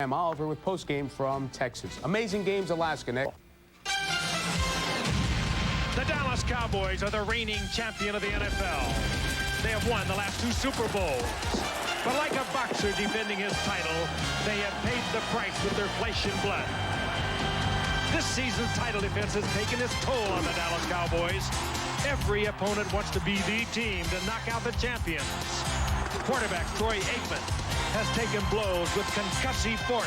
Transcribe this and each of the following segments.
I'm Oliver with postgame from Texas. Amazing games, Alaska. Nick. The Dallas Cowboys are the reigning champion of the NFL. They have won the last 2 Super Bowls. But like a boxer defending his title, they have paid the price with their flesh and blood. This season's title defense has taken its toll on the Dallas Cowboys. Every opponent wants to be the team to knock out the champions. Quarterback Troy Aikman has taken blows with concussive force.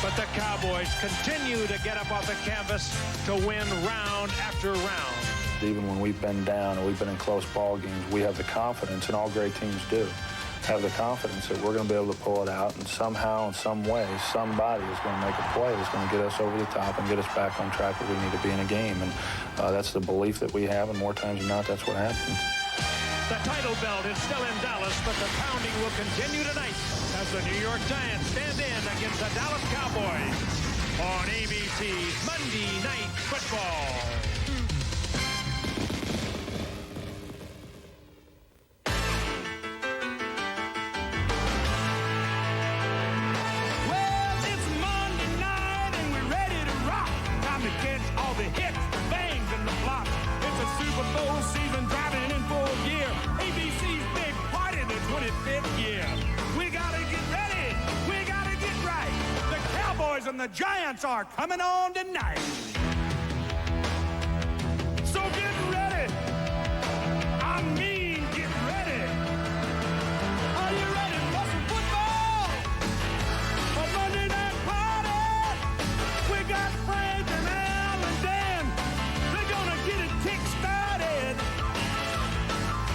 But the Cowboys continue to get up off the canvas to win round after round. Even when we've been down or we've been in close ball games, we have the confidence, and all great teams do, have the confidence that we're going to be able to pull it out, and somehow, in some way, somebody is going to make a play that's going to get us over the top and get us back on track where we need to be in a game. And that's the belief that we have, and more times than not, that's what happens. The title belt is still in Dallas, but the pounding will continue tonight as the New York Giants stand in against the Dallas Cowboys on ABC's Monday Night Football. Well, it's Monday night and we're ready to rock. Time to catch all the hits, the bangs, and the flops. It's a Super Bowl season driving in full gear. ABC's big party in the 25th year. We gotta get ready. We gotta get right. The Cowboys and the Giants are coming on tonight. So get ready. I mean, get ready. Are you ready for some football? A Monday night party. We got Frank and Al and Dan. They're gonna get it kick-started.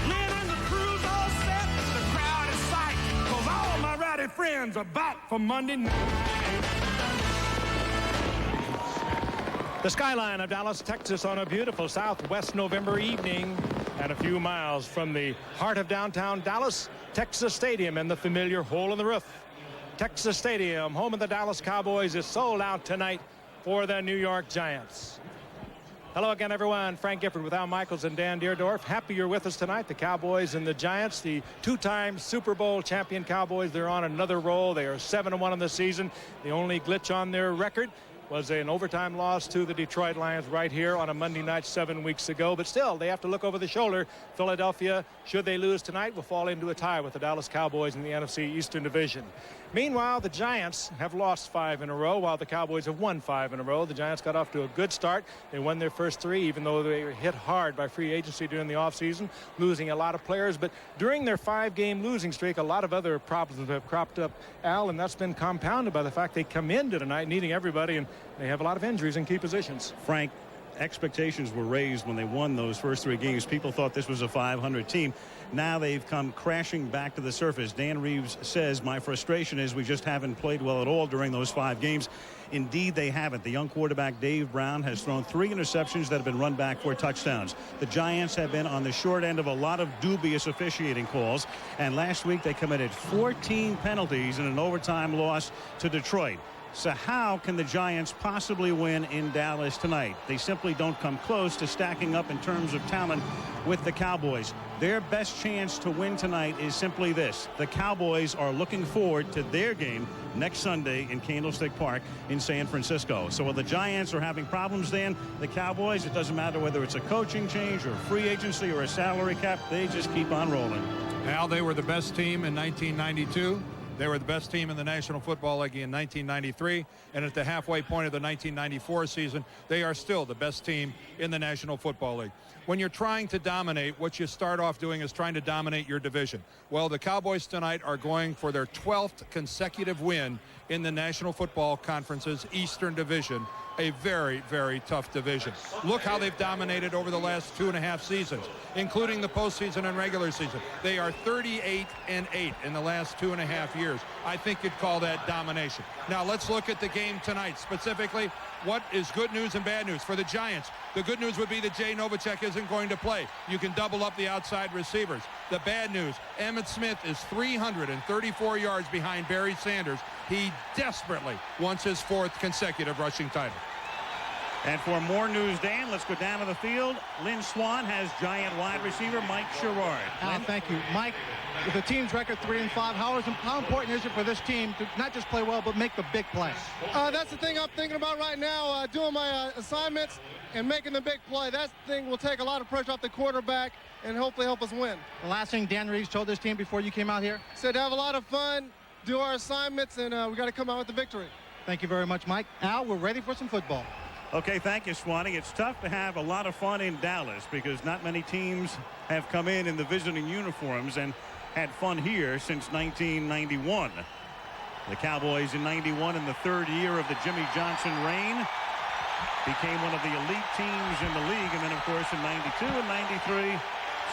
Lynn and the crew's all set. The crowd is psyched, 'cause all my rowdy friends are back for Monday night. The skyline of Dallas, Texas on a beautiful southwest November evening, and a few miles from the heart of downtown Dallas, Texas Stadium and the familiar hole in the roof. Texas Stadium, home of the Dallas Cowboys, is sold out tonight for the New York Giants. Hello again, everyone. Frank Gifford with Al Michaels and Dan Deerdorf. Happy you're with us tonight. The Cowboys and the Giants, the 2-time Super Bowl champion Cowboys, they're on another roll. They are 7-1 in the season. The only glitch on their record was an overtime loss to the Detroit Lions right here on a Monday night 7 weeks ago. But still, they have to look over the shoulder. Philadelphia, should they lose tonight, will fall into a tie with the Dallas Cowboys in the NFC Eastern Division. Meanwhile, the Giants have lost 5 in a row, while the Cowboys have won 5 in a row. The Giants got off to a good start. They won their first 3, even though they were hit hard by free agency during the offseason, losing a lot of players. But during their 5-game losing streak, a lot of other problems have cropped up, Al, and that's been compounded by the fact they come into tonight needing everybody, and they have a lot of injuries in key positions. Frank, expectations were raised when they won those first 3 games. People thought this was a 500 team. Now they've come crashing back to the surface. Dan Reeves says, my frustration is we just haven't played well at all during those 5 games. Indeed, they haven't. The young quarterback, Dave Brown, has thrown 3 interceptions that have been run back for touchdowns. The Giants have been on the short end of a lot of dubious officiating calls. And last week, they committed 14 penalties in an overtime loss to Detroit. So how can the Giants possibly win in Dallas tonight? They simply don't come close to stacking up in terms of talent with the Cowboys. Their best chance to win tonight is simply this. The Cowboys are looking forward to their game next Sunday in Candlestick Park in San Francisco. So while the Giants are having problems, then the Cowboys, it doesn't matter whether it's a coaching change or free agency or a salary cap, they just keep on rolling. Al, they were the best team in 1992. They were the best team in the National Football League in 1993, and at the halfway point of the 1994 season, they are still the best team in the National Football League. When you're trying to dominate, what you start off doing is trying to dominate your division. Well, the Cowboys tonight are going for their 12th consecutive win in the National Football Conference's Eastern Division, a very, very tough division. Look how they've dominated over the last 2.5 seasons, including the postseason and regular season. They are 38-8 in the last 2.5 years. I think you'd call that domination. Now let's look at the game tonight. Specifically, what is good news and bad news for the Giants? The good news would be that Jay Novacek isn't going to play. You can double up the outside receivers. The bad news, Emmitt Smith is 334 yards behind Barry Sanders. He desperately wants his 4th consecutive rushing title. And for more news, Dan, let's go down to the field. Lynn Swan has Giant wide receiver Mike Sherrard. Thank you, Mike. With the team's record 3-5, how important is it for this team to not just play well but make the big play? That's the thing I'm thinking about right now, doing my assignments and making the big play. That thing will take a lot of pressure off the quarterback and hopefully help us win. The last thing Dan Reeves told this team before you came out here? Said to have a lot of fun, do our assignments, and we got to come out with the victory. Thank you very much, Mike. Al, we're ready for some football. Okay, thank you, Swanee. It's tough to have a lot of fun in Dallas because not many teams have come in the visiting uniforms and had fun here since 1991. The Cowboys in 91, in the third year of the Jimmy Johnson reign, became one of the elite teams in the league. And then, of course, in 92 and 93,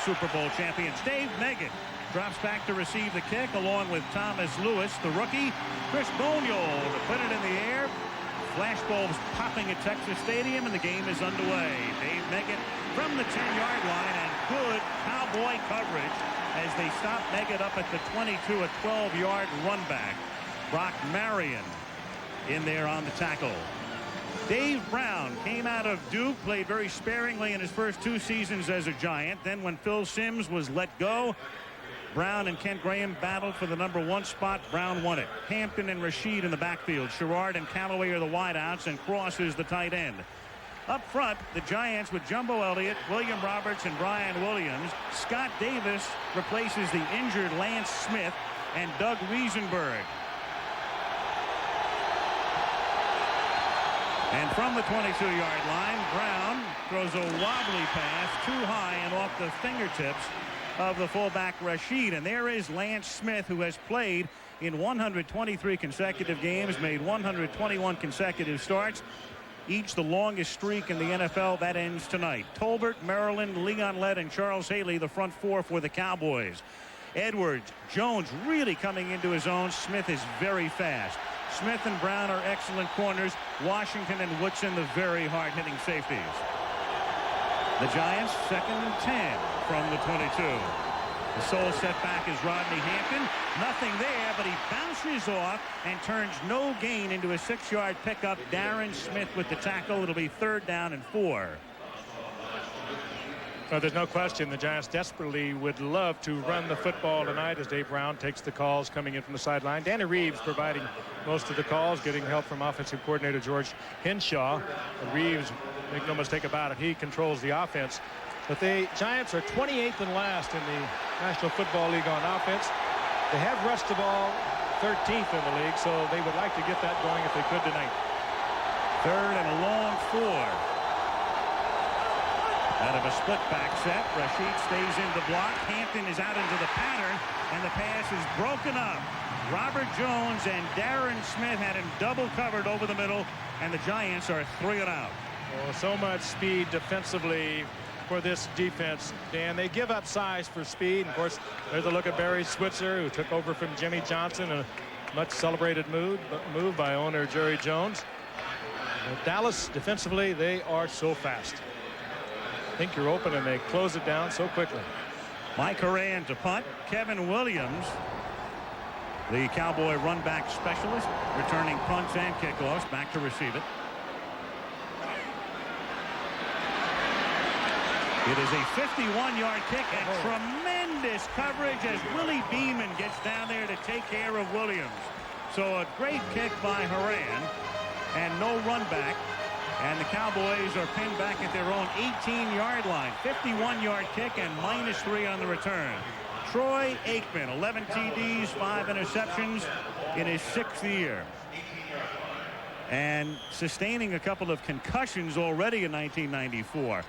Super Bowl champions. Dave Megan drops back to receive the kick along with Thomas Lewis, the rookie. Chris Boniol to put it in the air. Flashbulbs popping at Texas Stadium, and the game is underway. Dave Meggett from the 10-yard line, and good Cowboy coverage as they stop Meggett up at the 22, a 12-yard run back. Brock Marion in there on the tackle. Dave Brown came out of Duke, played very sparingly in his first 2 seasons as a Giant. Then when Phil Simms was let go, Brown and Kent Graham battled for the number 1 spot. Brown won it. Hampton and Rashid in the backfield. Sherrard and Callaway are the wideouts, and Cross is the tight end. Up front, the Giants with Jumbo Elliott, William Roberts, and Brian Williams. Scott Davis replaces the injured Lance Smith and Doug Riesenberg. And from the 22-yard line, Brown throws a wobbly pass too high and off the fingertips of the fullback Rashid. And there is Lance Smith, who has played in 123 consecutive games, made 121 consecutive starts, each the longest streak in the NFL. That ends tonight. Tolbert, Maryland, Leon Lett, and Charles Haley, the front 4 for the Cowboys. Edwards, Jones really coming into his own. Smith is very fast. Smith and Brown are excellent corners. Washington and Woodson, the very hard-hitting safeties. The Giants, 2nd and 10 from the 22. The sole setback is Rodney Hampton. Nothing there, but he bounces off and turns no gain into a 6-yard pickup. Darren Smith with the tackle. It'll be 3rd down and 4. Well, there's no question the Giants desperately would love to run the football tonight as Dave Brown takes the calls coming in from the sideline. Danny Reeves providing most of the calls, getting help from offensive coordinator George Henshaw. And Reeves, make no mistake about it, he controls the offense. But the Giants are 28th and last in the National Football League on offense. They have rushed the ball 13th in the league, so they would like to get that going if they could tonight. 3rd and a long 4. Out of a split back set, Rashid stays in the block. Hampton is out into the pattern, and the pass is broken up. Robert Jones and Darren Smith had him double covered over the middle, and the Giants are 3 and out. Oh, so much speed defensively for this defense, Dan. They give up size for speed. Of course, there's a look at Barry Switzer, who took over from Jimmy Johnson, a much celebrated move by owner Jerry Jones. Dallas, defensively, they are so fast. Think you're open, and they close it down so quickly. Mike Horan to punt. Kevin Williams, the Cowboy run back specialist, returning punts and kickoffs, back to receive it. It is a 51-yard kick, and tremendous coverage as Willie Beeman gets down there to take care of Williams. So a great kick by Horan, and no run back. And the Cowboys are pinned back at their own 18-yard line. 51-yard kick and -3 on the return. Troy Aikman, 11 TDs, 5 interceptions in his 6th year. And sustaining a couple of concussions already in 1994.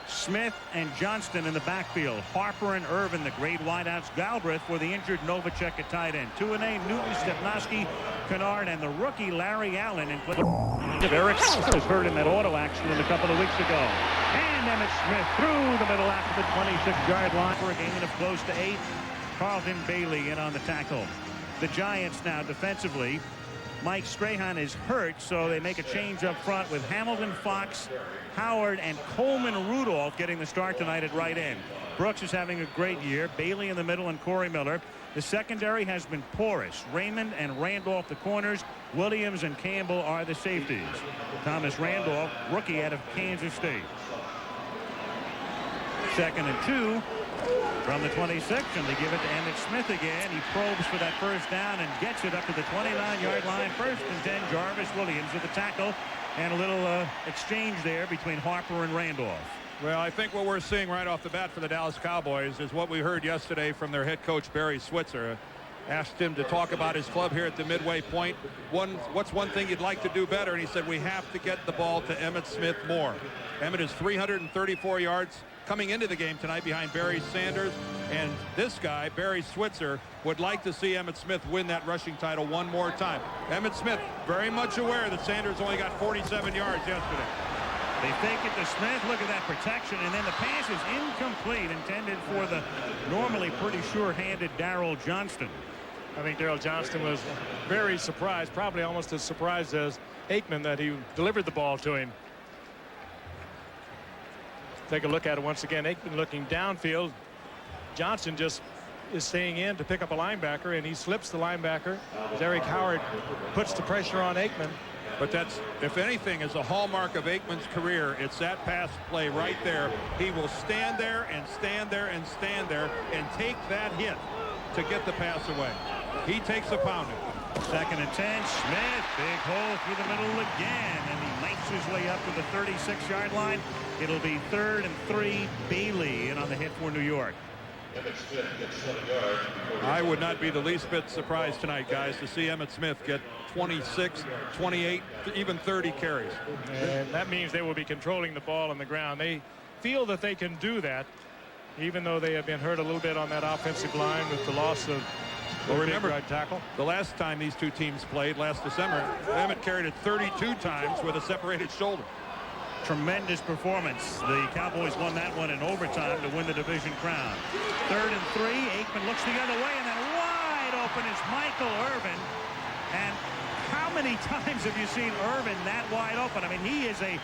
Smith and Johnston in the backfield. Harper and Irvin, the great wideouts. Galbraith for the injured Novacek at tight end. Tuanay, Newton, Stepnoski, Kennard, and the rookie Larry Allen in play. Eric was hurt in that auto accident a couple of weeks ago. And Emmitt Smith through the middle after the 26-yard line for a gain of close to 8. Carlton Bailey in on the tackle. The Giants now defensively. Mike Strahan is hurt, so they make a change up front with Hamilton, Fox, Howard, and Coleman Rudolph getting the start tonight at right end. Brooks is having a great year. Bailey in the middle and Corey Miller. The secondary has been porous. Raymond and Randolph the corners. Williams and Campbell are the safeties. Thomas Randolph, rookie out of Kansas State. 2nd and 2 from the 26, and they give it to Emmitt Smith again. He probes for that first down and gets it up to the 29-yard line. 1st and 10. Jarvis Williams with the tackle, and a little exchange there between Harper and Randolph. Well, I think what we're seeing right off the bat for the Dallas Cowboys is what we heard yesterday from their head coach, Barry Switzer. Asked him to talk about his club here at the midway point. What's one thing you'd like to do better? And he said, we have to get the ball to Emmitt Smith more. Emmitt is 334 yards coming into the game tonight behind Barry Sanders. And this guy, Barry Switzer, would like to see Emmitt Smith win that rushing title one more time. Emmitt Smith very much aware that Sanders only got 47 yards yesterday. They fake it to Smith. Look at that protection, and then the pass is incomplete, intended for the normally pretty sure-handed Darrell Johnston. I think Darrell Johnston was very surprised, probably almost as surprised as Aikman that he delivered the ball to him. Take a look at it once again. Aikman looking downfield. Johnston just is staying in to pick up a linebacker, and he slips the linebacker as Eric Howard puts the pressure on Aikman. But that's, if anything, is a hallmark of Aikman's career. It's that pass play right there. He will stand there and stand there and stand there and take that hit to get the pass away. He takes a pounding. 2nd and 10. Smith, big hole through the middle again, and he makes his way up to the 36-yard line. It'll be 3rd and 3. Bailey in on the hit for New York. I would not be the least bit surprised tonight, guys, to see Emmitt Smith get 26, 28, even 30 carries. And that means they will be controlling the ball on the ground. They feel that they can do that, even though they have been hurt a little bit on that offensive line with the loss of remember, right tackle. The last time these two teams played, last December, Emmitt carried it 32 times with a separated shoulder. Tremendous performance. The Cowboys won that one in overtime to win the division crown. 3rd and 3. Aikman looks the other way, and then wide open is Michael Irvin. And how many times have you seen Irvin that wide open? I mean, he is a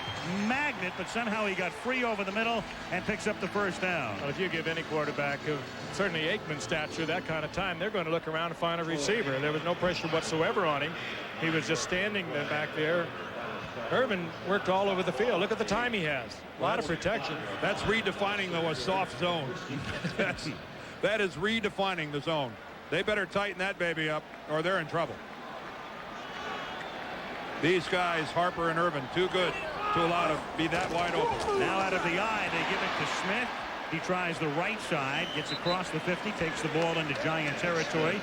magnet, but somehow he got free over the middle and picks up the first down. Well, if you give any quarterback of certainly Aikman's stature that kind of time, they're going to look around and find a receiver. There was no pressure whatsoever on him. He was just standing back there. Irvin worked all over the field. Look at the time he has. A lot of protection. That's redefining, though, a soft zone. That is redefining the zone. They better tighten that baby up or they're in trouble. These guys, Harper and Irvin, too good to allow to be that wide open. Now out of the eye, they give it to Smith. He tries the right side, gets across the 50, takes the ball into Giant territory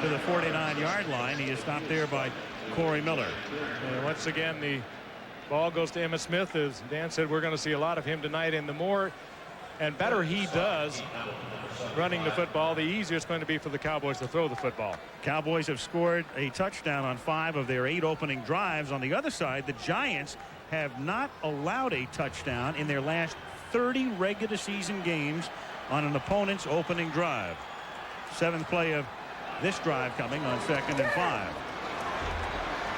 to the 49-yard line. He is stopped there by Corey Miller. And once again, the ball goes to Emmitt Smith. As Dan said, we're going to see a lot of him tonight. And the more and better he does running the football, the easier it's going to be for the Cowboys to throw the football. Cowboys have scored a touchdown on 5 of their 8 opening drives. On the other side, the Giants have not allowed a touchdown in their last 30 regular season games on an opponent's opening drive. 7th play of this drive coming on 2nd and 5.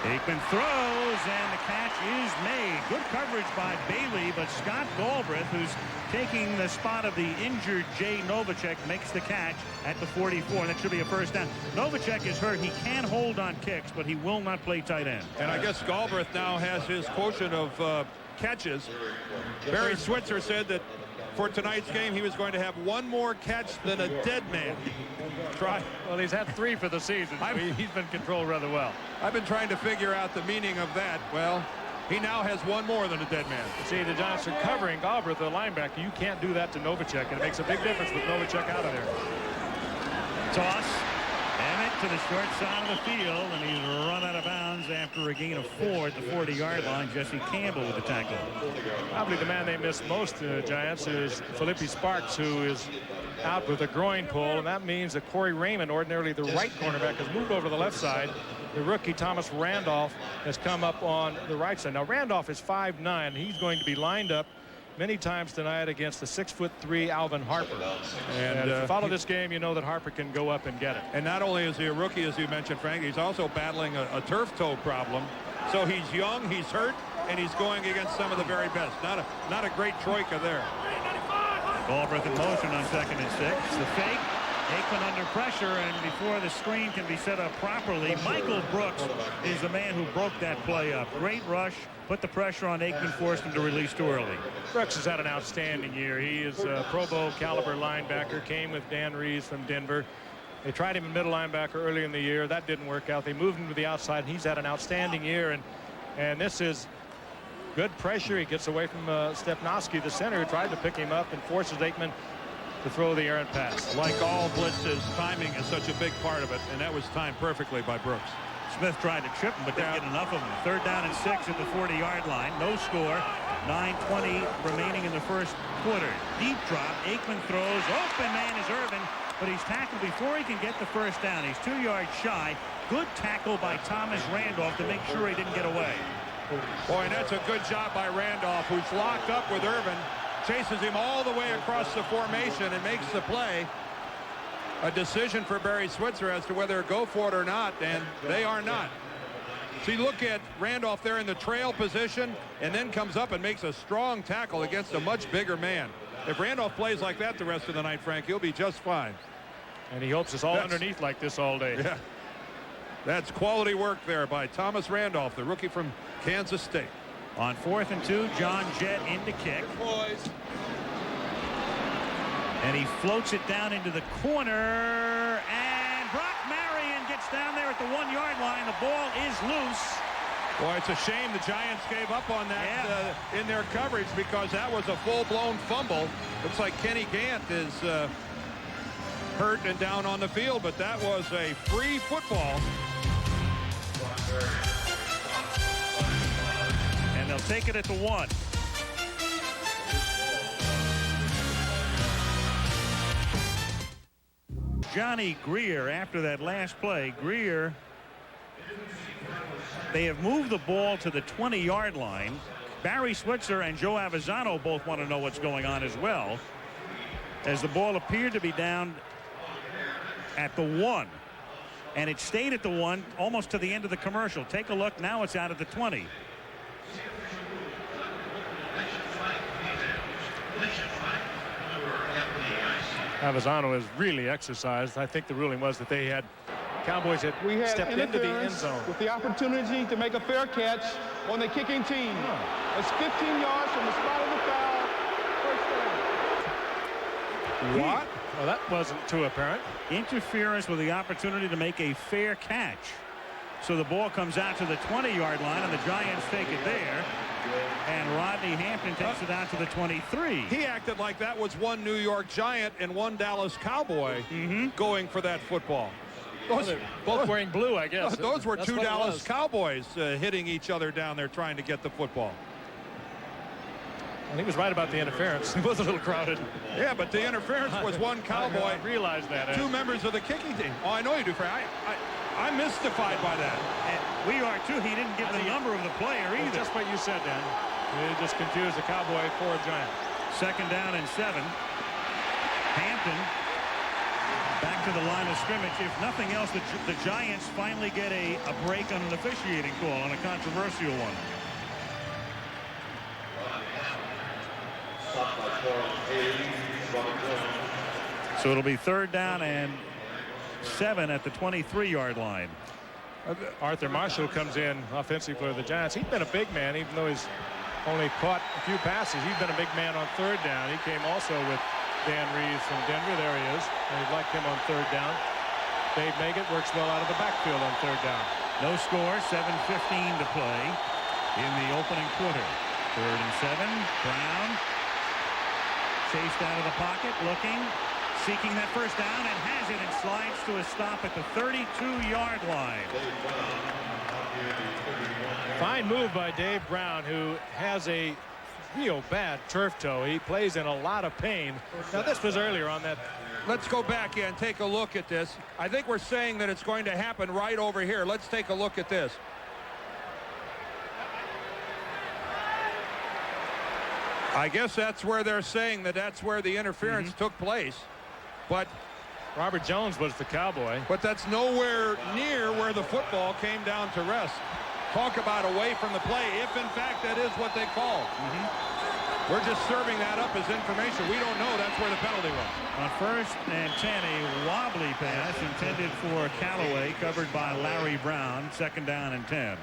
Aikman throws, and the catch is made. Good coverage by Bailey, but Scott Galbraith, who's taking the spot of the injured Jay Novacek, makes the catch at the 44, and that should be a first down. Novacek is hurt. He can hold on kicks, but he will not play tight end. And I guess Galbraith now has his quotient of catches. Barry Switzer said that for tonight's game he was going to have one more catch than a dead man. Well, he's had 3 for the season. He's been controlled rather well. I've been trying to figure out the meaning of that. Well, he now has one more than a dead man. See, the Giants are covering Galbraith, the linebacker. You can't do that to Novacek, and it makes a big difference with Novacek out of there. Toss. Emmitt to the short side of the field, and he's run out of bounds after a gain of 4 at the 40-yard line. Jesse Campbell with the tackle. Probably the man they miss most, the Giants, is Phillippe Sparks, who is out with a groin pull, and that means that Corey Raymond, ordinarily the right cornerback, has moved over to the left side. The rookie Thomas Randolph has come up on the right side. Now Randolph is 5'9". He's going to be lined up many times tonight against the 6'3" Alvin Harper. And if you follow this game, you know that Harper can go up and get it. And not only is he a rookie, as you mentioned, Frank, he's also battling a turf toe problem. So he's young, he's hurt, and he's going against some of the very best. Not a great troika there. Galbraith in motion on 2nd and 6. The fake. Aikman under pressure, and before the screen can be set up properly, Michael Brooks is the man who broke that play up. Great rush, put the pressure on Aikman, forced him to release too early. Brooks has had an outstanding year. He is a Pro Bowl caliber linebacker, came with Dan Reeves from Denver. They tried him in middle linebacker early in the year. That didn't work out. They moved him to the outside, and he's had an outstanding year. And this is good pressure. He gets away from Stepnoski, the center, who tried to pick him up and forces Aikman to throw the errant pass. Like all blitzes, timing is such a big part of it, and that was timed perfectly by Brooks. Smith tried to trip him, but didn't get enough of him. 3rd down and 6 at the 40-yard line. No score. 9:20 remaining in the first quarter. Deep drop. Aikman throws. Open man is Irvin, but he's tackled before he can get the first down. He's 2 yards shy. Good tackle by Thomas Randolph to make sure he didn't get away. Boy, and that's a good job by Randolph, who's locked up with Irvin. Chases him all the way across the formation and makes the play. A decision for Barry Switzer as to whether to go for it or not, and they are not. So you look at Randolph there in the trail position and then comes up and makes a strong tackle against a much bigger man. If Randolph plays like that the rest of the night, Frank, he'll be just fine. And he hopes it's all underneath like this all day. Yeah. That's quality work there by Thomas Randolph, the rookie from Kansas State. On 4th and 2, John Jett in to kick. And he floats it down into the corner. And Brock Marion gets down there at the 1-yard line. The ball is loose. Boy, it's a shame the Giants gave up on that in their coverage, because that was a full-blown fumble. Looks like Kenny Gant is hurt and down on the field, but that was a free football. And they'll take it at the 1. Johnny Greer, after that last play, Greer, they have moved the ball to the 20-yard line. Barry Switzer and Joe Avezzano both want to know what's going on as well, as the ball appeared to be down at the 1. And it stayed at the 1 almost to the end of the commercial. Take a look. Now it's out at the 20. Avezzano is really exercised. I think the ruling was that they had Cowboys had stepped into the end zone with the opportunity to make a fair catch on the kicking team. It's 15 yards from the spot of the foul. First down. What? Well, that wasn't too apparent. Interference with the opportunity to make a fair catch. So the ball comes out to the 20-yard line, and the Giants take it there. And Rodney Hampton takes it out to the 23. He acted like that was one New York Giant and one Dallas Cowboy going for that football. Those, both wearing blue, I guess. Those were two Dallas Cowboys hitting each other down there trying to get the football. And he was right about the interference. It was a little crowded. Yeah, but the interference was one Cowboy. I realized that. Two members of the kicking team. Oh, I know you do, Frank. I'm mystified by that. And we are, too. He didn't give the number of the player either. Just what you said, Dan. It just confused the Cowboy for a Giant. 2nd down and 7. Hampton back to the line of scrimmage. If nothing else, the Giants finally get a break on an officiating call, on a controversial one. So it'll be 3rd down and 7 at the 23-yard line. Arthur Marshall comes in offensively for the Giants. He's been a big man, even though he's only caught a few passes. He's been a big man on 3rd down. He came also with Dan Reeves from Denver. There he is. And he liked him on 3rd down. Dave Maggott works well out of the backfield on 3rd down. No score. 7:15 to play in the opening quarter. 3rd and 7. Brown chased out of the pocket, looking, seeking that first down, and has it, and slides to a stop at the 32-yard line. Fine move by Dave Brown, who has a real bad turf toe. He plays in a lot of pain. Now, this was earlier on that. Let's go back and take a look at this. I think we're saying that it's going to happen right over here. Let's take a look at this. I guess that's where they're saying that's where the interference took place. But Robert Jones was the Cowboy. But that's nowhere near where the football came down to rest. Talk about away from the play, if in fact that is what they called. We're just serving that up as information. We don't know that's where the penalty was. On 1st and 10, a wobbly pass intended for Callaway, covered by Larry Brown. 2nd down and 10.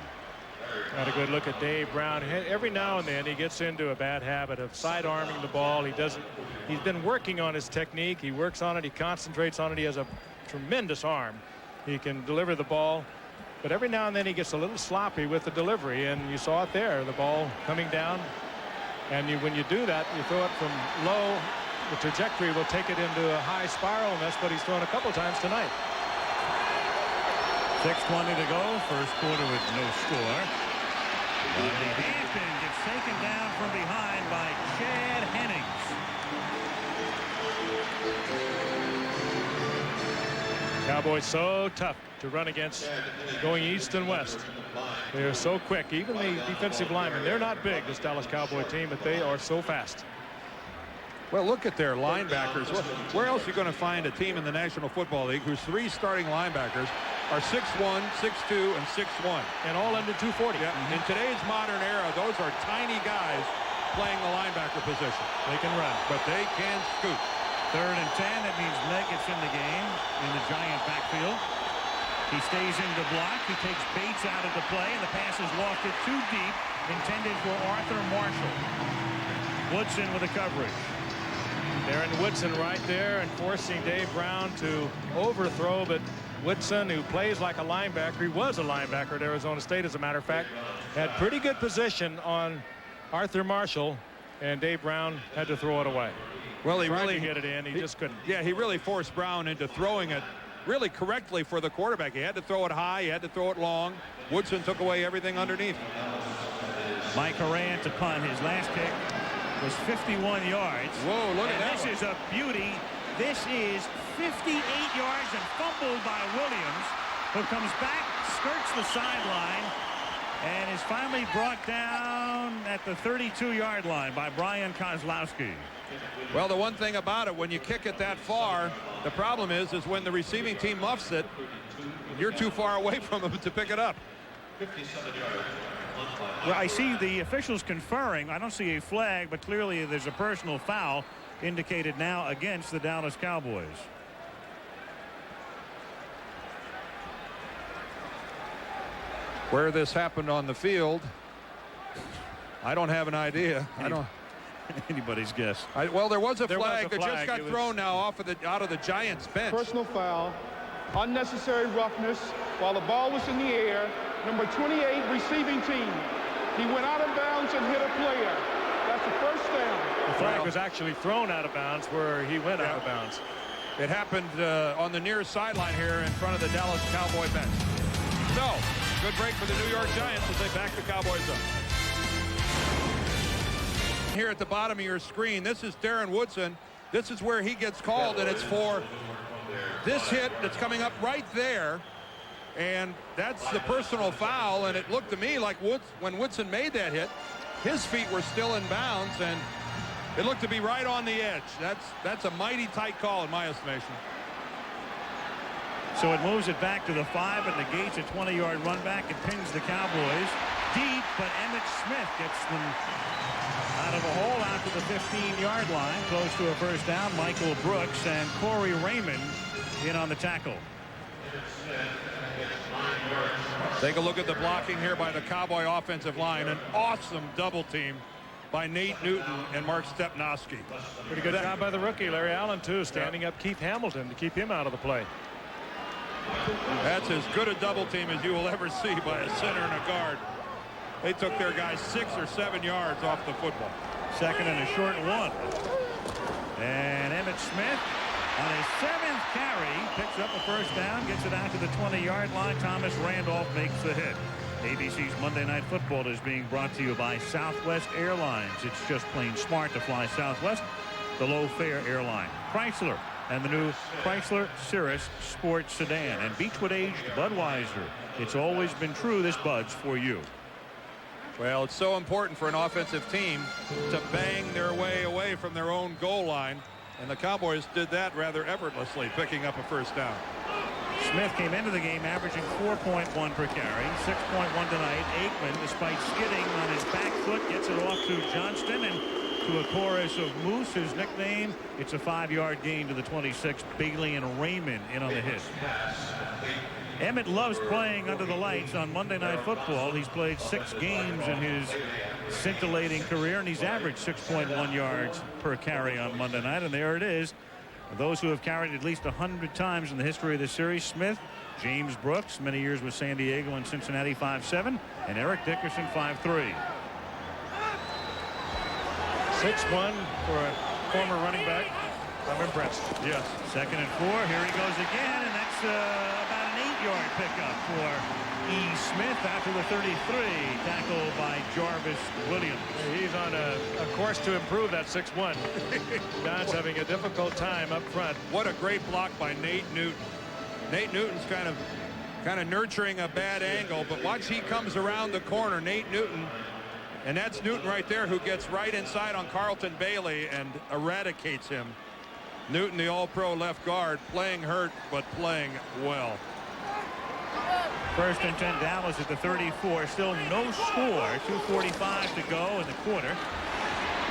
Got a good look at Dave Brown. Every now and then he gets into a bad habit of side-arming the ball. He's been working on his technique. He works on it. He concentrates on it. He has a tremendous arm. He can deliver the ball. But every now and then he gets a little sloppy with the delivery. And you saw it there, the ball coming down. And when you do that, you throw it from low. The trajectory will take it into a high spiral, and that's what he's thrown a couple times tonight. 6:20 to go. First quarter with no score. Hampton gets taken down from behind by Chad Hennings. Cowboys so tough to run against, going east and west. They're so quick. Even the defensive linemen, they're not big, this Dallas Cowboy team, but they are so fast. Well, look at their linebackers. Where else are you going to find a team in the National Football League whose 3 starting linebackers are 6'1", 6'2", and 6'1"? And all under 240. Yeah. In today's modern era, those are tiny guys playing the linebacker position. They can run, but they can scoot. 3rd and 10. That means Meggett's in the game in the Giant backfield. He stays in to block. He takes Bates out of the play, and the pass is lofted too deep, intended for Arthur Marshall. Woodson with the coverage. Darren Woodson right there and forcing Dave Brown to overthrow, but Woodson, who plays like a linebacker, he was a linebacker at Arizona State, as a matter of fact, had pretty good position on Arthur Marshall, and Dave Brown had to throw it away. Well, he tried really to get it in. He just couldn't. Yeah, he really forced Brown into throwing it really correctly for the quarterback. He had to throw it high. He had to throw it long. Woodson took away everything underneath. Mike Horan to punt. His last kick was 51 yards. Whoa, look at that. This is a beauty. This is 58 yards and fumbled by Williams, who comes back, skirts the sideline, and is finally brought down at the 32-yard line by Brian Kozlowski. Well, the one thing about it, when you kick it that far, the problem is when the receiving team muffs it, you're too far away from them to pick it up. Well, I see the officials conferring. I don't see a flag, but clearly there's a personal foul indicated now against the Dallas Cowboys. Where this happened on the field, I don't have an idea. I don't. Anybody's guess. Well, there was a flag that just got thrown now out of the Giants bench. Personal foul, unnecessary roughness while the ball was in the air. Number 28 receiving team. He went out of bounds and hit a player. That's the first down. The flag was actually thrown out of bounds where he went out of bounds. It happened on the near sideline here in front of the Dallas Cowboy bench. So, good break for the New York Giants as they back the Cowboys up. Here at the bottom of your screen, this is Darren Woodson. This is where he gets called, and it's for this hit that's coming up right there. And that's the personal foul, and it looked to me like when Woodson made that hit, his feet were still in bounds, and it looked to be right on the edge. That's a mighty tight call in my estimation. So it moves it back to the 5 and negates a 20-yard run back. It pins the Cowboys deep, but Emmitt Smith gets them out of a hole out to the 15-yard line, close to a first down. Michael Brooks and Corey Raymond in on the tackle. Take a look at the blocking here by the Cowboy offensive line. An awesome double team by Nate Newton and Mark Stepnoski. Pretty good job by the rookie, Larry Allen, too, standing up Keith Hamilton to keep him out of the play. That's as good a double team as you will ever see by a center and a guard. They took their guys 6 or 7 yards off the football. 2nd and a short 1. And Emmitt Smith on his 7th carry picks up a first down, gets it out to the 20-yard line. Thomas Randolph makes the hit. ABC's Monday Night Football is being brought to you by Southwest Airlines. It's just plain smart to fly Southwest, the low-fare airline. Chrysler and the new Chrysler Cirrus Sports Sedan, and Beechwood-aged Budweiser. It's always been true, this Bud's for you. Well, it's so important for an offensive team to bang their way away from their own goal line, and the Cowboys did that rather effortlessly, picking up a first down. Smith came into the game averaging 4.1 per carry, 6.1 tonight. Aikman, despite skidding on his back foot, gets it off to Johnston, and to a chorus of Moose, his nickname. It's a 5-yard gain to the 26. Bailey and Raymond in on the hit. Emmitt loves playing under the lights on Monday Night Football. He's played 6 games in his scintillating career, and he's averaged 6.1 yards per carry on Monday night. And there it is. Those who have carried at least 100 times in the history of the series: Smith, James Brooks, many years with San Diego and Cincinnati, 5'7", and Eric Dickerson, 5'3". 6'1" for a former running back. I'm impressed. Yes. 2nd and 4. Here he goes again, and that's about an 8-yard pickup for E. Smith after the 33, tackled by Jarvis Williams. He's on a course to improve that 6'1". Don's having a difficult time up front. What a great block by Nate Newton. Nate Newton's kind of nurturing a bad angle, but watch, he comes around the corner. Nate Newton, and that's Newton right there, who gets right inside on Carlton Bailey and eradicates him. Newton, the all-pro left guard, playing hurt but playing well. 1st and 10, Dallas at the 34. Still no score. 2:45 to go in the quarter.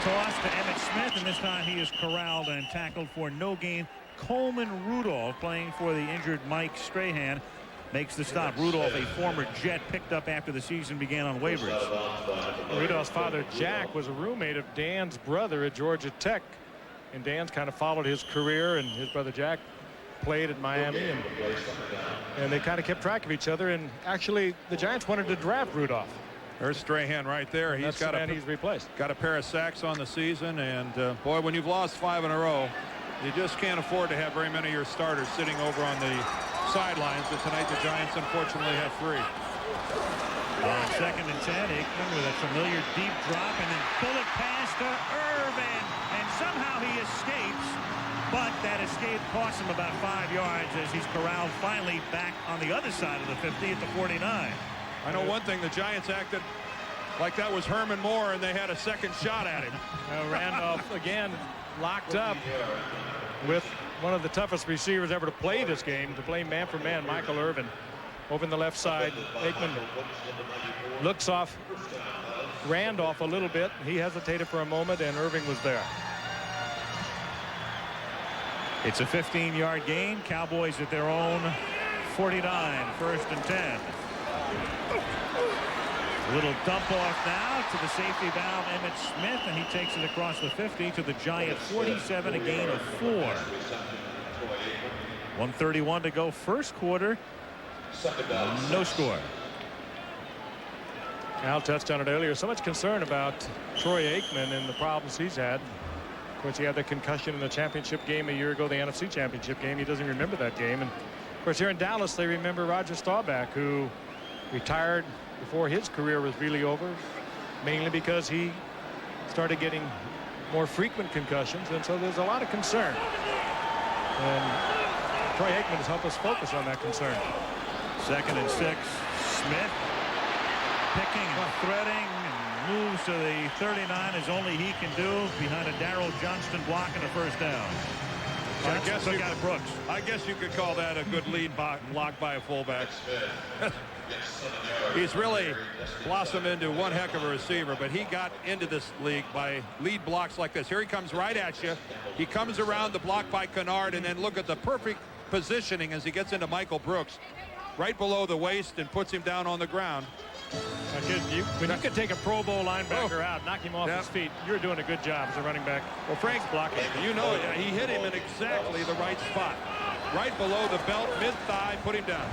Toss to Emmitt Smith, and this time he is corralled and tackled for no gain. Coleman Rudolph, playing for the injured Mike Strahan, makes the stop. Rudolph, a former Jet, picked up after the season began on waivers. Rudolph's father, Jack, was a roommate of Dan's brother at Georgia Tech. And Dan's kind of followed his career, and his brother Jack played at Miami, and they kind of kept track of each other. And actually, the Giants wanted to draft Rudolph. There's Strahan right there. He's got he's replaced. Got a pair of sacks on the season, and boy, when you've lost 5 in a row, you just can't afford to have very many of your starters sitting over on the sidelines. But tonight, the Giants unfortunately have 3. On 2nd and 10, Aikman with a familiar deep drop, and then bullet pass to Irvin, and somehow he escapes, but that escape costs him about 5 yards as he's corralled finally back on the other side of the 50 at the 49. I know one thing, the Giants acted like that was Herman Moore, and they had a second shot at him. Randolph again locked up with one of the toughest receivers ever to play this game, to play man for man, Michael Irvin. Over in the left side, Aikman looks off Randolph a little bit. He hesitated for a moment, and Irving was there. It's a 15-yard gain. Cowboys at their own 49, 1st and 10. A little dump off now to the safety valve, Emmitt Smith, and he takes it across the 50 to the Giant 47, a gain of 4. 1:31 to go, first quarter. No score. Al touched on it earlier. So much concern about Troy Aikman and the problems he's had. Of course, he had the concussion in the championship game a year ago, the NFC championship game. He doesn't remember that game. And of course, here in Dallas, they remember Roger Staubach, who retired before his career was really over, mainly because he started getting more frequent concussions. And so there's a lot of concern. And Troy Aikman has helped us focus on that concern. 2nd and 6. Smith picking and threading and moves to the 39 as only he can do behind a Darrell Johnston block and a first down. I guess you could call that a good lead block by a fullback. He's really blossomed into one heck of a receiver, but he got into this league by lead blocks like this. Here he comes right at you. He comes around the block by Kennard, and then look at the perfect positioning as he gets into Michael Brooks right below the waist and puts him down on the ground. When you can take a Pro Bowl linebacker out, knock him off his feet, you're doing a good job as a running back. Well, Frank's blocking. You know, he hit him in exactly the right spot. Right below the belt, mid-thigh, put him down.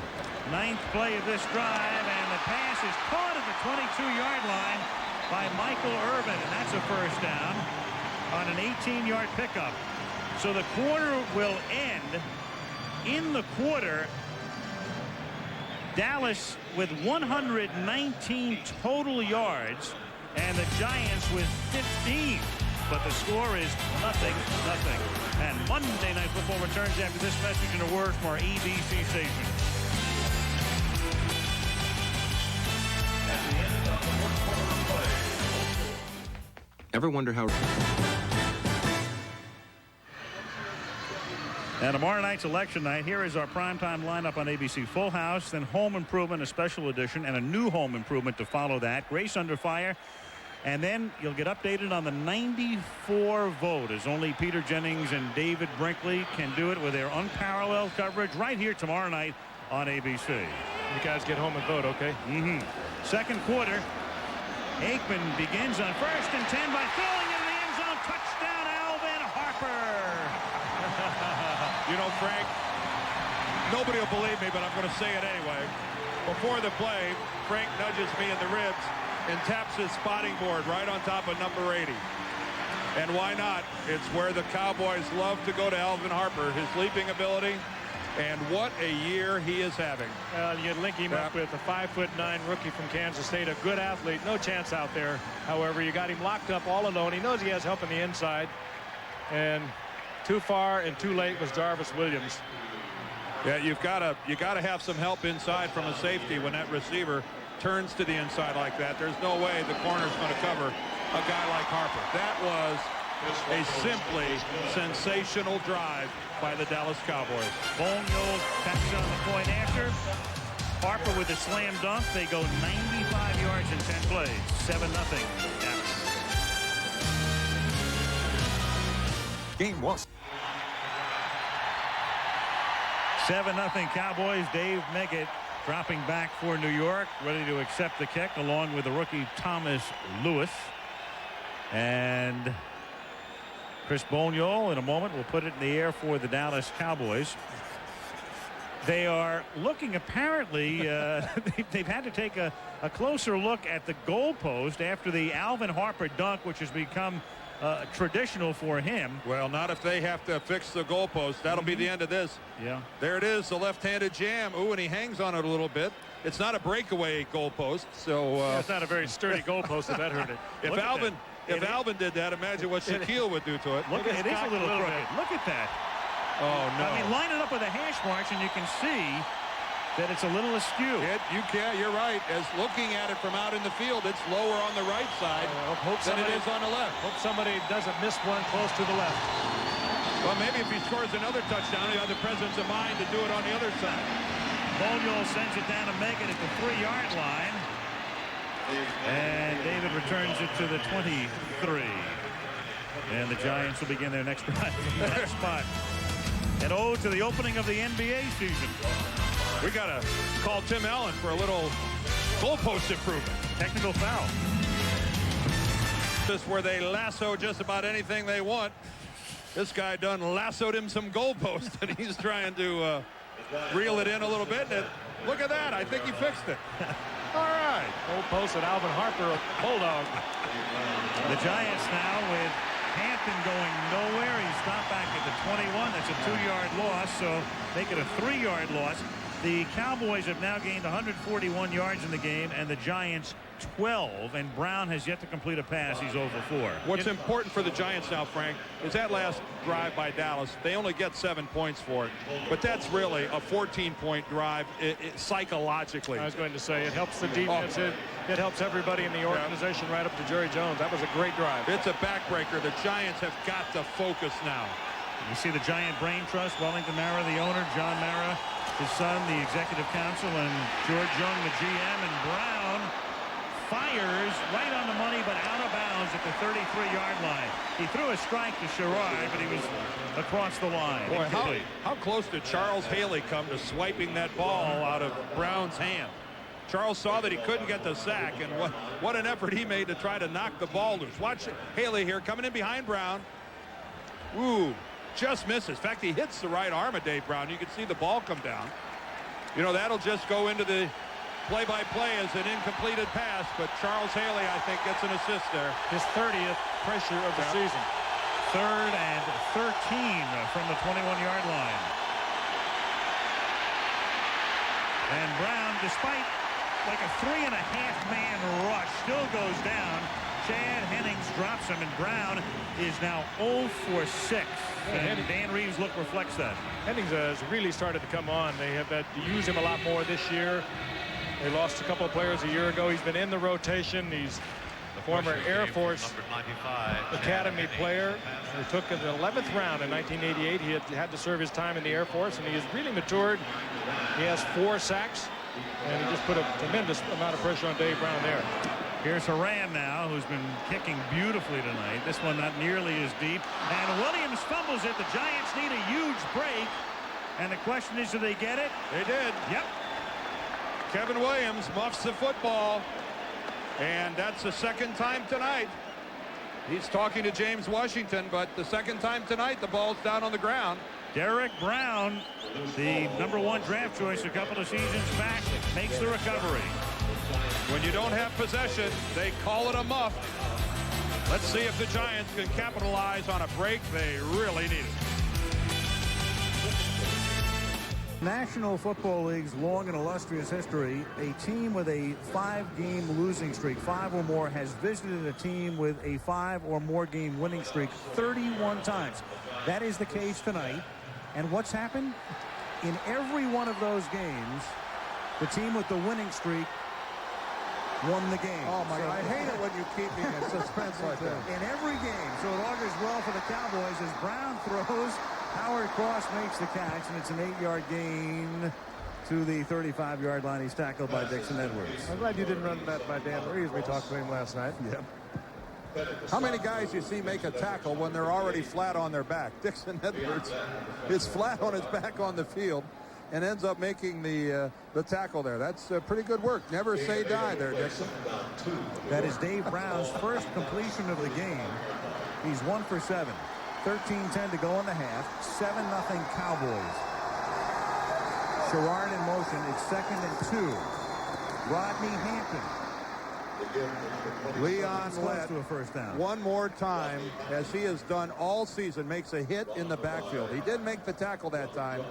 9th play of this drive, and the pass is caught at the 22-yard line by Michael Irvin, and that's a first down on an 18-yard pickup. So the quarter will end in the quarter. Dallas with 119 total yards, and the Giants with 15. But the score is 0-0. And Monday Night Football returns after this message and a word from our ABC station. Ever wonder how... And tomorrow night's election night. Here is our primetime lineup on ABC. Full House, then Home Improvement, a special edition, and a new Home Improvement to follow that. Grace Under Fire, And then you'll get updated on the 94 vote, as only Peter Jennings and David Brinkley can do it with their unparalleled coverage right here tomorrow night on ABC. You guys get home and vote, okay? Second quarter. Aikman begins on 1st and 10 by throwing in the end zone. Touchdown, Alvin Harper. You know, Frank, nobody will believe me, but I'm going to say it anyway. Before the play, Frank nudges me in the ribs and taps his spotting board right on top of number 80. And why not? It's where the Cowboys love to go to Alvin Harper, his leaping ability, and what a year he is having. You link him up with a 5'9" rookie from Kansas State, a good athlete, no chance out there. However, you got him locked up all alone. He knows he has help on the inside, and too far and too late was Jarvis Williams. Yeah, you got to have some help inside from a safety when that receiver turns to the inside like that. There's no way the corner's going to cover a guy like Harper. That was a simply sensational drive by the Dallas Cowboys. Bonio backs on the point after. Harper with a slam dunk. They go 95 yards in 10 plays. 7-0 Dallas. Game one. 7-0 Cowboys. Dave Meggett dropping back for New York, ready to accept the kick along with the rookie Thomas Lewis. And Chris Bonio in a moment will put it in the air for the Dallas Cowboys. They are looking, apparently, they've had to take a closer look at the goalpost after the Alvin Harper dunk, which has become traditional for him. Well, not if they have to fix the goalpost. That'll be the end of this. Yeah. There it is, the left-handed jam. Ooh, and he hangs on it a little bit. It's not a breakaway goalpost, so it's not a very sturdy goalpost if that hurt it. If Alvin did that, imagine what Shaquille would do to it. Look, it is a little crooked. Look at that. Oh no. I mean, line it up with the hash marks and you can see that it's a little askew. You're right. As looking at it from out in the field, it's lower on the right side than it is on the left. Hope somebody doesn't miss one close to the left. Well, maybe if he scores another touchdown, he'll have the presence of mind to do it on the other side. Bonio sends it down to Meggett at the 3-yard line. And David returns it to the 23. And the Giants will begin their next drive from that spot. And to the opening of the NBA season. We got to call Tim Allen for a little goalpost improvement. Technical foul. This is where they lasso just about anything they want. This guy done lassoed him some goalpost, and he's trying to reel it in a little bit. And look at that. I think he fixed it. All right. Goalpost at Alvin Harper, Bulldog. The Giants now with Hampton going nowhere. He's stopped back at the 21. That's a 2-yard loss, so make it a 3-yard loss. The Cowboys have now gained 141 yards in the game, and the Giants 12, and Brown has yet to complete a pass. He's over 4. What's important for the Giants now, Frank, is that last drive by Dallas. They only get 7 points for it, but that's really a 14-point drive psychologically. I was going to say it helps the defense. It helps everybody in the organization right up to Jerry Jones. That was a great drive. It's a backbreaker. The Giants have got to focus now. You see the Giant Brain Trust, Wellington Mara, the owner, John Mara, his son, the executive counsel, and George Young, the GM, and Brown fires right on the money, but out of bounds at the 33-yard line. He threw a strike to Sherrod, but he was across the line. Boy, how close did Charles Haley come to swiping that ball out of Brown's hand? Charles saw that he couldn't get the sack, and what an effort he made to try to knock the ball loose. Watch Haley here coming in behind Brown. Ooh, just misses. In fact, he hits the right arm of Dave Brown. You can see the ball come down. You know, that'll just go into the play-by-play as an incompleted pass, but Charles Haley, I think, gets an assist there. His 30th pressure of the season. 3rd and 13 from the 21-yard line. And Brown, despite like a 3.5-man rush, still goes down. Chad Hennings drops him, and Brown is now 0 for 6. And Dan Reeves' look reflects that. Hennings has really started to come on. They have had to use him a lot more this year. They lost a couple of players a year ago. He's been in the rotation. He's the former Air Force Academy player who took in the 11th round in 1988. He had to serve his time in the Air Force, and he has really matured. He has 4 sacks, and he just put a tremendous amount of pressure on Dave Brown there. Here's Haran now, who's been kicking beautifully tonight. This one not nearly as deep. And Williams fumbles it. The Giants need a huge break. And the question is, do they get it? They did. Yep. Kevin Williams muffs the football. And that's the second time tonight. He's talking to James Washington, but the second time tonight, the ball's down on the ground. Derek Brown, the #1 draft choice a couple of seasons back, makes the recovery. When you don't have possession, they call it a muff. Let's see if the Giants can capitalize on a break they really need it. National Football League's long and illustrious history, a team with a 5-game losing streak, 5 or more, has visited a team with a 5 or more game winning streak 31 times. That is the case tonight. And what's happened? In every one of those games, the team with the winning streak won the game. Oh my God, I hate it when you keep me in suspense like that. In every game. So it augurs well for the Cowboys as Brown throws. Howard Cross makes the catch, and it's an 8-yard gain to the 35-yard line. He's tackled by Dixon Edwards. I'm glad you didn't run that by Dan Reeves. We talked to him last night. Yep. How many guys you see make a tackle when they're already flat on their back? Dixon Edwards is flat on his back on the field and ends up making the tackle there. That's pretty good work. Never say die there, Dixon. That is Dave Brown's first completion of the game. He's 1 for 7. 13-10 to go in the half. 7-0 Cowboys. Sherrard in motion. It's 2nd and 2. Rodney Hampton. Leon Lett, to a first down. one more time, as he has done all season, makes a hit in the backfield. He didn't make the tackle that time,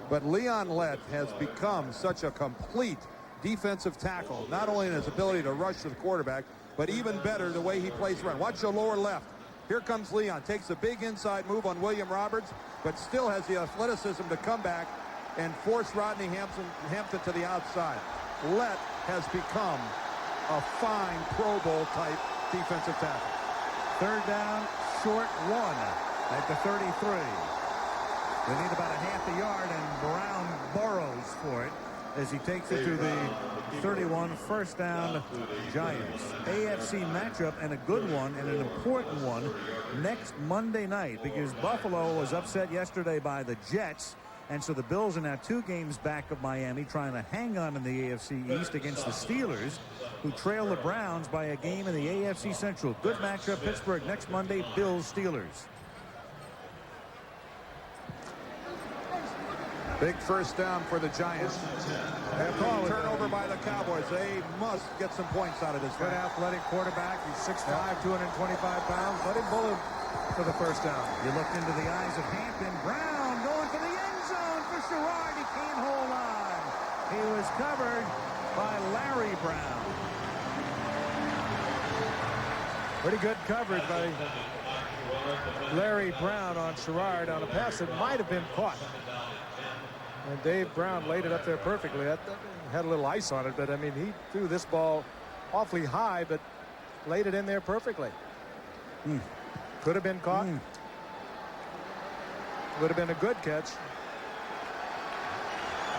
but Leon Lett has become such a complete defensive tackle, not only in his ability to rush to the quarterback, but even better the way he plays run. Watch the lower left. Here comes Leon, takes a big inside move on William Roberts, but still has the athleticism to come back and force Rodney Hampton to the outside. Lett has become a fine Pro Bowl type defensive tackle. 3rd down, short 1 at the 33. They need about a half a yard, and Brown burrows for it as he takes it to the 31. First down, Giants. AFC matchup, and a good one and an important one next Monday night, because Buffalo was upset yesterday by the Jets. And so the Bills are now 2 games back of Miami, trying to hang on in the AFC East against the Steelers, who trail the Browns by a game in the AFC Central. Good matchup, Pittsburgh next Monday, Bills-Steelers. Big first down for the Giants. Turnover by the Cowboys. They must get some points out of this. Good athletic quarterback. He's 6'5", 225 pounds. Let him bullet for the first down. You looked into the eyes of Hampton. Brown going for the end zone for Sherrard. He can't hold on. He was covered by Larry Brown. Pretty good coverage by Larry Brown on Sherrard on a pass that might have been caught. And Dave Brown laid it up there perfectly. That had a little ice on it, but I mean, he threw this ball awfully high, but laid it in there perfectly. Could have been caught. Would have been a good catch.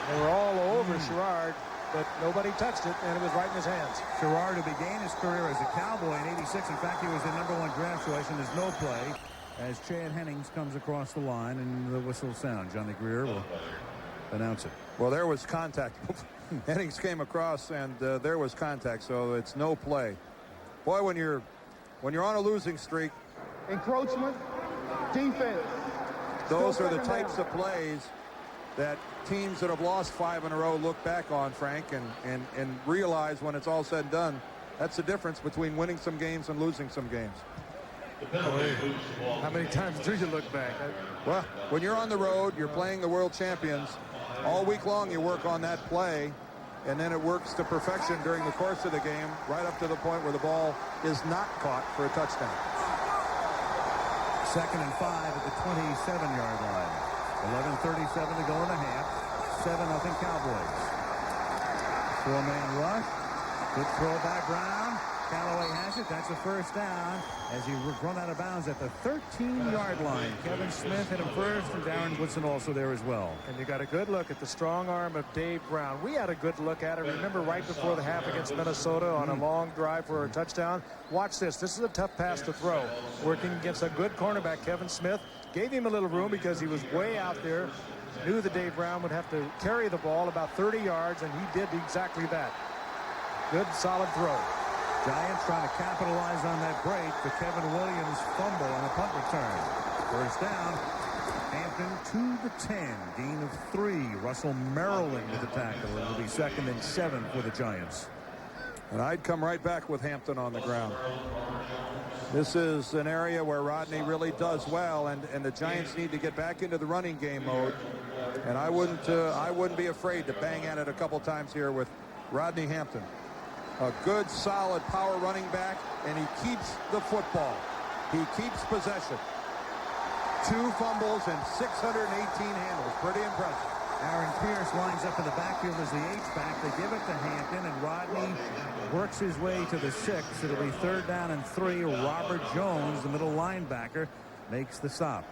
They were all over Sherrard, but nobody touched it, and it was right in his hands. Sherrard, who began his career as a Cowboy in '86. In fact, he was the #1 draft choice, and there's no play as Chad Hennings comes across the line, and the whistle sounds. Johnny Greer will announce it. Well, there was contact. Hennings came across, and there was contact, so it's no play. Boy, when you're on a losing streak, Encroachment, defense. those are the types of plays that teams that have lost 5 in a row look back on, Frank, and realize when it's all said and done, that's the difference between winning some games and losing some games. How many times do you look back? Well, when you're on the road, you're playing the world champions. All week long you work on that play, and then it works to perfection during the course of the game, right up to the point where the ball is not caught for a touchdown. 2nd and 5 at the 27-yard line. 11:37 to go in the half. 7-0 Cowboys. 4-man rush. Good throw by Brown. Callaway has it. That's a first down as he run out of bounds at the 13-yard line. Kevin Smith hit him first, and Darren Woodson also there as well. And you got a good look at the strong arm of Dave Brown. We had a good look at it. Remember right before the half against Minnesota on a long drive for a touchdown? Watch this. This is a tough pass to throw. Working against a good cornerback, Kevin Smith. Gave him a little room because he was way out there. Knew that Dave Brown would have to carry the ball about 30 yards, and he did exactly that. Good, solid throw. Giants trying to capitalize on that break. The Kevin Williams fumble on a punt return. First down. Hampton to the 10. Gain of 3. Russell Maryland with the tackle. It'll be 2nd and 7 for the Giants. And I'd come right back with Hampton on the ground. This is an area where Rodney really does well, and the Giants need to get back into the running game mode. And I wouldn't be afraid to bang at it a couple times here with Rodney Hampton. A good, solid power running back, and he keeps the football. He keeps possession. 2 fumbles and 618 handles. Pretty impressive. Aaron Pierce lines up in the backfield as the H-back. They give it to Hampton, and Rodney works his way to the 6. It'll be 3rd down and 3. Robert Jones, the middle linebacker, makes the stop.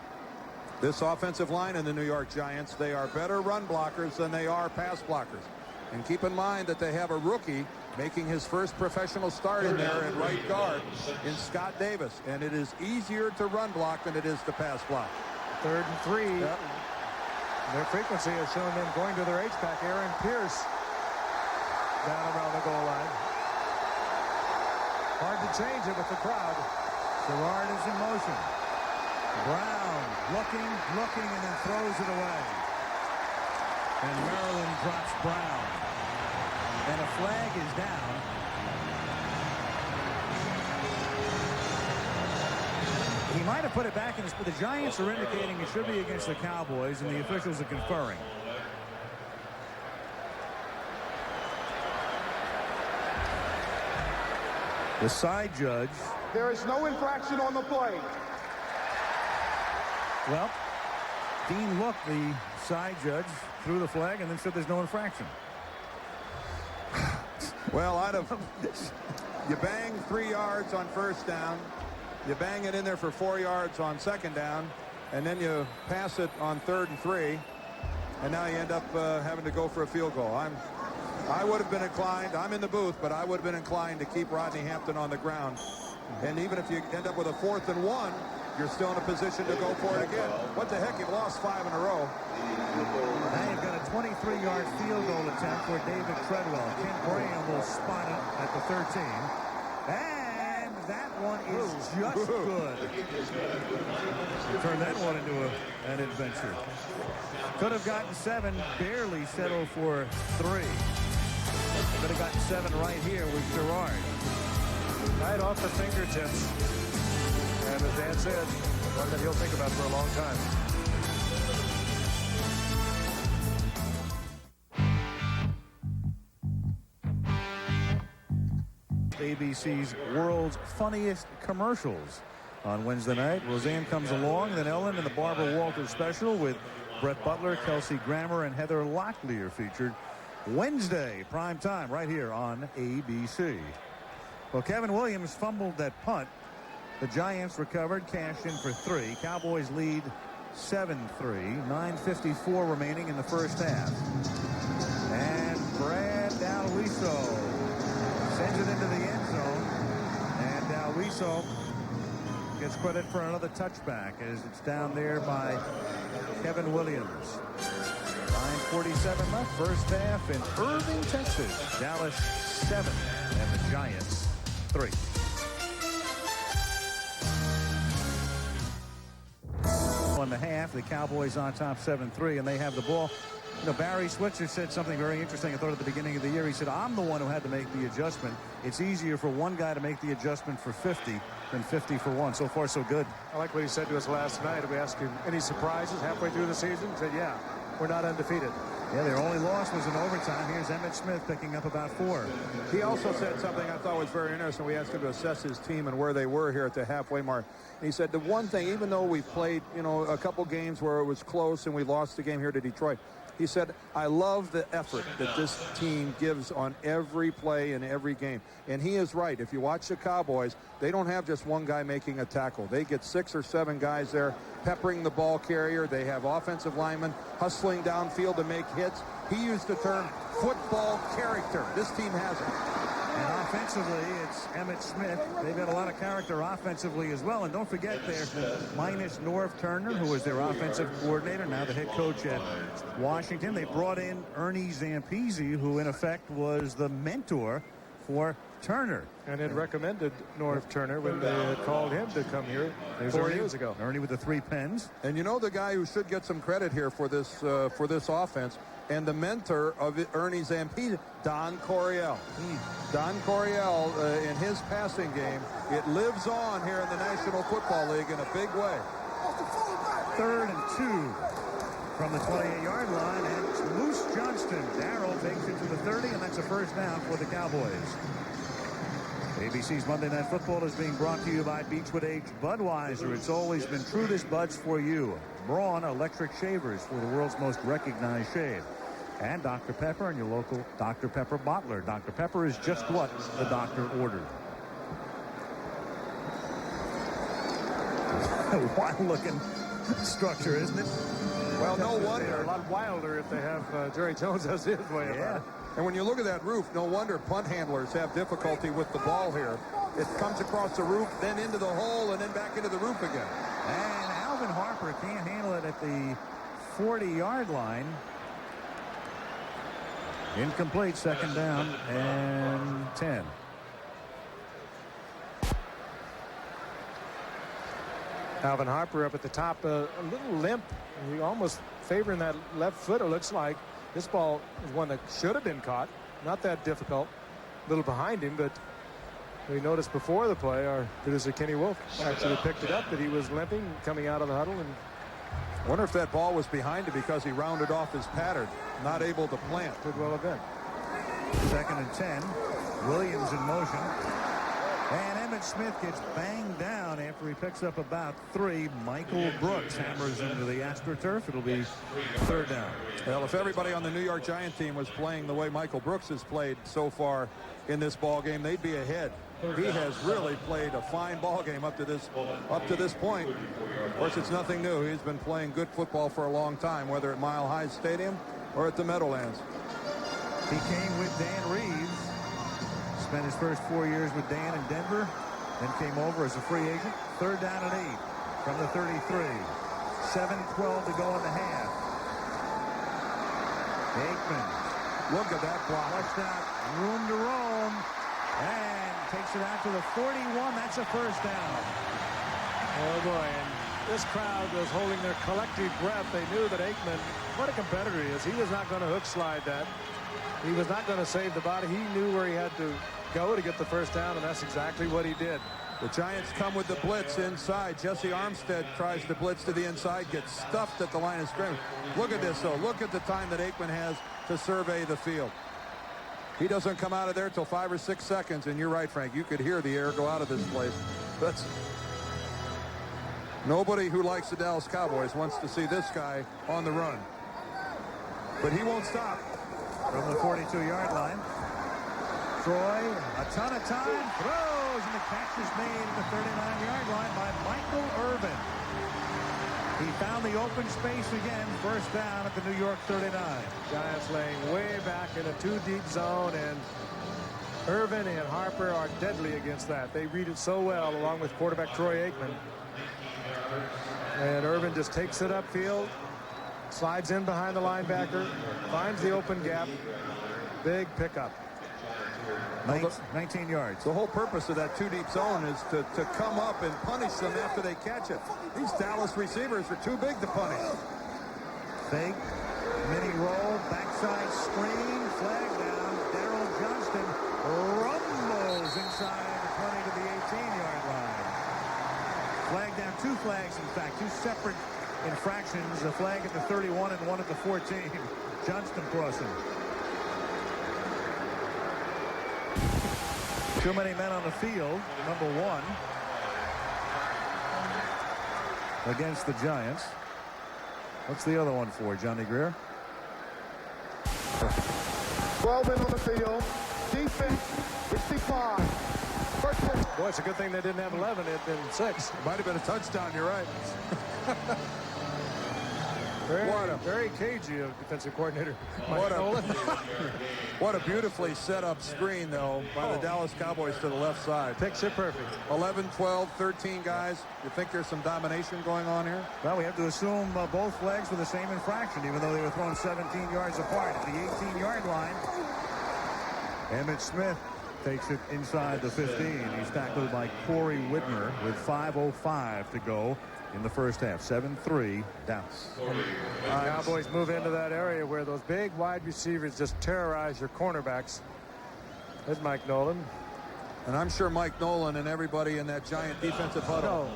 This offensive line in the New York Giants, they are better run blockers than they are pass blockers. And keep in mind that they have a rookie making his first professional start in there at right guard in Scott Davis. And it is easier to run block than it is to pass block. 3rd and 3. Yep. Their frequency has shown them going to their H-back. Aaron Pierce down around the goal line. Hard to change it with the crowd. Gerard is in motion. Brown looking, and then throws it away. And Maryland drops Brown. And a flag is down. He might have put it back in his, but the Giants are indicating it should be against the Cowboys, and the officials are conferring. The side judge. There is no infraction on the play. Well, Dean looked, the side judge, threw the flag and then said there's no infraction. Well, you bang 3 yards on first down. You bang it in there for 4 yards on second down, and then you pass it on 3rd and 3, and now you end up having to go for a field goal. I would have been inclined, I'm in the booth, but I would have been inclined to keep Rodney Hampton on the ground. And even if you end up with a 4th and 1, you're still in a position to go for it again. What the heck, you've lost 5 in a row. Now you've got a 23-yard field goal attempt for David Treadwell. Ken Graham will spot it at the 13. And that one is just good. Turn that one into an adventure. Could have gotten 7, barely settled for 3. Could have gotten 7 right here with Gerard. Right off the fingertips. And as Dan said, one that he'll think about for a long time. ABC's World's Funniest Commercials on Wednesday night. Roseanne comes along, then Ellen and the Barbara Walters special with Brett Butler, Kelsey Grammer, and Heather Locklear featured Wednesday, prime time, right here on ABC. Well, Kevin Williams fumbled that punt. The Giants recovered, cashed in for 3. Cowboys lead 7-3. 9:54 remaining in the first half. And Brad Dalwiso sends it into the end zone. And Dalwiso gets credit for another touchback as it's down there by Kevin Williams. 9:47 left, first half in Irvin, Texas. Dallas 7 and the Giants 3. In the half, the Cowboys on top 7-3, and they have the ball. You know, Barry Switzer said something very interesting, I thought, at the beginning of the year. He said, I'm the one who had to make the adjustment. It's easier for one guy to make the adjustment for 50 than 50 for one. So far, so good. I like what he said to us last night. We asked him, any surprises halfway through the season? He said, yeah, we're not undefeated. Yeah, their only loss was in overtime. Here's Emmitt Smith picking up about 4. He also said something I thought was very interesting. We asked him to assess his team and where they were here at the halfway mark. And he said the one thing, even though we played, a couple games where it was close and we lost the game here to Detroit, He said, I love the effort that this team gives on every play in every game. And he is right. If you watch the Cowboys, they don't have just one guy making a tackle. They get 6 or 7 guys there peppering the ball carrier. They have offensive linemen hustling downfield to make hits. He used the term football character. This team has it. And offensively, it's Emmitt Smith. They've got a lot of character offensively as well. And don't forget, they're minus Norv Turner, who was their offensive coordinator, now the head coach at Washington. They brought in Ernie Zampese, who in effect was the mentor for Turner. And had recommended Norv Turner when they had called him to come here 4 years ago. Ernie with the 3 pens. And you know the guy who should get some credit here for this offense, and the mentor of Ernie Zampese, Don Coryell. Don Coryell, in his passing game, it lives on here in the National Football League in a big way. 3rd and 2 from the 28-yard line, and it's Moose Johnston. Darrell takes it to the 30, and that's a first down for the Cowboys. ABC's Monday Night Football is being brought to you by Beechwood Aged Budweiser. It's always been true, this Bud's for you. Braun Electric Shavers for the world's most recognized shave. And Dr. Pepper and your local Dr. Pepper bottler. Dr. Pepper is just what the doctor ordered. Wild-looking structure, isn't it? Well, no wonder. They're a lot wilder if they have Jerry Jones as his way about it. And when you look at that roof, no wonder punt handlers have difficulty with the ball here. It comes across the roof, then into the hole, and then back into the roof again. And Alvin Harper can't handle it at the 40-yard line. Incomplete, 2nd down and 10. Alvin Harper up at the top, a little limp. He almost favoring that left foot, it looks like. This ball is one that should have been caught. Not that difficult. A little behind him, but we noticed before the play, our producer Kenny Wolf actually picked it up, that he was limping coming out of the huddle. And wonder if that ball was behind him because he rounded off his pattern, not able to plant. Could well have been. 2nd and 10. Williams in motion. And Emmitt Smith gets banged down after he picks up about 3. Michael Brooks hammers into the AstroTurf. It'll be 3rd down. Well, if everybody on the New York Giant team was playing the way Michael Brooks has played so far in this ball game, they'd be ahead. He has really played a fine ball game up to this point. Of course, it's nothing new. He's been playing good football for a long time, whether at Mile High Stadium or at the Meadowlands. He came with Dan Reeves. Spent his first 4 years with Dan in Denver, then came over as a free agent. 3rd down and 8 from the 33. 7:12 to go in the half. Aikman, look at that block. Flushed out, room to roam, and takes it out to the 41. That's a first down. Oh boy, and this crowd was holding their collective breath. They knew that Aikman, what a competitor he is. He was not going to hook slide that. He was not going to save the body. He knew where he had to go to get the first down, and that's exactly what he did. The Giants come with the blitz inside. Jesse Armstead tries to blitz to the inside, gets stuffed at the line of scrimmage. Look at this, though. Look at the time that Aikman has to survey the field. He doesn't come out of there till 5 or 6 seconds, and you're right, Frank. You could hear the air go out of this place. That's nobody who likes the Dallas Cowboys wants to see this guy on the run. But he won't stop. From the 42-yard line. Troy, a ton of time, throws, and the catch is made at the 39-yard line by Michael Irvin. He found the open space again, first down at the New York 39. Giants laying way back in a 2-deep zone, and Irvin and Harper are deadly against that. They read it so well, along with quarterback Troy Aikman. And Irvin just takes it upfield, slides in behind the linebacker, finds the open gap, big pickup. 19 yards. The whole purpose of that 2-deep zone is to come up and punish them after they catch it. These Dallas receivers are too big to punish. Fake, mini roll, backside screen, flag down. Darrell Johnston rumbles inside the 20 to the 18-yard line. Flag down, 2 flags, in fact, 2 separate infractions, a flag at the 31 and 1 at the 14. Johnston crossing. Too many men on the field, number 1, against the Giants. What's the other one for, Johnny Greer? 12 men on the field. Defense, 65. First down. Boy, it's a good thing they didn't have 11. It had been 6. Might have been a touchdown. You're right. Very cagey of defensive coordinator Mike What a- Nolan. What a beautifully set up screen, though, by the Dallas Cowboys to the left side. Picture perfect. 11, 12, 13 guys. You think there's some domination going on here? Well, we have to assume both legs were the same infraction, even though they were thrown 17 yards apart at the 18-yard line. Emmitt Smith takes it inside the 15. He's tackled by Corey Whitmer with 5:05 to go in the first half. 7-3 Dallas. Cowboys move into that area where those big wide receivers just terrorize your cornerbacks. There's Mike Nolan. And I'm sure Mike Nolan and everybody in that giant defensive huddle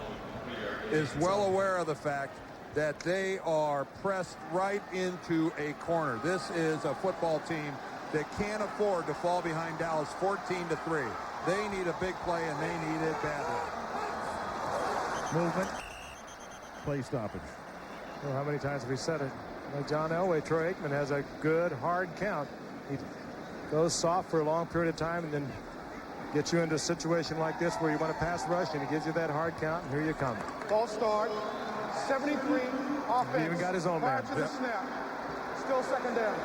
is well aware of the fact that they are pressed right into a corner. This is a football team that can't afford to fall behind Dallas 14-3. They need a big play, and they need it badly. Movement. Play stoppage. Well, how many times have we said it? Like John Elway, Troy Aikman has a good hard count. He goes soft for a long period of time and then gets you into a situation like this where you want to pass rush, and he gives you that hard count, and here you come. False start. 73. Offense. He even got his own prior man. to the snap. Still second down.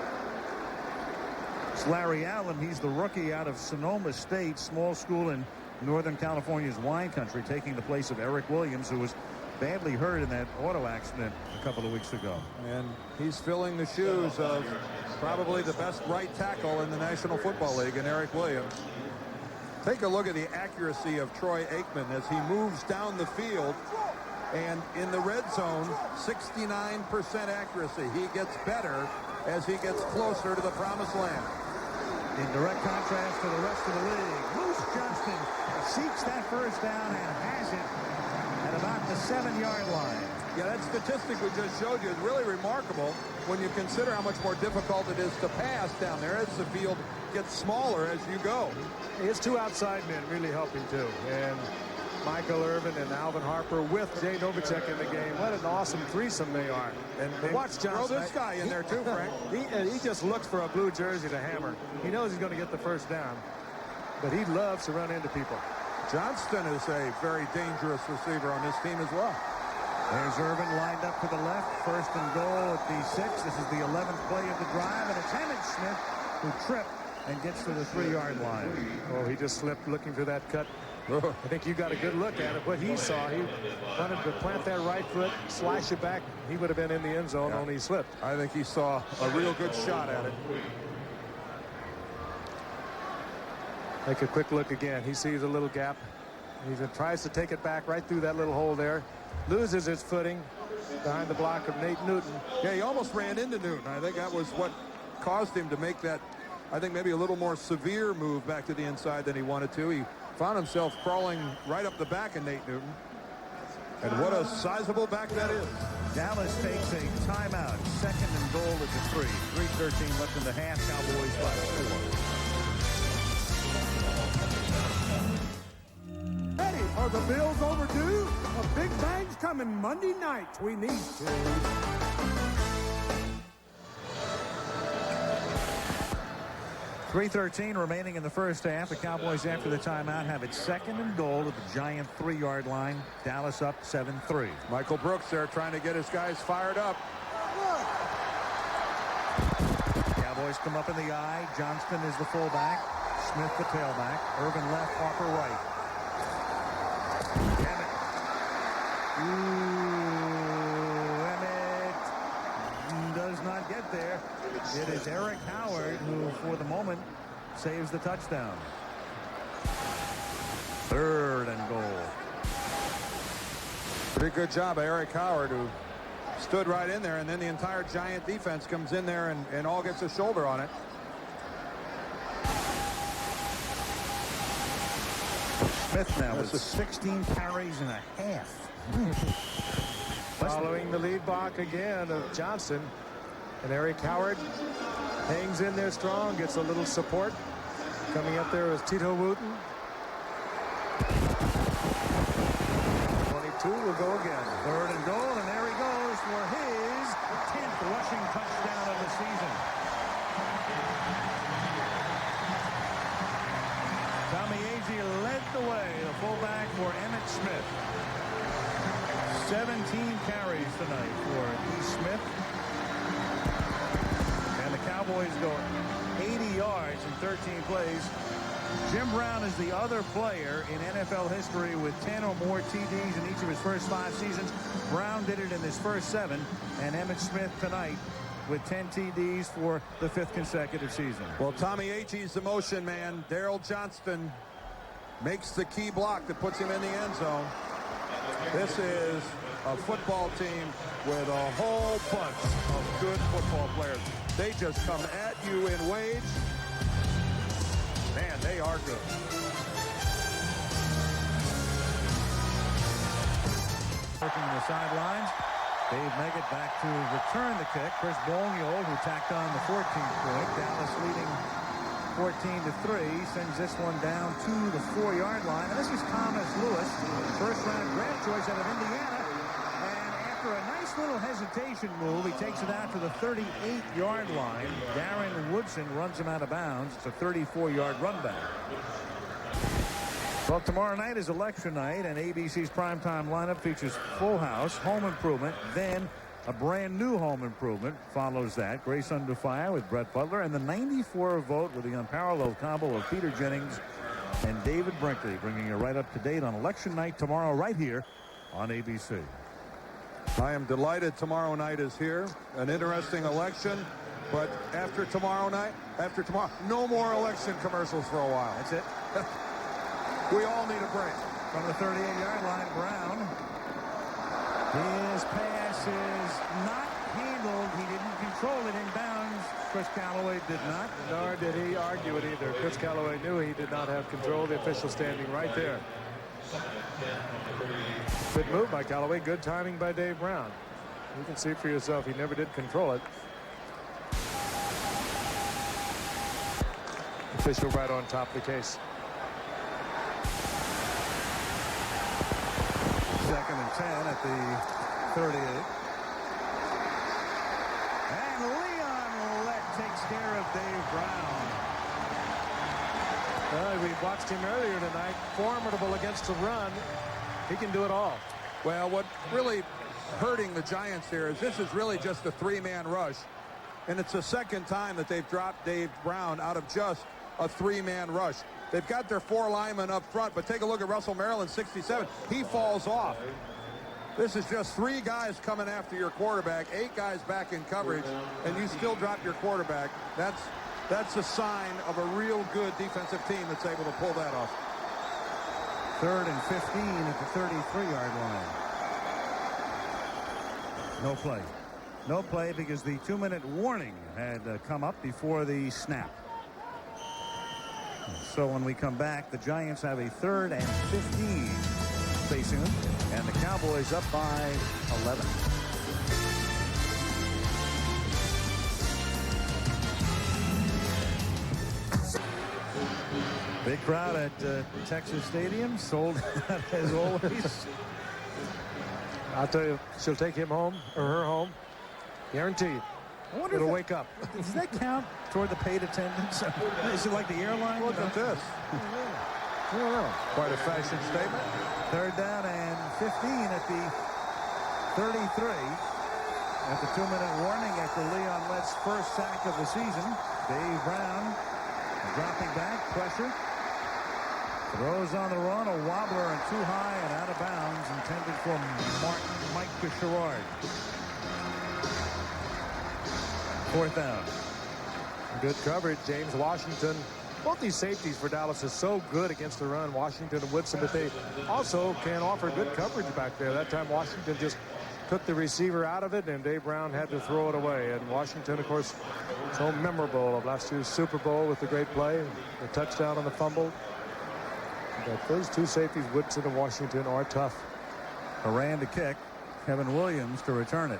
It's Larry Allen. He's the rookie out of Sonoma State, small school in Northern California's wine country, taking the place of Eric Williams, who was badly hurt in that auto accident a couple of weeks ago. And he's filling the shoes of probably the best right tackle in the National Football League, in Eric Williams. Take a look at the accuracy of Troy Aikman as he moves down the field. And in the red zone, 69% accuracy. He gets better as he gets closer to the promised land. In direct contrast to the rest of the league, Moose Johnston seeks that first down and has it at about the 7-yard line. Yeah, that statistic we just showed you is really remarkable when you consider how much more difficult it is to pass down there as the field gets smaller as you go. His two outside men really helping too. And Michael Irvin and Alvin Harper with Jay Novacek in the game. What an awesome threesome they are. And watch Johnson. Throw this guy in there too, Frank. He just looks for a blue jersey to hammer. He knows he's going to get the first down, but he loves to run into people. Johnston is a very dangerous receiver on this team as well. There's Irvin lined up to the left. First and goal at the 6. This is the 11th play of the drive, and it's Emmitt Smith who tripped and gets to the 3-yard line. Oh, he just slipped looking for that cut. I think you got a good look at it. What he saw, he wanted to plant that right foot, slash it back. He would have been in the end zone, only he slipped. I think he saw a real good shot at it. Take a quick look again. He sees a little gap. He tries to take it back right through that little hole there. Loses his footing behind the block of Nate Newton. Yeah, he almost ran into Newton. I think that was what caused him to make that, I think, maybe a little more severe move back to the inside than he wanted to. He found himself crawling right up the back of Nate Newton. And what a sizable back that is. Dallas takes a timeout. Second and goal at the 3. 3:13 left in the half. Cowboys by 4. Ready? Are the Bills overdue? A big bang's coming Monday night. We need to. 3:13 remaining in the first half. The Cowboys, after the timeout, have it second and goal at the giant 3-yard line. Dallas up 7-3. Michael Brooks there trying to get his guys fired up. Cowboys come up in the I. Johnston is the fullback. Smith the tailback. Irvin left, Harper right. Emmitt. Emmitt does not get there. It is Eric Howard who, for the moment, saves the touchdown. Third and goal. Pretty good job by Eric Howard, who stood right in there, and then the entire Giant defense comes in there and all gets a shoulder on it. Smith now with 16 carries and a half. Following the lead block again of Johnson. And Eric Howard hangs in there strong, gets a little support. Coming up there is Tito Wooten. 22 will go again. Third and goal, and there he goes for his 10th rushing touchdown of the season. Smith. 17 carries tonight for E. Smith. And the Cowboys go 80 yards in 13 plays. Jim Brown is the other player in NFL history with 10 or more TDs in each of his first 5 seasons. Brown did it in his first 7, and Emmitt Smith tonight with 10 TDs for the 5th consecutive season. Well, Tommy Agee's the motion man. Daryl Johnston makes the key block that puts him in the end zone. This is a football team with a whole bunch of good football players. They just come at you in wage. Man, they are good. Working the sidelines. Dave Meggett back to return the kick. Chris Boniol, who tacked on the 14th point. Dallas leading 14-3. Sends this one down to the 4-yard line. And this is Thomas Lewis, first-round draft choice out of Indiana. And after a nice little hesitation move, he takes it out to the 38-yard line. Darren Woodson runs him out of bounds. It's a 34-yard run back. Well, tomorrow night is election night, and ABC's primetime lineup features Full House, Home Improvement, then a brand new Home Improvement follows that. Grace Under Fire with Brett Butler, and the 94 vote with the unparalleled combo of Peter Jennings and David Brinkley, bringing you right up to date on election night tomorrow right here on ABC. I am delighted tomorrow night is here. An interesting election, but after tomorrow, no more election commercials for a while. That's it. We all need a break. From the 38-yard line, Brown. His pass is not handled. He didn't control it in bounds. Chris Callaway did not. Nor did he argue it either. Chris Callaway knew he did not have control. The official standing right there. Good move by Callaway. Good timing by Dave Brown. You can see for yourself he never did control it. Official right on top of the case. 2nd and 10 at the 38. And Leon Lett takes care of Dave Brown. Well, we watched him earlier tonight. Formidable against the run. He can do it all. Well, what really hurting the Giants here is this is really just a 3-man rush. And it's the second time that they've dropped Dave Brown out of just a 3-man rush. They've got their 4 linemen up front, but take a look at Russell Maryland, 67. He falls off. This is just 3 guys coming after your quarterback, 8 guys back in coverage, and you still drop your quarterback. That's a sign of a real good defensive team that's able to pull that off. 3rd and 15 at the 33-yard line. No play. No play because the 2-minute warning had come up before the snap. So when we come back, the Giants have a 3rd and 15 facing them, and the Cowboys up by 11. Big crowd at Texas Stadium, sold out as always. I'll tell you, she'll take him home or her home. Guaranteed. It'll wake up. Does that count toward the paid attendance? Is it like the airline? Look at this. I don't know. Quite a fashion statement. 3rd down and 15 at the 33. At the 2-minute warning after Leon Lett's first sack of the season. Dave Brown dropping back, pressure. Throws on the run, a wobbler and too high and out of bounds, intended for Mike Sherrard. 4th down. Good coverage. James Washington. Both these safeties for Dallas is so good against the run, Washington and Woodson, but they also can offer good coverage back there. That time Washington just took the receiver out of it, and Dave Brown had to throw it away. And Washington, of course, so memorable of last year's Super Bowl with the great play, the touchdown on the fumble. But those 2 safeties, Woodson and Washington, are tough. Haran to kick. Kevin Williams to return it.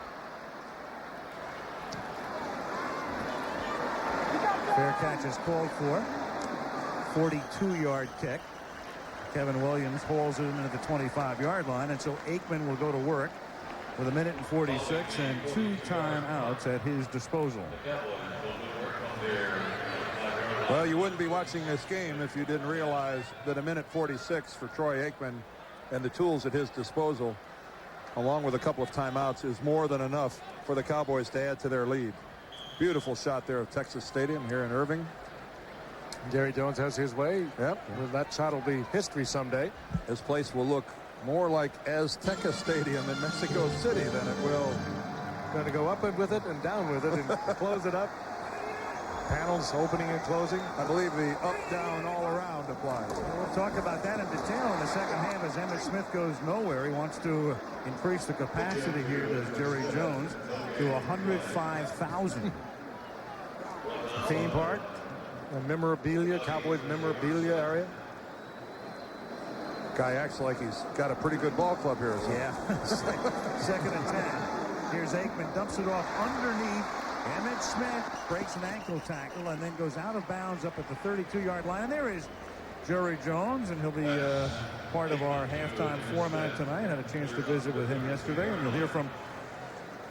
Fair catch is called for. 42-yard kick. Kevin Williams hauls it in at the 25-yard line, and so Aikman will go to work with 1:46 and 2 timeouts at his disposal. Well, you wouldn't be watching this game if you didn't realize that 1:46 for Troy Aikman and the tools at his disposal, along with a couple of timeouts, is more than enough for the Cowboys to add to their lead. Beautiful shot there of Texas Stadium here in Irving. Jerry Jones has his way. Yep. Well, that shot will be history someday. This place will look more like Azteca Stadium in Mexico City than it will. Going to go up and with it and down with it and close it up. Panels opening and closing. I believe the up, down, all around applies. We'll talk about that in detail in the second half as Emmitt Smith goes nowhere. He wants to increase the capacity here, does Jerry Jones, to 105,000. Theme park, a memorabilia, Cowboys memorabilia area. Guy acts like he's got a pretty good ball club here. So. Yeah. Second and 10. Here's Aikman, dumps it off underneath. Emmitt Smith breaks an ankle tackle and then goes out of bounds up at the 32-yard line. And there is Jerry Jones, and he'll be part of our halftime format tonight. Had a chance to visit with him yesterday, and you'll hear from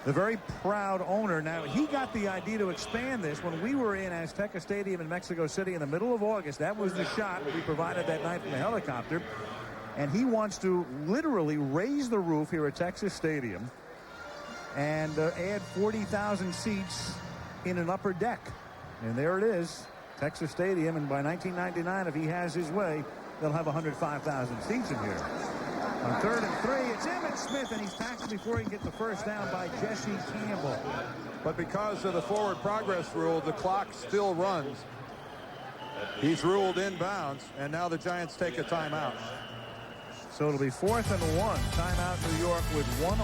the very proud owner. Now, he got the idea to expand this when we were in Azteca Stadium in Mexico City in the middle of August. That was the shot we provided that night from the helicopter. And he wants to literally raise the roof here at Texas Stadium and add 40,000 seats in an upper deck. And there it is, Texas Stadium. And by 1999, if he has his way, they'll have 105,000 seats in here. On 3rd and 3, it's Emmitt Smith, and he's tackled before he can get the first down by Jesse Campbell. But because of the forward progress rule, the clock still runs. He's ruled inbounds, and now the Giants take a timeout. So it'll be 4th and 1. Timeout New York with 1:08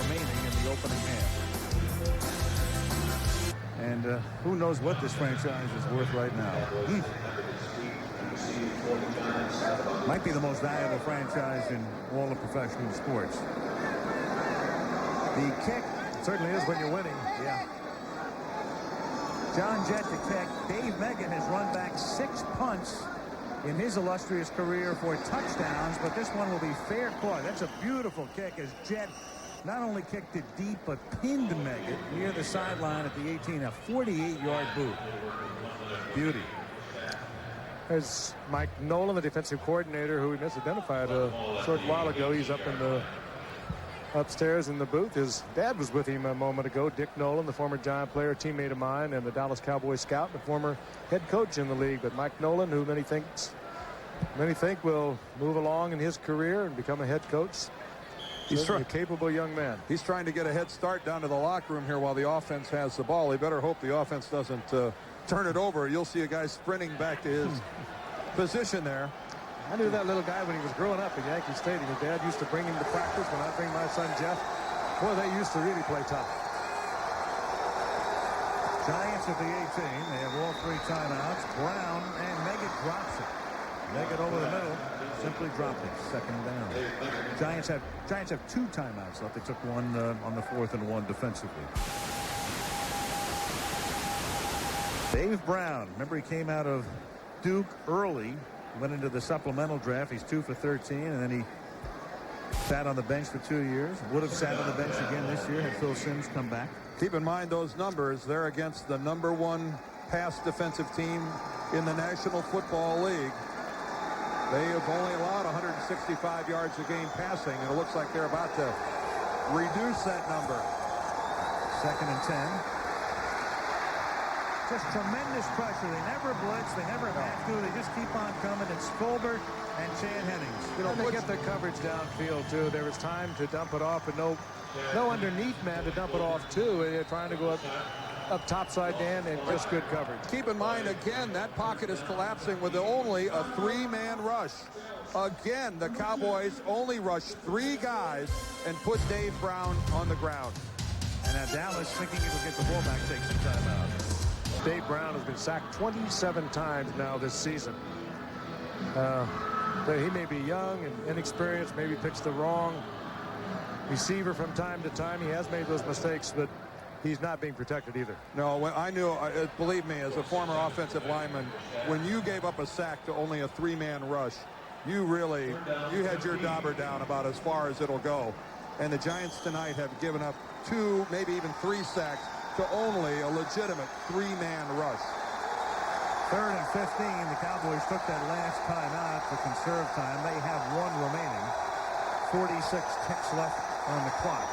remaining in the opening half. And who knows what this franchise is worth right now. Might be the most valuable franchise in all of professional sports. The kick Certainly is when you're winning. Yeah. John Jett to kick. Dave Megan has run back 6 punts in his illustrious career for touchdowns, but this one will be fair caught. That's a beautiful kick as Jett not only kicked it deep, but pinned Megan near the sideline at the 18, a 48-yard boot. Beauty. There's Mike Nolan, the defensive coordinator, who we misidentified a short while ago. He's up in the upstairs in the booth. His dad was with him a moment ago. Dick Nolan, the former Giant player, teammate of mine, and the Dallas Cowboys scout, the former head coach in the league. But Mike Nolan, who many think will move along in his career and become a head coach. He's a capable young man. He's trying to get a head start down to the locker room here while the offense has the ball. He better hope the offense doesn't turn it over. You'll see a guy sprinting back to his position there. I knew that little guy when he was growing up in Yankee Stadium. His dad used to bring him to practice. When I bring my son Jeff, boy, they used to really play tough. Giants at the 18. They have all 3 timeouts. Brown and Megan drops it. Megan over the middle. Simply dropped it. Second down. Giants have 2 timeouts left. They took one on the 4th and 1 defensively. Dave Brown. Remember, he came out of Duke early. Went into the supplemental draft. He's 2 for 13, and then he sat on the bench for 2 years. Would have sat on the bench again this year had Phil Simms come back. Keep in mind those numbers. They're against the #1 pass defensive team in the National Football League. They have only allowed 165 yards a game passing, and it looks like they're about to reduce that number. 2nd and 10. Just tremendous pressure. They never blitz. They never have to. They just keep on coming. It's Fulbert and Chad Hennings. You know, they get their coverage downfield, too. There was time to dump it off, but no underneath man to dump it off, too. They're trying to go up topside down, and just good coverage. Keep in mind, again, that pocket is collapsing with only a 3-man rush. Again, the Cowboys only rushed 3 guys and put Dave Brown on the ground. And now Dallas, thinking he will get the ball back, takes some time out. Dave Brown has been sacked 27 times now this season. He may be young and inexperienced, maybe picks the wrong receiver from time to time. He has made those mistakes, but he's not being protected either. No, when I knew, believe me, as a former offensive lineman, when you gave up a sack to only a 3-man rush, you had your dauber down about as far as it'll go. And the Giants tonight have given up 2, maybe even 3 sacks to only a legitimate 3-man rush. 3rd and 15. The Cowboys took that last time out to conserve time. They have 1 remaining. 46 ticks left on the clock.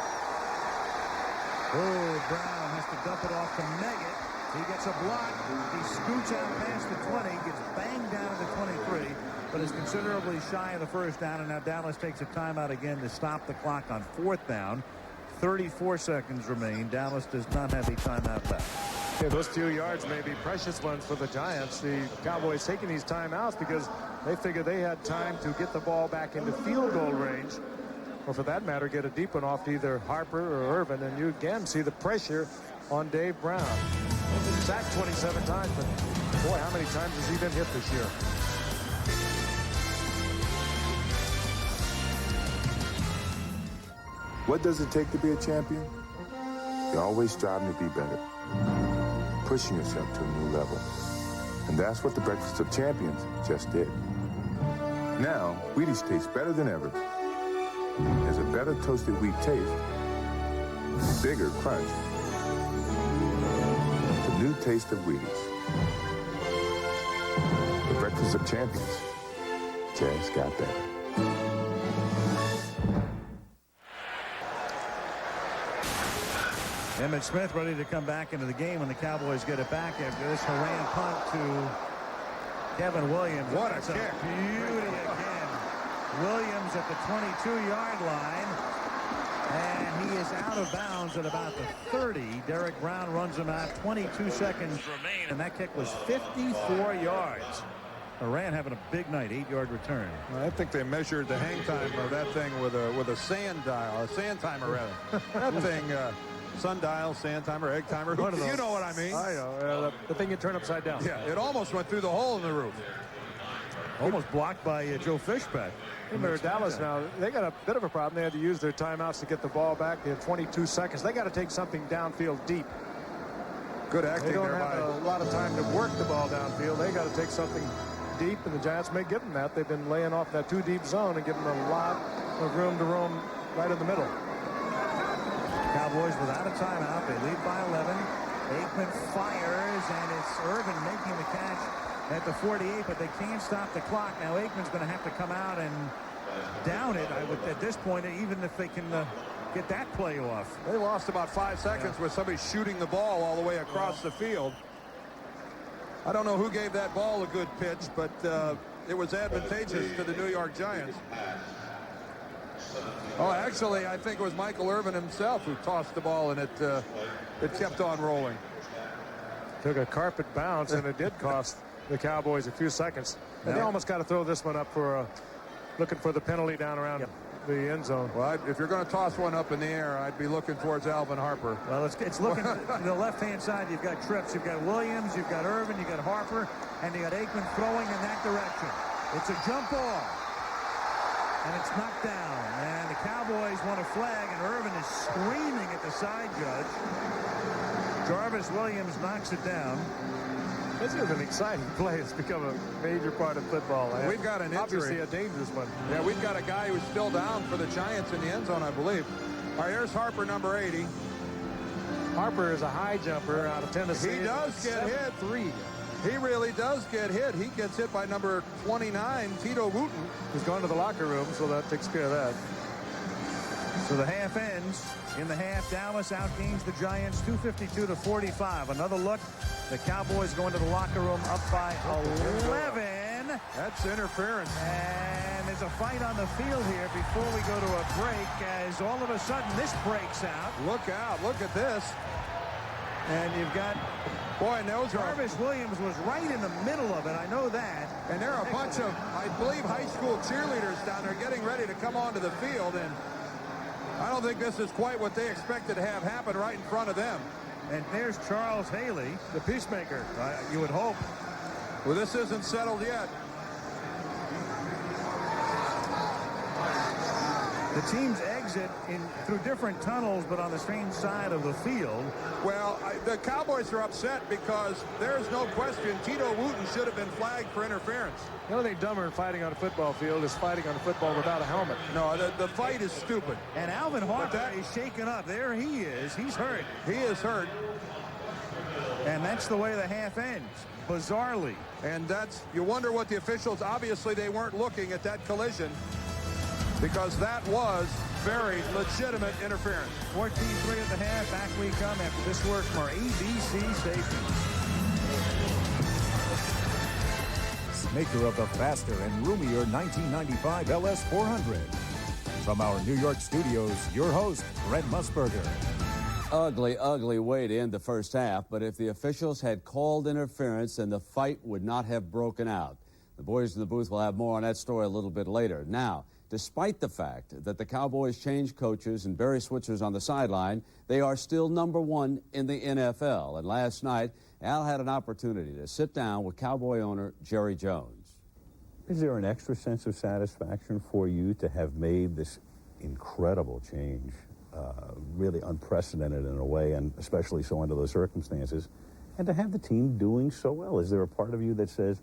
Oh, Brown has to dump it off to Meggett. He gets a block. He scoots out past the 20, gets banged down to the 23, but is considerably shy of the first down. And now Dallas takes a timeout again to stop the clock on 4th down. 34 seconds remain. Dallas does not have a timeout left. Yeah, those few yards may be precious ones for the Giants. The Cowboys taking these timeouts because they figured they had time to get the ball back into field goal range, or for that matter, get a deep one off to either Harper or Irvin. And you again see the pressure on Dave Brown. Sacked 27 times, but boy, how many times has he been hit this year? What does it take to be a champion? You're always striving to be better, pushing yourself to a new level. And that's what the Breakfast of Champions just did. Now, Wheaties taste better than ever. There's a better toasted wheat taste, bigger crunch, the new taste of Wheaties. The Breakfast of Champions just got better. Emmitt Smith ready to come back into the game when the Cowboys get it back after this Haran punt to Kevin Williams. What a That's kick. Beauty again. Williams at the 22-yard line. And he is out of bounds at about the 30. Derek Brown runs him out. 22 seconds remain. And that kick was 54 yards. Haran having a big night. 8-yard return. I think they measured the hang time of that thing with a sand dial, a sand timer rather. That thing, sundial, sand timer, egg timer. You know what I mean? I know. The thing you turn upside down. Yeah, it almost went through the hole in the roof. Almost blocked by Joe Fishback. Remember, Dallas now, they got a bit of a problem. They had to use their timeouts to get the ball back. They had 22 seconds. They got to take something downfield deep. Good acting. They don't there have a lot of time to work the ball downfield. They got to take something deep, and the Giants may give them that. They've been laying off that too deep zone and giving them a lot of room to roam right in the middle. Cowboys without a timeout. They lead by 11. Aikman fires, and it's Irvin making the catch at the 48, but they can't stop the clock. Now Aikman's going to have to come out and down it, I would, at this point, even if they can get that play off. They lost about 5 seconds with somebody shooting the ball all the way across the field. I don't know who gave that ball a good pitch, but it was advantageous to the New York Giants. Oh, actually, I think it was Michael Irvin himself who tossed the ball, and it kept on rolling. Took a carpet bounce, and it did cost the Cowboys a few seconds. And they almost got to throw this one up for looking for the penalty down around the end zone. Well, if you're going to toss one up in the air, I'd be looking towards Alvin Harper. Well, it's looking to the left-hand side. You've got trips. You've got Williams. You've got Irvin. You've got Harper. And you got Aikman throwing in that direction. It's a jump ball. And it's knocked down. And the Cowboys want a flag, and Irvin is screaming at the side judge. Jarvis Williams knocks it down. This is an exciting play. It's become a major part of football. We've got an injury. Obviously a dangerous one. Yeah, we've got a guy who's still down for the Giants in the end zone, I believe. All right, here's Harper, number 80. Harper is a high jumper out of Tennessee. He does get hit. 3. He really does get hit. He gets hit by number 29, Tito Wooten. He's gone to the locker room, so that takes care of that. So the half ends. In the half, Dallas outgains the Giants 252-45. Another look. The Cowboys going to the locker room up by 11. That's interference. And there's a fight on the field here before we go to a break, as all of a sudden this breaks out. Look out. Look at this. And you've got... Boy, and those Jarvis Williams was right in the middle of it. I know that. And there are a bunch of, I believe, high school cheerleaders down there getting ready to come onto the field. And I don't think this is quite what they expected to have happen right in front of them. And there's Charles Haley, the peacemaker. You would hope. Well, this isn't settled yet. The teams exit through different tunnels, but on the same side of the field. Well, the Cowboys are upset because there's no question Tito Wooten should have been flagged for interference. The only thing dumber than fighting on a football field is fighting on a football without a helmet. No, the fight is stupid. And Alvin Harper is shaken up. There he is. He's hurt. He is hurt. And that's the way the half ends, bizarrely. And you wonder what the officials, obviously they weren't looking at that collision. because that was very legitimate interference. 14-3 at the half. Back we come after this word from our ABC station. Maker of the faster and roomier 1995 LS 400. From our New York studios, your host, Brent Musburger. Ugly, ugly way to end the first half, but if the officials had called interference, then the fight would not have broken out. The boys in the booth will have more on that story a little bit later. Now, despite the fact that the Cowboys changed coaches and Barry Switzer's on the sideline, they are still #1 in the NFL. And last night, Al had an opportunity to sit down with Cowboy owner Jerry Jones. Is there an extra sense of satisfaction for you to have made this incredible change, really unprecedented in a way, and especially so under those circumstances, and to have the team doing so well? Is there a part of you that says,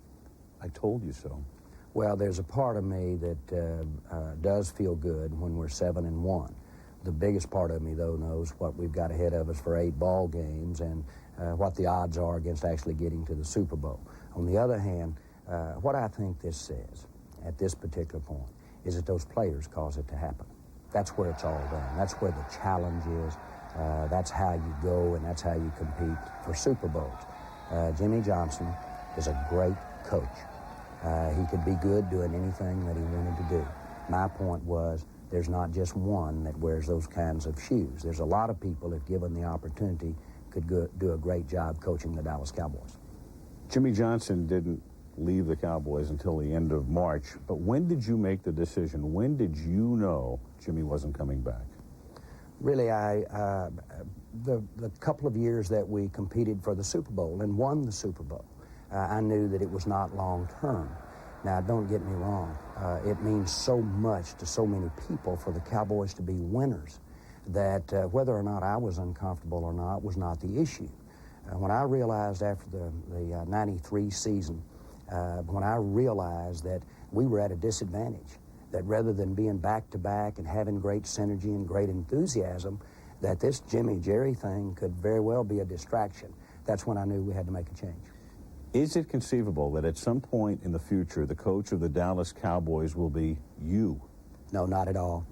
I told you so? Well, there's a part of me that does feel good when we're 7-1. The biggest part of me, though, knows what we've got ahead of us for 8 ball games and what the odds are against actually getting to the Super Bowl. On the other hand, what I think this says at this particular point is that those players cause it to happen. That's where it's all done. That's where the challenge is. That's how you go, and that's how you compete for Super Bowls. Jimmy Johnson is a great coach. He could be good doing anything that he wanted to do. My point was, there's not just one that wears those kinds of shoes. There's a lot of people, if given the opportunity, could do a great job coaching the Dallas Cowboys. Jimmy Johnson didn't leave the Cowboys until the end of March, but when did you make the decision? When did you know Jimmy wasn't coming back? Really, the couple of years that we competed for the Super Bowl and won the Super Bowl, I knew that it was not long-term. Now, don't get me wrong. It means so much to so many people for the Cowboys to be winners that whether or not I was uncomfortable or not was not the issue. When I realized after the 93 season, when I realized that we were at a disadvantage, that rather than being back-to-back and having great synergy and great enthusiasm, that this Jimmy-Jerry thing could very well be a distraction. That's when I knew we had to make a change. Is it conceivable that at some point in the future, the coach of the Dallas Cowboys will be you? No, not at all.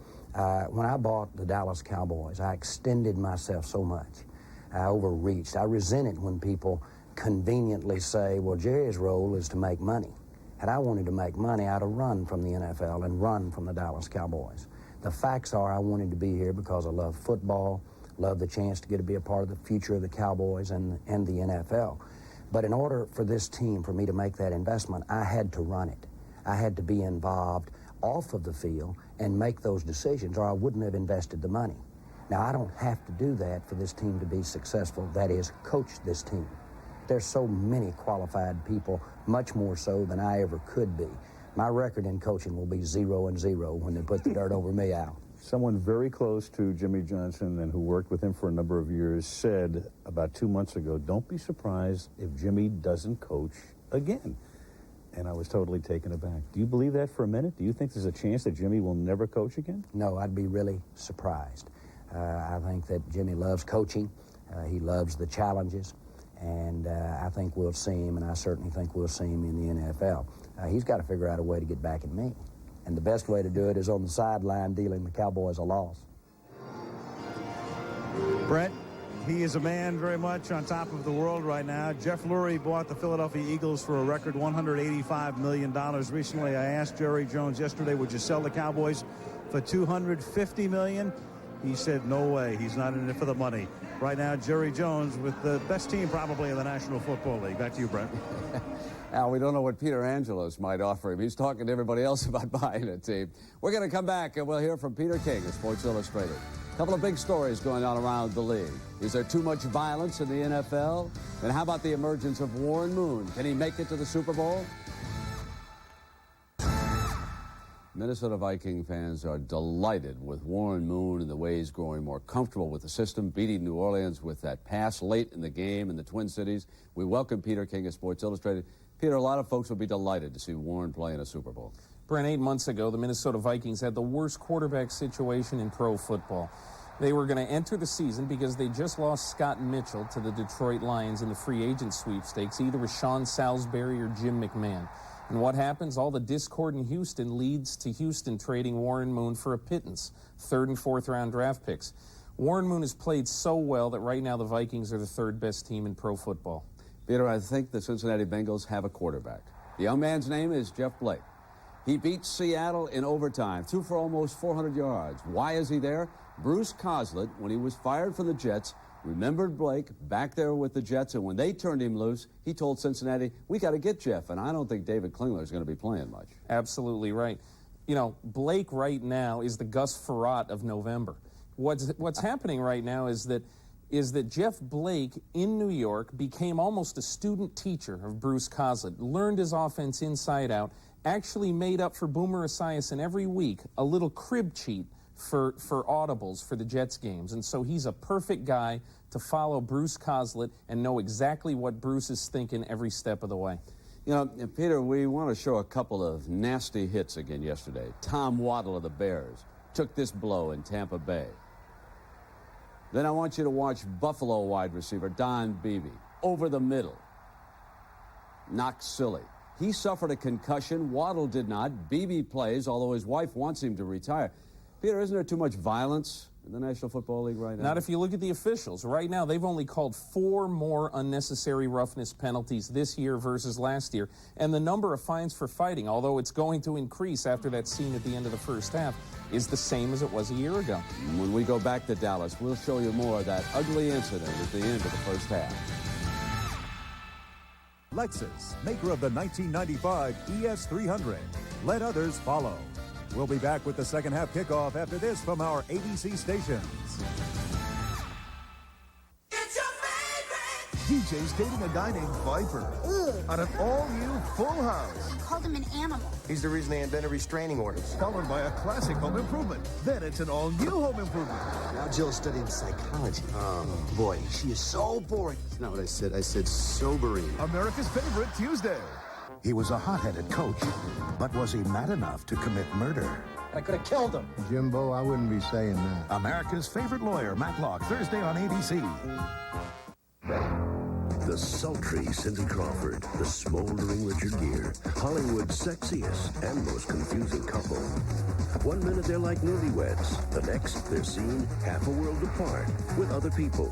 When I bought the Dallas Cowboys, I extended myself so much. I overreached. I resent it when people conveniently say, well, Jerry's role is to make money. Had I wanted to make money, I'd have run from the NFL and run from the Dallas Cowboys. The facts are I wanted to be here because I love football, love the chance to get to be a part of the future of the Cowboys and the NFL. But in order for this team, for me to make that investment, I had to run it. I had to be involved off of the field and make those decisions, or I wouldn't have invested the money. Now, I don't have to do that for this team to be successful, that is, coach this team. There's so many qualified people, much more so than I ever could be. My record in coaching will be 0-0 when they put the dirt over me, Al. Someone very close to Jimmy Johnson and who worked with him for a number of years said about 2 months ago, don't be surprised if Jimmy doesn't coach again. And I was totally taken aback. Do you believe that for a minute? Do you think there's a chance that Jimmy will never coach again? No, I'd be really surprised. I think that Jimmy loves coaching. He loves the challenges. And I think we'll see him, and I certainly think we'll see him in the NFL. He's got to figure out a way to get back at me. And the best way to do it is on the sideline dealing the Cowboys a loss. Brett, he is a man very much on top of the world right now. Jeff Lurie bought the Philadelphia Eagles for a record $185 million recently. I asked Jerry Jones yesterday, would you sell the Cowboys for $250 million? He said, no way. He's not in it for the money. Right now, Jerry Jones with the best team probably in the National Football League. Back to you, Brent. Al, we don't know what Peter Angelos might offer him. He's talking to everybody else about buying a team. We're going to come back and we'll hear from Peter King of Sports Illustrated. A couple of big stories going on around the league. Is there too much violence in the NFL? And how about the emergence of Warren Moon? Can he make it to the Super Bowl? Minnesota Viking fans are delighted with Warren Moon and the way he's growing more comfortable with the system, beating New Orleans with that pass late in the game in the Twin Cities. We welcome Peter King of Sports Illustrated. Peter, a lot of folks would be delighted to see Warren play in a Super Bowl. Brent, 8 months ago, the Minnesota Vikings had the worst quarterback situation in pro football. They were going to enter the season because they just lost Scott Mitchell to the Detroit Lions in the free agent sweepstakes, either with Sean Salisbury or Jim McMahon. And what happens? All the discord in Houston leads to Houston trading Warren Moon for a pittance, 3rd and 4th round draft picks. Warren Moon has played so well that right now the Vikings are the 3rd best team in pro football. Peter, I think the Cincinnati Bengals have a quarterback. The young man's name is Jeff Blake. He beat Seattle in overtime, threw for almost 400 yards. Why is he there? Bruce Coslett, when he was fired from the Jets, remembered Blake back there with the Jets, and when they turned him loose, he told Cincinnati, we got to get Jeff, and I don't think David Klingler is going to be playing much. Absolutely right. You know, Blake right now is the Gus Frerotte of November. What's happening right now is that Jeff Blake in New York became almost a student teacher of Bruce Coslett, learned his offense inside out, actually made up for Boomer Esiason every week a little crib cheat for audibles for the Jets games. And so he's a perfect guy to follow Bruce Coslett and know exactly what Bruce is thinking every step of the way. You know, Peter, we want to show a couple of nasty hits again yesterday. Tom Waddle of the Bears took this blow in Tampa Bay. Then I want you to watch Buffalo wide receiver Don Beebe over the middle. Knocked silly. He suffered a concussion. Waddle did not. Beebe plays, although his wife wants him to retire. Peter, isn't there too much violence in the National Football League right now? Not if you look at the officials. Right now, they've only called 4 more unnecessary roughness penalties this year versus last year. And the number of fines for fighting, although it's going to increase after that scene at the end of the first half, is the same as it was a year ago. When we go back to Dallas, we'll show you more of that ugly incident at the end of the first half. Lexus, maker of the 1995 ES300. Let others follow. We'll be back with the second half kickoff after this from our ABC stations. DJ's dating a guy named Viper on an all-new Full House. Called him an animal. He's the reason they invented restraining orders. Followed by a classic home improvement. Then it's an all-new home improvement. Now Jill's studying psychology. Boy, she is so boring. That's not what I said. I said sobering. America's favorite Tuesday. He was a hot-headed coach, but was he mad enough to commit murder? I could have killed him. Jimbo, I wouldn't be saying that. America's favorite lawyer, Matlock, Thursday on ABC. The sultry Cindy Crawford, the smoldering Richard Gere, Hollywood's sexiest and most confusing couple. One minute they're like newlyweds, the next they're seen half a world apart with other people.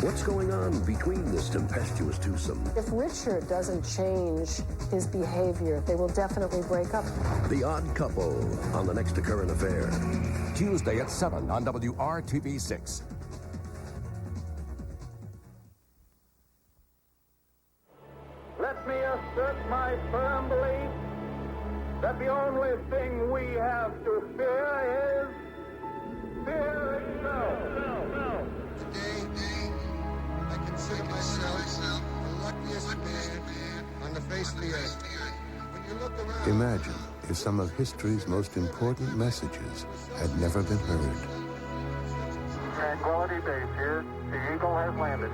What's going on between this tempestuous twosome? If Richard doesn't change his behavior, they will definitely break up. The Odd Couple on the next Current Affair. Tuesday at 7 on WRTV6. Let me assert my firm belief that the only thing we have to fear is fear itself. Today, I consider myself the luckiest man on the face of the earth. When you look around... Imagine if some of history's most important messages had never been heard. Tranquility Base here. The Eagle has landed.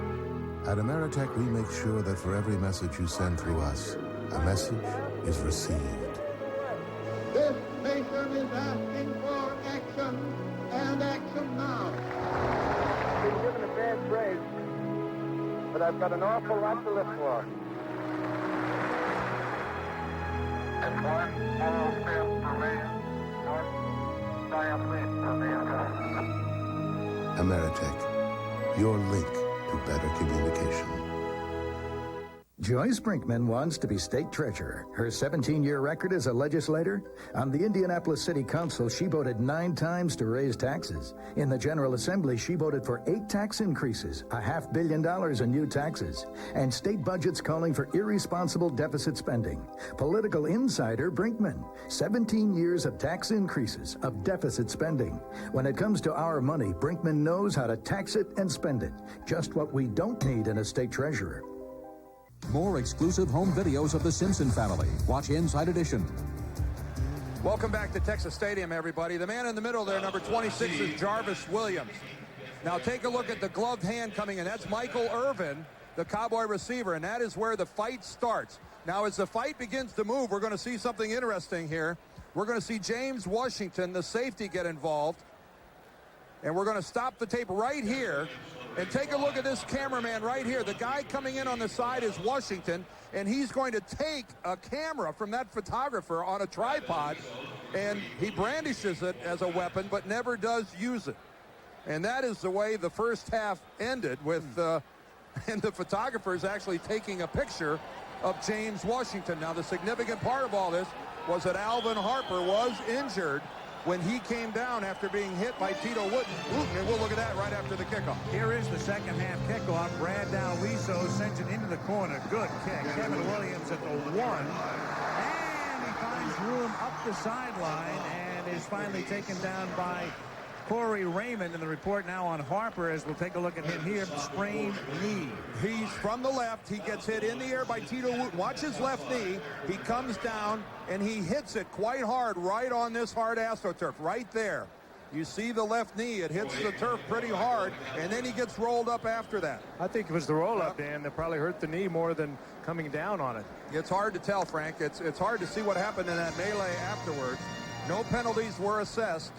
At Ameritech, we make sure that for every message you send through us, a message is received. This nation is asking for action, and action now. I've been given a bad grade, but I've got an awful lot to live for. And one small step for man, one giant leap for mankind. Ameritech, your link to better communication. Joyce Brinkman wants to be state treasurer. Her 17-year record as a legislator. On the Indianapolis City Council, she voted 9 times to raise taxes. In the General Assembly, she voted for 8 tax increases, $500 million in new taxes, and state budgets calling for irresponsible deficit spending. Political insider Brinkman, 17 years of tax increases, of deficit spending. When it comes to our money, Brinkman knows how to tax it and spend it. Just what we don't need in a state treasurer. More exclusive home videos of the Simpson family. Watch Inside Edition. Welcome back to Texas Stadium, everybody. The man in the middle there, number 26, is Jarvis Williams. Now take a look at the gloved hand coming in. That's Michael Irvin, the Cowboy receiver, and that is where the fight starts. Now, as the fight begins to move, we're going to see something interesting here. We're going to see James Washington, the safety, get involved. And we're going to stop the tape right here and take a look at this cameraman right here. The guy coming in on the side is Washington. and he's going to take a camera from that photographer on a tripod, and he brandishes it as a weapon, but never does use it. And that is the way the first half ended, with and the photographers actually taking a picture of James Washington. Now, the significant part of all this was that Alvin Harper was injured when he came down after being hit by Tito Wooten, and we'll look at that right after the kickoff. Here is the second half kickoff. Brad Dalviso sends it into the corner. Good kick. Kevin Williams at the 1. And he finds room up the sideline and is finally taken down by Corey Raymond. And the report now on Harper, as we'll take a look at him here. Sprained knee. He's from the left. He gets hit in the air by Tito Wooten. Watch his left knee. He comes down and he hits it quite hard right on this hard AstroTurf right there. You see the left knee. It hits the turf pretty hard, and then he gets rolled up after that. I think it was the roll-up, Dan, that probably hurt the knee more than coming down on it. It's hard to tell, Frank. It's hard to see what happened in that melee afterwards. No penalties were assessed,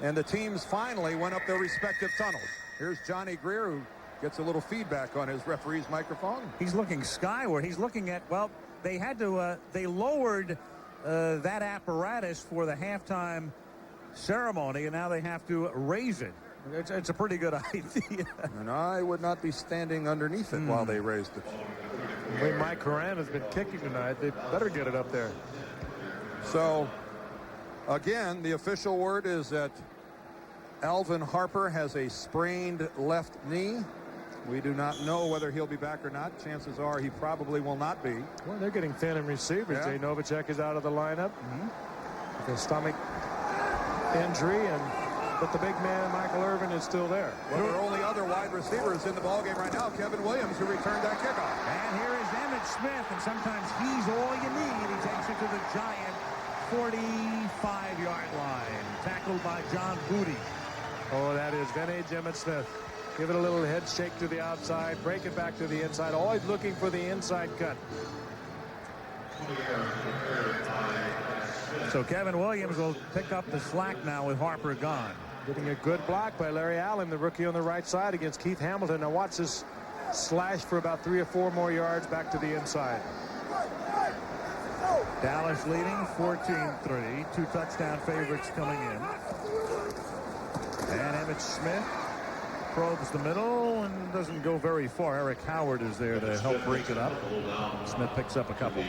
and the teams finally went up their respective tunnels. Here's Johnny Greer, who gets a little feedback on his referee's microphone. He's looking skyward. He's looking at, well, they had to, they lowered that apparatus for the halftime ceremony, and now they have to raise it. It's a pretty good idea. And I would not be standing underneath it while they raised it. The way Mike Horan has been kicking tonight, they better get it up there. So, again, the official word is that Alvin Harper has a sprained left knee. We do not know whether he'll be back or not. Chances are he probably will not be. Well, they're getting thin in receivers. Yeah. Jay Novacek is out of the lineup. With a stomach injury, but the big man, Michael Irvin, is still there. Well, their only other wide receivers in the ballgame right now, Kevin Williams, who returned that kickoff. And here is Emmitt Smith, and sometimes he's all you need. He takes it to the giant 45-yard line. Tackled by John Booty. Oh, that is vintage Emmitt Smith. Give it a little head shake to the outside, break it back to the inside, always looking for the inside cut. So Kevin Williams will pick up the slack now with Harper gone. Getting a good block by Larry Allen, the rookie on the right side, against Keith Hamilton. Now watch this slash for about 3 or 4 more yards back to the inside. Dallas leading 14-3. 2 touchdown favorites coming in. And Emmitt Smith probes the middle and doesn't go very far. Eric Howard is there to help break it up. Smith picks up a couple.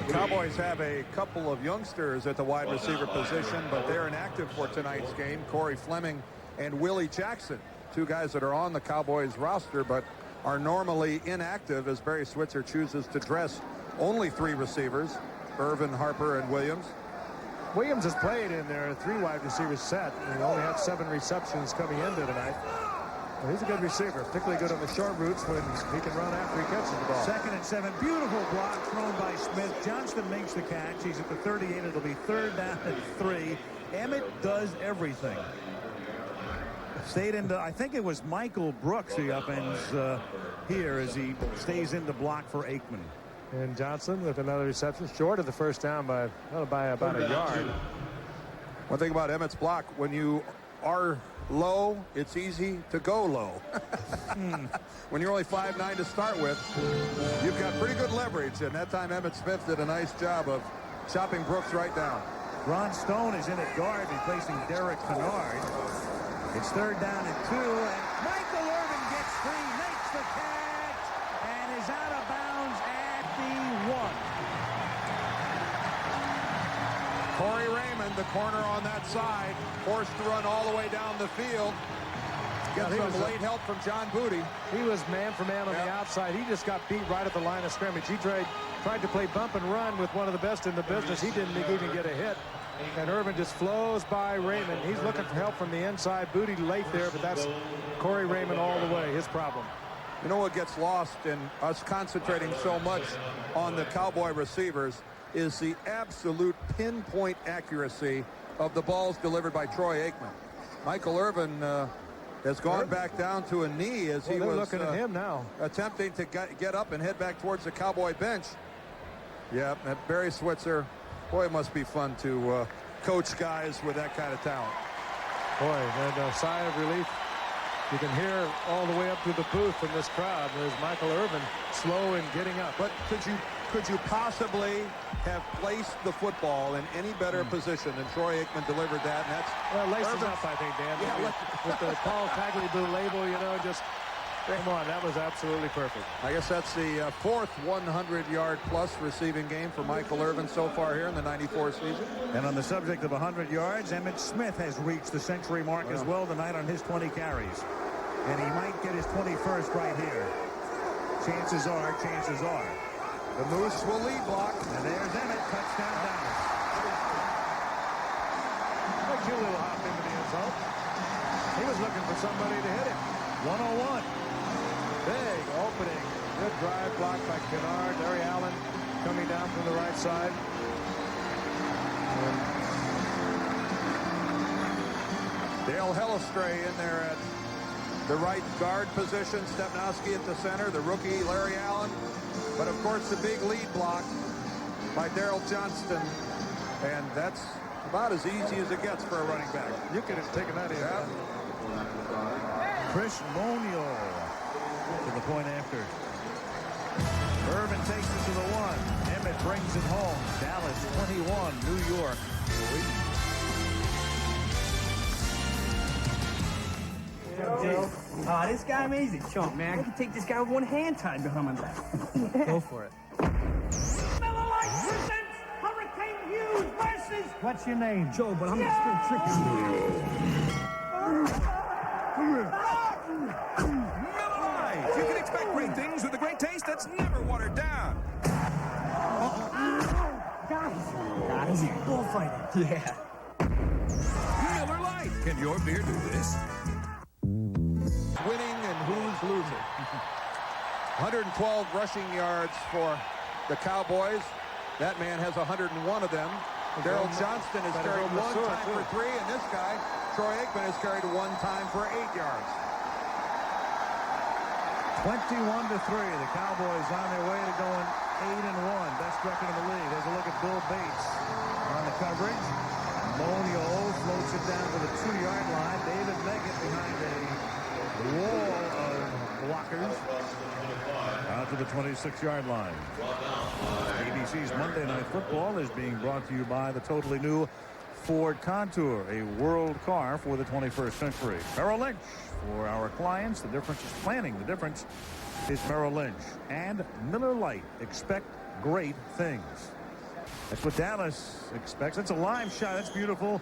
The Cowboys have a couple of youngsters at the wide receiver position, but they're inactive for tonight's game. Corey Fleming and Willie Jackson, 2 guys that are on the Cowboys roster but are normally inactive, as Barry Switzer chooses to dress only 3 receivers, Irvin, Harper, and Williams. Williams has played in their 3 wide receivers set. He only had 7 receptions coming into tonight. Well, he's a good receiver, particularly good on the short routes when he can run after he catches the ball. 2nd and 7. Beautiful block thrown by Smith. Johnston makes the catch. He's at the 38. It'll be 3rd down and 3. Emmitt does everything. Stayed into, I think it was Michael Brooks who upends here as he stays in the block for Aikman. And Johnson with another reception, short of the first down by about a yard. One thing about Emmitt's block, when you are low, it's easy to go low. When you're only 5'9" to start with, you've got pretty good leverage, and that time Emmitt Smith did a nice job of chopping Brooks right down. Ron Stone is in at guard, replacing Derek Kennard. It's 3rd down and 2, and Michael Irvin gets free, makes the catch, and is out of bounds at the 1. Corey Raymond, the corner on that side, forced to run all the way down the field. Gets some late help from John Booty. He was man for man on the outside. He just got beat right at the line of scrimmage. He tried to play bump and run with one of the best in the business. He didn't even get a hit. And Irvin just flows by Raymond. He's looking for help from the inside. Booty late there, but that's Corey Raymond all the way, his problem. You know what gets lost in us concentrating so much on the Cowboy receivers is the absolute pinpoint accuracy of the balls delivered by Troy Aikman. Michael Irvin has gone back down to a knee as he was looking at him now, attempting to get up and head back towards the Cowboy bench. Yeah, Barry Switzer, boy, it must be fun to coach guys with that kind of talent. Boy, and a sigh of relief You can hear all the way up to the booth from this crowd. There's Michael Irvin slow in getting up. But could you possibly have placed the football in any better position than Troy Aikman delivered that? And that's laces up, I think, Dan. Yeah, with the Paul Tagliabue label, you know, just come on. That was absolutely perfect. I guess that's the fourth 100-yard plus receiving game for Michael Irvin so far here in the '94 season. And on the subject of 100 yards, Emmitt Smith has reached the century mark as well tonight on his 20 carries. And he might get his 21st right here. Chances are. The Moose will lead block. And there's Emmitt, touchdown Dallas. A cute little hop into the end zone. He was looking for somebody to hit it. 101. Big opening. Good drive block by Kennard. Larry Allen coming down from the right side. Dale Hellestray in there at the right guard position. Stepnowski at the center. The rookie Larry Allen. But, of course, the big lead block by Darrell Johnston. And that's about as easy as it gets for a running back. You could have taken that in. Yeah. Chris Monio to the point after. Irvin takes it to the 1. Emmitt brings it home. Dallas 21, New York 3. This guy amazing. Chump, man. I can take this guy with one hand tied behind my back. Go for it. Miller Lite presents Hurricane Hughes versus... What's your name? Joe, but I'm still tricking Miller Lite. You can expect great things with a great taste that's never watered down. Guys, bullfighting. Yeah. Miller Lite. Can your beer do this? Winning and who's losing. 112 rushing yards for the Cowboys. That man has 101 of them. Darrell Johnston has carried 1 time for 3, and this guy, Troy Aikman, has carried 1 time for 8 yards. 21-3. The Cowboys on their way to going 8-1. Best record in the league. There's a look at Bill Bates on the coverage. Monio floats it down to the 2-yard line. David Leggett behind a wall of blockers out to the 26-yard line. ABC's Monday Night Football is being brought to you by the totally new Ford Contour, a world car for the 21st century. Merrill Lynch, for our clients, the difference is planning. The difference is Merrill Lynch. And Miller Lite, expect great things. That's what Dallas expects. That's a live shot. That's beautiful.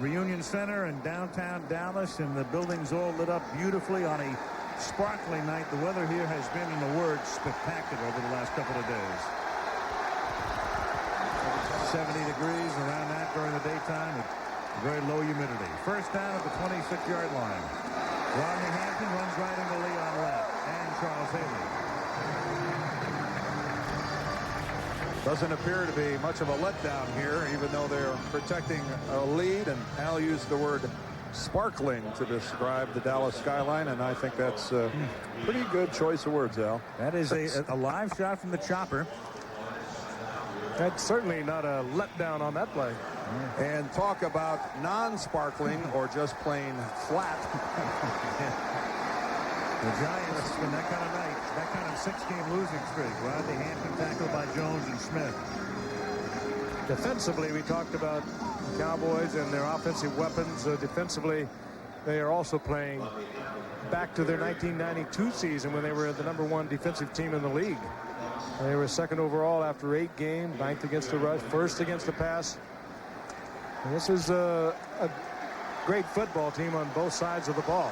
Reunion Center in downtown Dallas, and the buildings all lit up beautifully on a sparkling night. The weather here has been, in the word, spectacular over the last couple of days. 70 degrees around that during the daytime with very low humidity. First down at the 26-yard line. Rodney Hampton runs right into Leon Lett and Charles Haley. Doesn't appear to be much of a letdown here, even though they're protecting a lead. And Al used the word sparkling to describe the Dallas skyline, and I think that's a pretty good choice of words, Al. That is a live shot from the chopper. That's certainly not a letdown on that play. And talk about non-sparkling or just plain flat. The Giants in that kind of night, that kind of 6-game losing streak. Rodney Hampton tackled by Jones and Smith. Defensively, we talked about the Cowboys and their offensive weapons. Defensively, they are also playing back to their 1992 season when they were the #1 defensive team in the league. They were second overall after 8 games, 9th against the rush, 1st against the pass. And this is a great football team on both sides of the ball.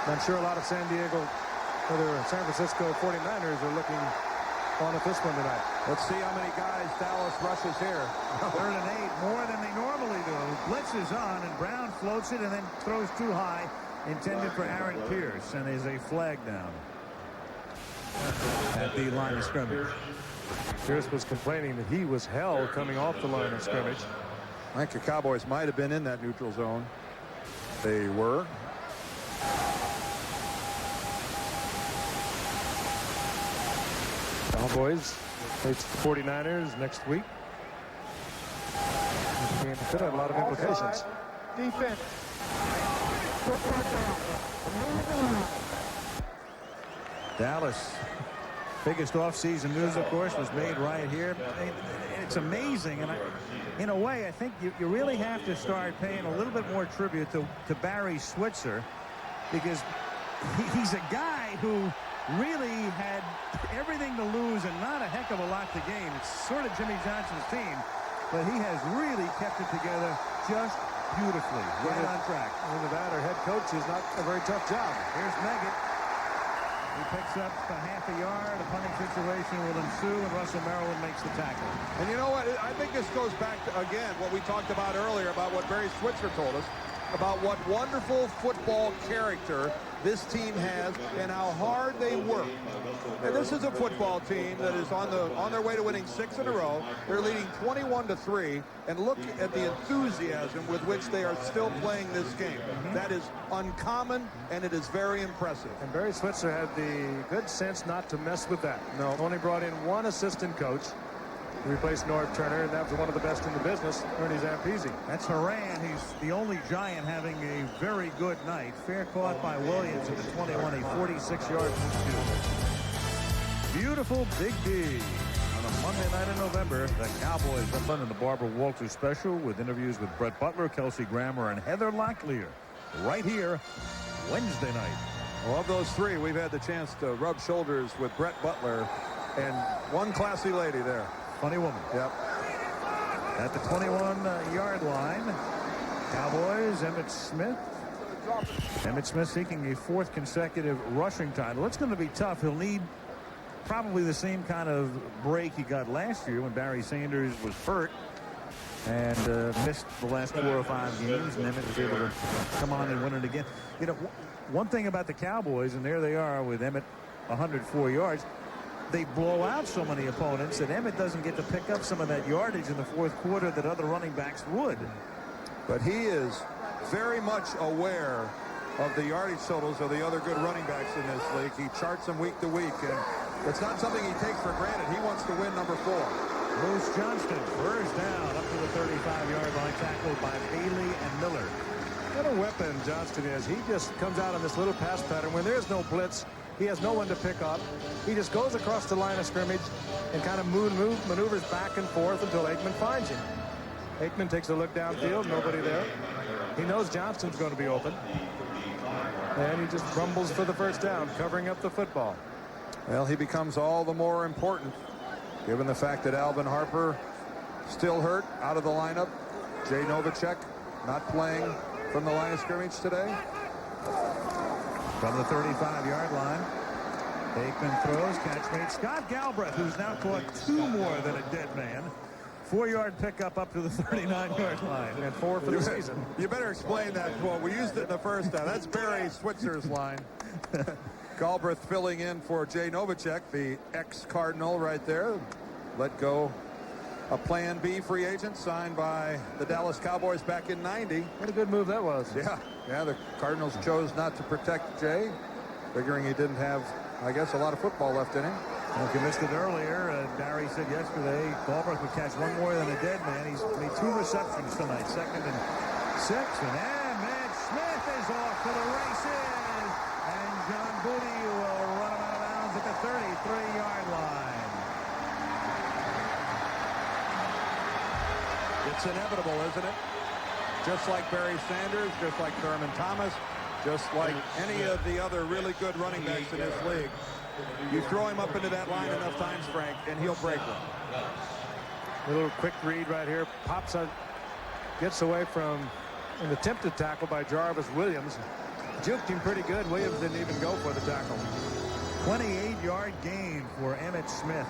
I'm sure a lot of San Francisco 49ers are looking on at this one tonight. Let's see how many guys Dallas rushes here. 3rd and 8, more than they normally do. Blitz is on, and Brown floats it and then throws too high, intended for Aaron Pierce, and there's a flag down at the line of scrimmage. Pierce was complaining that he was held coming off the line of scrimmage. I think the Cowboys might have been in that neutral zone. They were. Cowboys face the 49ers next week. This game could have a lot of implications. Defense. Dallas. Biggest offseason news, of course, was made right here. It's amazing, and in a way, I think you really have to start paying a little bit more tribute to Barry Switzer, because he's a guy who really had everything to lose and not a heck of a lot to gain. It's sort of Jimmy Johnson's team, but he has really kept it together just beautifully, right on track. Either that or head coach is not a very tough job. Here's Meggett. He picks up a half a yard. A punting situation will ensue, and Russell Maryland makes the tackle. And you know what? I think this goes back to, again, what we talked about earlier about what Barry Switzer told us about what wonderful football character this team has and how hard they work. And this is a football team that is on their way to winning 6 in a row. They're leading 21-3, and look at the enthusiasm with which they are still playing this game. That is uncommon, and it is very impressive. And Barry Switzer had the good sense not to mess with that. No, only brought in one assistant coach. He replaced Norv Turner, and that was one of the best in the business, Ernie Zampese. That's Haran. He's the only Giant having a very good night. Fair caught by Williams at the 21, a 46-yard pursuit. Beautiful Big D. On a Monday night in November, the Cowboys up in the Barbara Walters special with interviews with Brett Butler, Kelsey Grammer, and Heather Locklear. Right here, Wednesday night. Well, of those three, we've had the chance to rub shoulders with Brett Butler and one classy lady there. Funny woman. Yep. At the 21-yard line, Cowboys, Emmitt Smith. Emmitt Smith seeking a 4th consecutive rushing title. It's going to be tough. He'll need probably the same kind of break he got last year when Barry Sanders was hurt and missed the last 4 or 5 games, and Emmitt was able to come on and win it again. You know, one thing about the Cowboys, and there they are with Emmitt 104 yards, they blow out so many opponents that Emmitt doesn't get to pick up some of that yardage in the 4th quarter that other running backs would. But he is very much aware of the yardage totals of the other good running backs in this league. He charts them week to week, and it's not something he takes for granted. He wants to win number 4. Bruce Johnston, first down up to the 35-yard line, tackled by Bailey and Miller. What a weapon Johnston is. He just comes out on this little pass pattern. When there's no blitz, he has no one to pick up. He just goes across the line of scrimmage and kind of maneuvers back and forth until Aikman finds him. Aikman takes a look downfield, nobody there. He knows Johnston's going to be open. And he just rumbles for the first down, covering up the football. Well, he becomes all the more important, given the fact that Alvin Harper still hurt, out of the lineup. Jay Novacek not playing from the line of scrimmage today. From the 35-yard line, Aikman throws, catch made. Scott Galbraith, who's now caught 2 more than a dead man. 4-yard pickup up to the 39-yard line. And 4 for the season. You better explain that quote. We used it in the first time. That's Barry Switzer's line. Galbraith filling in for Jay Novacek, the ex-Cardinal right there. Let go a Plan B free agent signed by the Dallas Cowboys back in '90. What a good move that was. Yeah, the Cardinals chose not to protect Jay, figuring he didn't have, I guess, a lot of football left in him. Well, if you missed it earlier, Barry said yesterday Galbraith would catch 1 more than a dead man. He's made 2 receptions tonight, 2nd and 6. And Emmitt Smith is off to the races. And John Booty will run him out of bounds at the 33-yard line. It's inevitable, isn't it? Just like Barry Sanders, just like Thurman Thomas, just like any of the other really good running backs in this league. You throw him up into that line enough times, Frank, and he'll break one. A little quick read right here. Pops out, gets away from an attempted tackle by Jarvis Williams. Juked him pretty good. Williams didn't even go for the tackle. 28-yard gain for Emmitt Smith,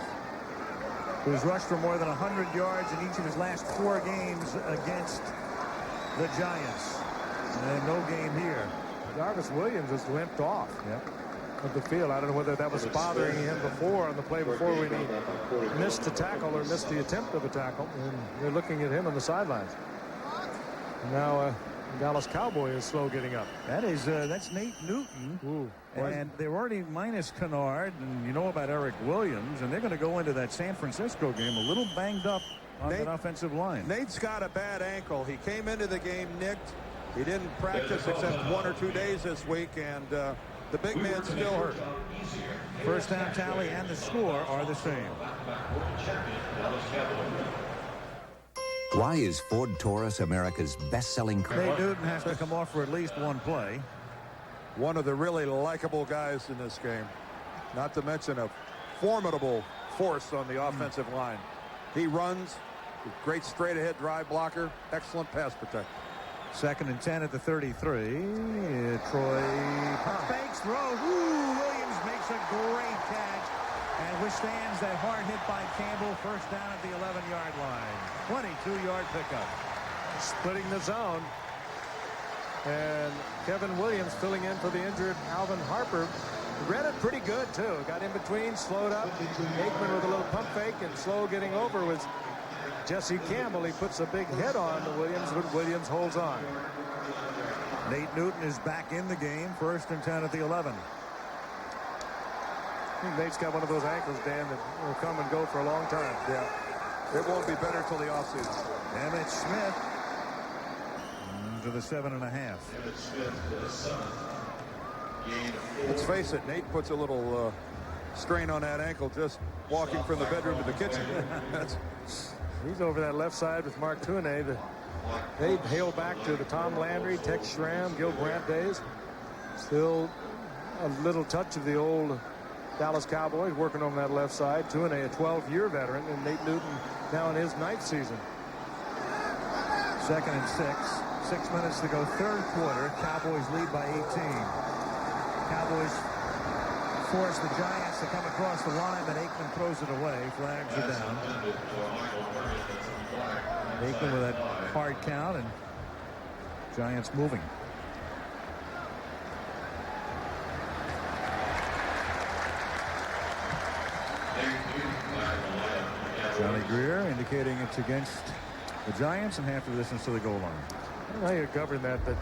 who's rushed for more than 100 yards in each of his last 4 games against the Giants. And no game here. Jarvis Williams has limped off of the field. I don't know whether that was bothering him before on the play before when he missed the tackle or missed the attempt of a tackle. And they're looking at him on the sidelines. Now Dallas Cowboy is slow getting up. That's Nate Newton. Ooh. And they're already minus Kennard, and you know about Eric Williams, and they're going to go into that San Francisco game a little banged up on that offensive line. Nate's got a bad ankle. He came into the game nicked. He didn't practice except 1 or 2 days this week, and the big man's still hurt. First down tally and the score are the same. Why is Ford Taurus America's best-selling car? Nate Newton has to come off for at least one play. One of the really likable guys in this game, not to mention a formidable force on the offensive line. He runs, great straight-ahead drive blocker, excellent pass protector. 2nd and 10 at the 33. Troy fakes, throws. Ooh, Williams makes a great catch and withstands that hard hit by Campbell. First down at the 11-yard line. 22-yard pickup. Splitting the zone. And Kevin Williams filling in for the injured Alvin Harper. Read it pretty good, too. Got in between, slowed up. Aikman with a little pump fake and slow getting over was Jesse Campbell. He puts a big hit on Williams, but Williams holds on. Nate Newton is back in the game. 1st and 10 at the 11. I think Nate's got one of those ankles, Dan, that will come and go for a long time. Yeah. It won't be better till the offseason. Emmitt Smith to the 7.5. Let's face it, Nate puts a little strain on that ankle just walking from the bedroom to the kitchen. He's over that left side with Mark Tuinei. They hail back to the Tom Landry, Tex Schramm, Gil Brandt days. Still a little touch of the old Dallas Cowboys working on that left side. Tuinei, a 12-year veteran, and Nate Newton now in his 9th season. 2nd and 6. 6 minutes to go, 3rd quarter. Cowboys lead by 18. Cowboys force the Giants to come across the line, but Aikman throws it away. Flags are down. Aikman with that hard count, and Giants moving. Johnny Greer indicating it's against the Giants and half the distance to the goal line. I don't know how you govern that, but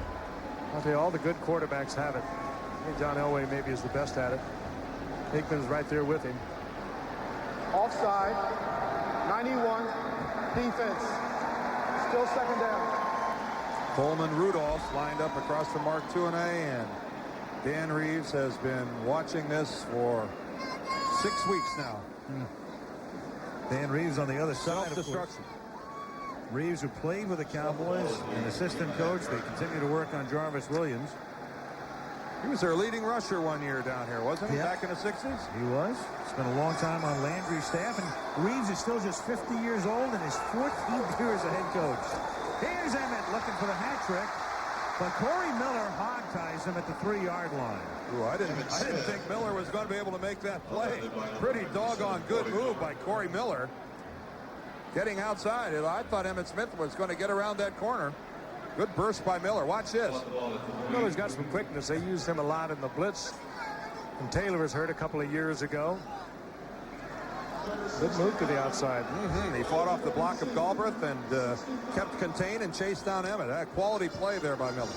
I'll tell you, all the good quarterbacks have it. I think John Elway maybe is the best at it. Aikman's right there with him. Offside, 91, defense, still 2nd down. Coleman Rudolph lined up across from Mark Tuinei, and Dan Reeves has been watching this for 6 weeks now. Dan Reeves on the other side. Self-destruction. Reeves, who played with the Cowboys, an assistant coach. They continue to work on Jarvis Williams. He was their leading rusher one year down here, wasn't he? Yep. Back in the 60s? He was. Spent a long time on Landry's staff, and Reeves is still just 50 years old and his 14th year as a head coach. Here's Emmitt looking for the hat trick, but Corey Miller hog-ties him at the 3-yard line. Ooh, I didn't think Miller was going to be able to make that play. Pretty doggone good move by Corey Miller. Getting outside. I thought Emmitt Smith was going to get around that corner. Good burst by Miller. Watch this. Miller's got some quickness. They used him a lot in the blitz. And Taylor was hurt a couple of years ago. Good move to the outside. He fought off the block of Galbraith and kept contained and chased down Emmitt. Quality play there by Miller.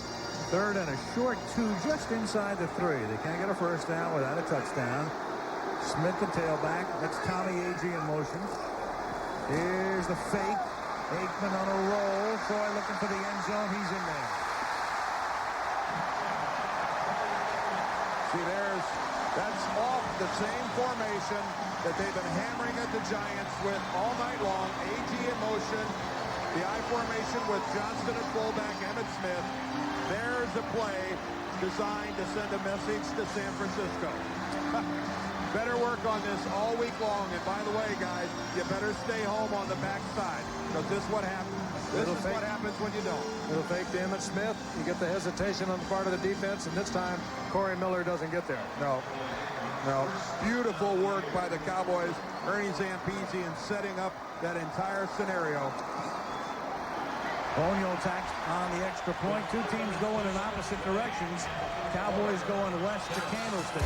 3rd and a short 2 just inside the 3. They can't get a first down without a touchdown. Smith the tailback. That's Tommy Agee in motion. Here's the fake. Aikman on a roll. Troy looking for the end zone. He's in there. See, that's off the same formation that they've been hammering at the Giants with all night long. Agee in motion. The I formation with Johnston at fullback, Emmitt Smith. There's a play designed to send a message to San Francisco. Better work on this all week long. And by the way, guys, you better stay home on the backside, because this is what happens. This is what happens when you don't. Little fake to Emmitt Smith. You get the hesitation on the part of the defense, and this time Corey Miller doesn't get there. No. Beautiful work by the Cowboys. Ernie Zampese in setting up that entire scenario. O'Neal tax on the extra point. 2 teams going in opposite directions. Cowboys going west to Candlestick.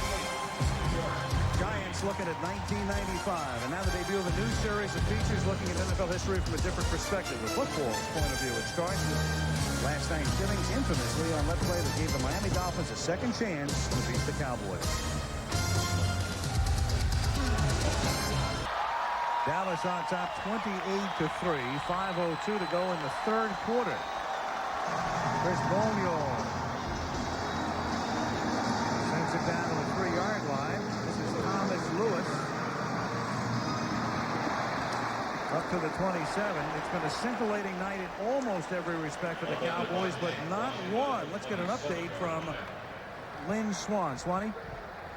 Giants looking at 1995, and now the debut of a new series of features looking at NFL history from a different perspective, with football's point of view. It starts with last Thanksgiving's infamously on Let's Play that gave the Miami Dolphins a second chance to beat the Cowboys. Dallas on top 28-3, 5:02 to go in the 3rd quarter. Chris Boniol sends it down to the 3-yard line. This is Thomas Lewis. Up to the 27. It's been a scintillating night in almost every respect for the Cowboys, but not one. Let's get an update from Lynn Swan. Swanee?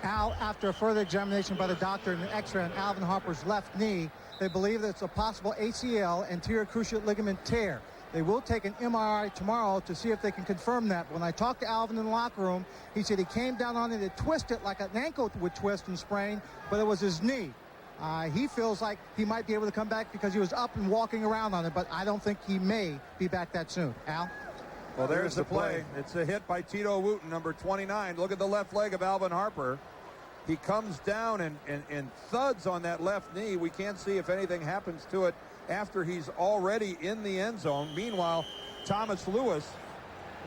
Al, after a further examination by the doctor and an x-ray on Alvin Harper's left knee, they believe that it's a possible ACL, anterior cruciate ligament tear. They will take an MRI tomorrow to see if they can confirm that. When I talked to Alvin in the locker room, he said he came down on it and twisted like an ankle would twist and sprain, but it was his knee. He feels like he might be able to come back because he was up and walking around on it, but I don't think he may be back that soon. Al? Well, there's the play. It's a hit by Tito Wooten, number 29. Look at the left leg of Alvin Harper. He comes down and thuds on that left knee. We can't see if anything happens to it after he's already in the end zone. Meanwhile, Thomas Lewis,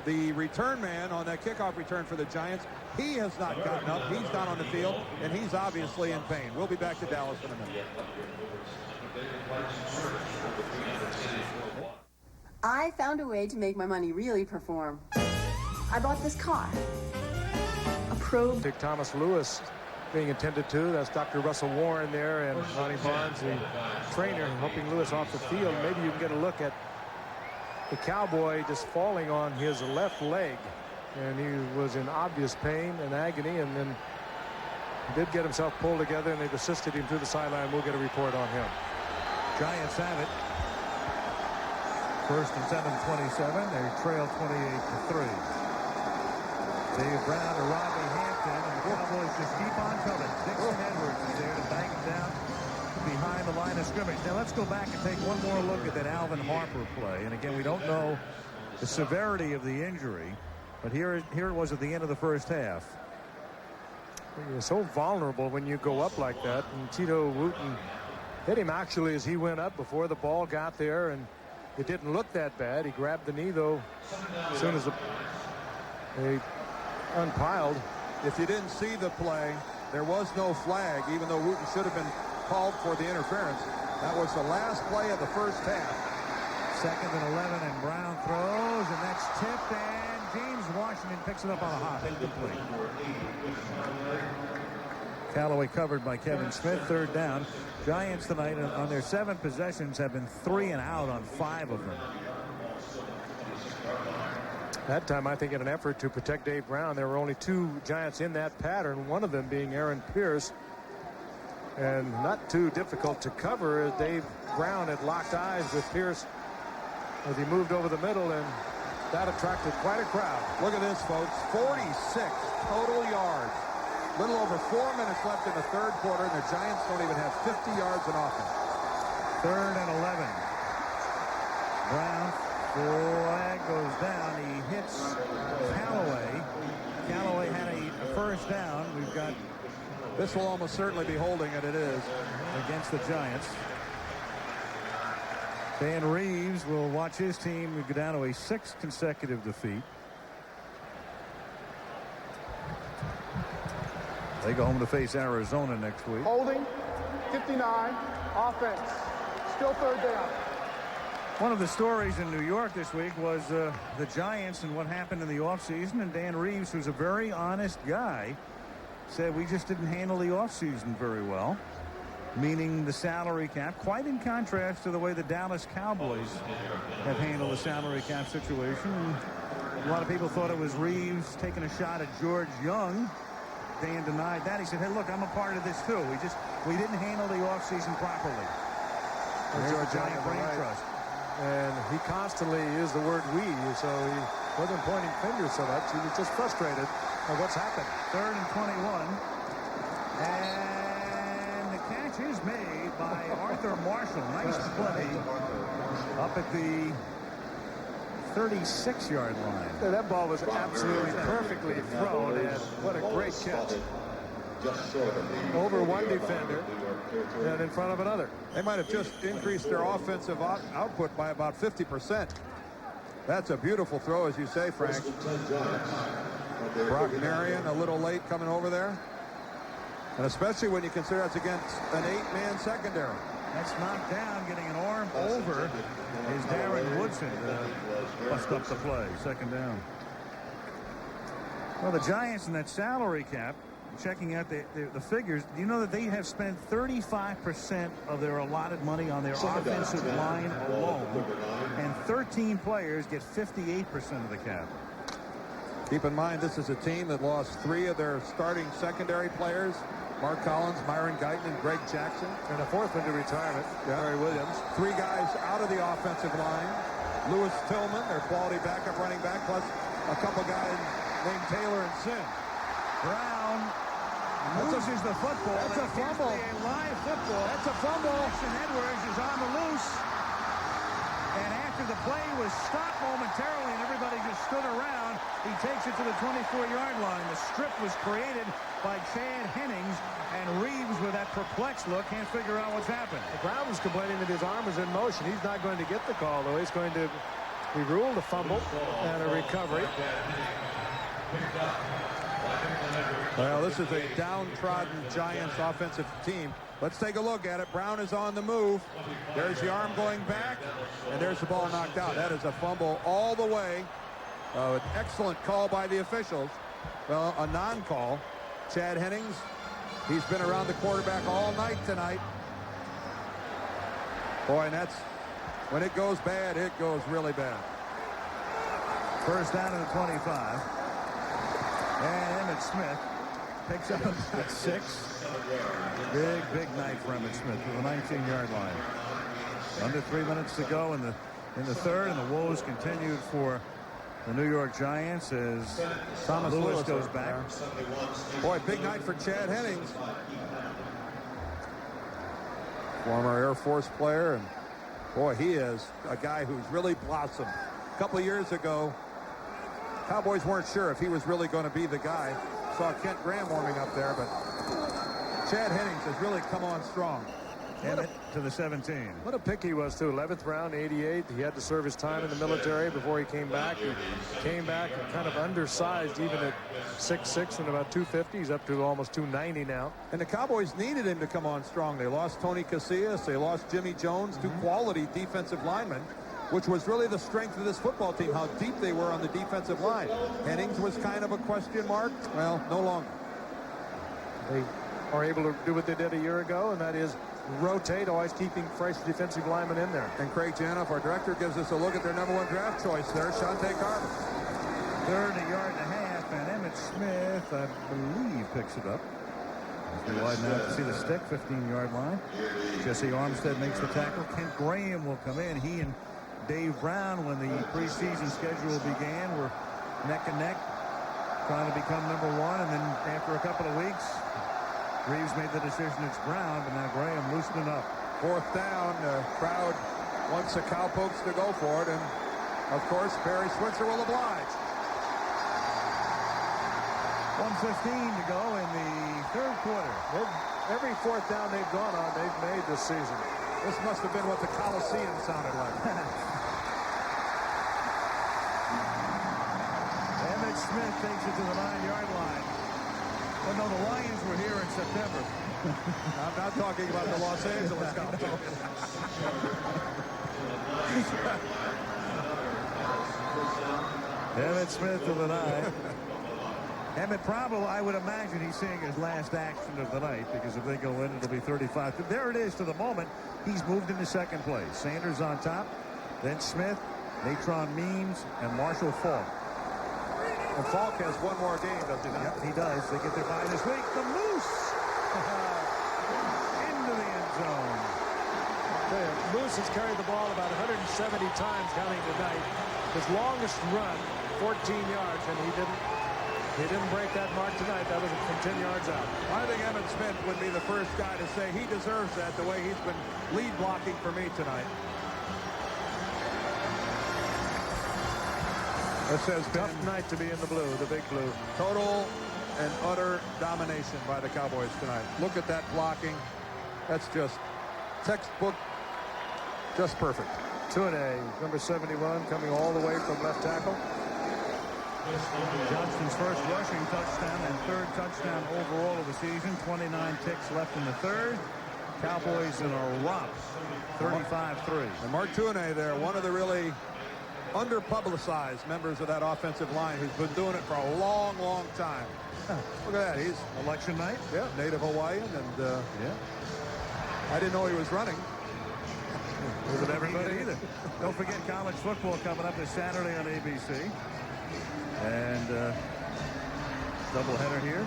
the return man on that kickoff return for the Giants, he has not gotten up. He's not on the field, and he's obviously in pain. We'll be back to Dallas in a minute. I found a way to make my money really perform. I bought this car. A probe. Dick Thomas Lewis being attended to. That's Dr. Russell Warren there and Ronnie Barnes, the trainer, helping Lewis off the field. Maybe you can get a look at the Cowboy just falling on his left leg. And he was in obvious pain and agony, and then he did get himself pulled together, and they've assisted him to the sideline. We'll get a report on him. Giants have it. 1st and 7-27. They trail 28-3. Dave Brown to Robbie Hampton, and the Cowboys just keep on coming. Dixon Edwards is there to bang him down behind the line of scrimmage. Now let's go back and take one more look at that Alvin Harper play. And again, we don't know the severity of the injury, but here it was at the end of the first half. You're so vulnerable when you go up like that, and Tito Wooten hit him actually as he went up before the ball got there, and it didn't look that bad. He grabbed the knee, though, as soon as they unpiled. If you didn't see the play, there was no flag, even though Wooten should have been called for the interference. That was the last play of the first half. 2nd and 11, and Brown throws, and that's tipped, and James Washington picks it up on a hop, incomplete. Callaway covered by Kevin Smith, 3rd down. Giants tonight on their 7 possessions have been 3 and out on 5 of them. That time, I think, in an effort to protect Dave Brown, there were only 2 Giants in that pattern, one of them being Aaron Pierce. And not too difficult to cover, as Dave Brown had locked eyes with Pierce as he moved over the middle, and that attracted quite a crowd. Look at this, folks. 46 total yards. Little over 4 minutes left in the 3rd quarter, and the Giants don't even have 50 yards in offense. 3rd and 11. Brown, flag goes down. He hits Callaway. Callaway had a first down. We've got... This will almost certainly be holding, and it is. Against the Giants. Dan Reeves will watch his team go down to a 6th consecutive defeat. They go home to face Arizona next week. Holding, 59, offense, still 3rd down. One of the stories in New York this week was the Giants and what happened in the offseason, and Dan Reeves, who's a very honest guy, said we just didn't handle the offseason very well, meaning the salary cap, quite in contrast to the way the Dallas Cowboys have handled the salary cap situation. And a lot of people thought it was Reeves taking a shot at George Young. Dan denied that. He said, hey, look, I'm a part of this too. We didn't handle the offseason properly. George Giant brain trust. And he constantly used the word we, so he wasn't pointing fingers so much. He was just frustrated at what's happened. 3rd and 21. And the catch is made by Arthur Marshall. Nice play up at the 36-yard line. That ball was absolutely perfectly thrown, and what a great catch. Over one defender and in front of another. They might have just increased their offensive output by about 50%. That's a beautiful throw, as you say, Frank. Brock Marion a little late coming over there. And especially when you consider that's against an 8-man secondary. That's knocked down, getting an arm over is Darren Woodson. bust up the play. Second down. Well, the Giants in that salary cap, checking out the figures, do you know that they have spent 35% of their allotted money on their offensive line alone, and 13 players get 58% of the cap. Keep in mind, this is a team that lost 3 of their starting secondary players. Mark Collins, Myron Guyton, and Greg Jackson. And a fourth one to retirement, Larry Williams. 3 guys out of the offensive line. Lewis Tillman, their quality backup running back, plus a couple guys named Taylor and Sin. Brown loses the football. That's a fumble. A live football. That's a fumble. Jackson Edwards is on the loose. And after the play was stopped momentarily and everybody just stood around, he takes it to the 24-yard line. The strip was created by Chad Hennings, and Reeves, with that perplexed look, can't figure out what's happened. Brown was complaining that his arm was in motion. He's not going to get the call, though. He's going to be ruled a fumble and a recovery. Well, this is a downtrodden Giants offensive team. Let's take a look at it. Brown is on the move. There's the arm going back, and there's the ball knocked out. That is a fumble all the way. An excellent call by the officials. Well, a non-call. Chad Hennings, he's been around the quarterback all night tonight. Boy, and that's when it goes bad, it goes really bad. First down to the 25. And Emmitt Smith picks up about 6. Big night for Emmitt Smith to the 19-yard line. Under 3 minutes to go in the third, and the woes continued for the New York Giants as Thomas Lewis goes back. Boy, big night for Chad Hennings. Former Air Force player, and boy, he is a guy who's really blossomed. A couple of years ago, Cowboys weren't sure if he was really going to be the guy. Saw Kent Graham warming up there, but Chad Hennings has really come on strong. Emmitt to the 17. What a pick he was, too. 11th round, 88. He had to serve his time in the military before he came back. He came back kind of undersized, even at 6'6" and about 250. He's up to almost 290 now. And the Cowboys needed him to come on strong. They lost Tony Casillas. They lost Jimmy Jones, 2 quality defensive linemen, which was really the strength of this football team, how deep they were on the defensive line. Hennings was kind of a question mark. Well, no longer. They are able to do what they did a year ago, and that is rotate, always keeping fresh defensive linemen in there. And Craig Janoff, our director, gives us a look at their #1 draft choice there, Shante Carver. Third, a yard and a half, and Emmitt Smith, I believe, picks it up. As we widen out to see the stick, 15-yard line. Jesse Armstead makes the tackle. Kent Graham will come in. He and Dave Brown, when the preseason schedule began, were neck and neck, trying to become #1, and then after a couple of weeks, Reeves made the decision it's Brown, but now Graham loosening up. 4th down, the crowd wants the Cowpokes to go for it, and of course Barry Switzer will oblige. 1:15 to go in the third quarter. Every 4th down they've gone on, they've made this season. This must have been what the Coliseum sounded like. Emmitt Smith takes it to the 9-yard line. Well, no, the Lions were here in September. I'm not talking about the Los Angeles Cowboys. Emmitt Smith to the 9. Emmitt probably, I would imagine he's seeing his last action of the night, because if they go in, it'll be 35. There it is to the moment. He's moved into second place. Sanders on top, then Smith, Natron Means, and Marshall Falk. And Falk has one more game, does he not? Yep, he does. They get their bye this week. The Moose into the end zone. Moose has carried the ball about 170 times counting tonight. His longest run, 14 yards, and he didn't break that mark tonight. That was from 10 yards out. I think Emmitt Smith would be the first guy to say he deserves that the way he's been lead blocking for me tonight. This has been tough night to be in the blue, the big blue. Total and utter domination by the Cowboys tonight. Look at that blocking. That's just textbook, just perfect. Tune, number 71, coming all the way from left tackle. Johnston's first rushing touchdown and third touchdown overall of the season. 29 ticks left in the third. Cowboys in a romp, 35-3. And Mark Tune there, one of the really underpublicized members of that offensive line who's been doing it for a long, long time. Look at that. He's election night. Yeah, native Hawaiian, and yeah, I didn't know he was running. Wasn't everybody either. Don't forget college football coming up this Saturday on ABC. And doubleheader here.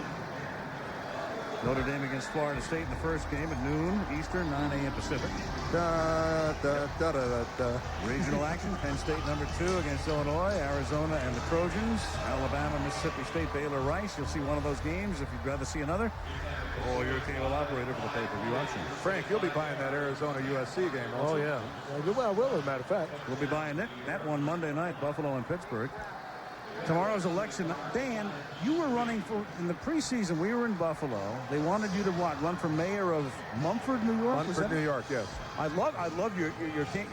Notre Dame against Florida State in the first game at noon Eastern, 9 a.m. Pacific. Regional action, Penn State #2 against Illinois, Arizona and the Trojans, Alabama, Mississippi State, Baylor, Rice. You'll see one of those games if you'd rather see another. Or your cable operator for the pay-per-view option. Frank, you'll be buying that Arizona USC game also. Oh, yeah. Well, I will, as a matter of fact. We'll be buying that one Monday night, Buffalo and Pittsburgh. Tomorrow's election. Dan, you were running for, in the preseason, we were in Buffalo. They wanted you to what, run for mayor of Mumford, New York? Mumford, New York, yes. I love your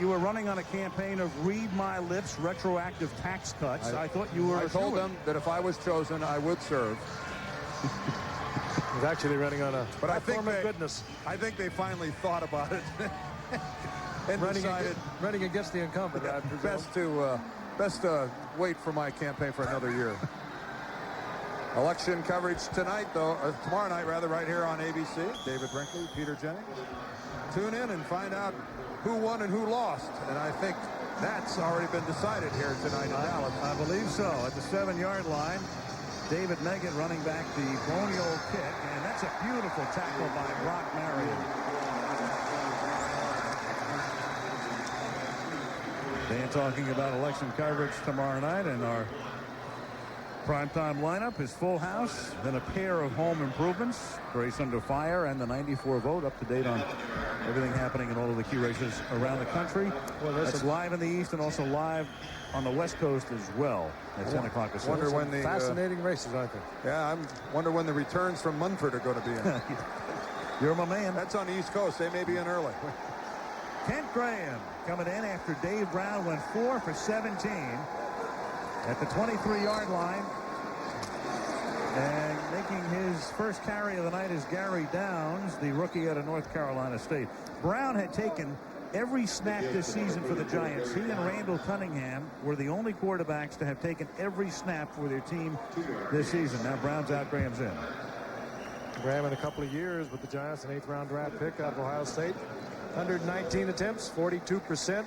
you were running on a campaign of read my lips, retroactive tax cuts. I thought you were. I told them that if I was chosen, I would serve. He's actually running on a platform of goodness. I think they finally thought about it and decided running against the incumbent. Best to wait for my campaign for another year. Election coverage tonight, though, tomorrow night, rather, right here on ABC. David Brinkley, Peter Jennings. Tune in and find out who won and who lost. And I think that's already been decided here tonight in Dallas. I believe so. At the 7-yard line, David Meggett running back the Bonio kick, and that's a beautiful tackle by Brock Marion. Dan talking about election coverage tomorrow night, and our primetime lineup is Full House, then a pair of home improvements, Grace Under Fire, and the 94 vote, up to date on everything happening in all of the key races around the country. Well, that's live in the East and also live on the West Coast as well at 10 o'clock this wonder when the fascinating races, aren't they? Yeah, I wonder when the returns from Munford are going to be in. You're my man. That's on the East Coast. They may be in early. Kent Graham coming in after Dave Brown went 4 for 17 at the 23-yard line. And making his first carry of the night is Gary Downs, the rookie out of North Carolina State. Brown had taken every snap this season for the Giants. He and Randall Cunningham were the only quarterbacks to have taken every snap for their team this season. Now Brown's out, Graham's in. Graham in a couple of years with the Giants, an 8th-round draft pick out of Ohio State. 119 attempts, 42%. And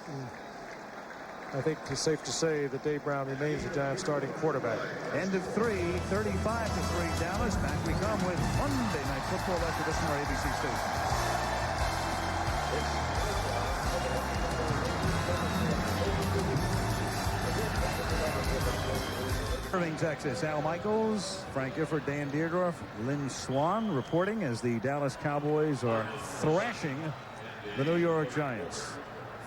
I think it's safe to say that Dave Brown remains the Giants' starting quarterback. End of 3, 35-3 Dallas. Back we come with Monday Night Football after this from our ABC station. Irving, Texas. Al Michaels, Frank Gifford, Dan Deerdorf, Lynn Swan reporting as the Dallas Cowboys are thrashing the New York Giants.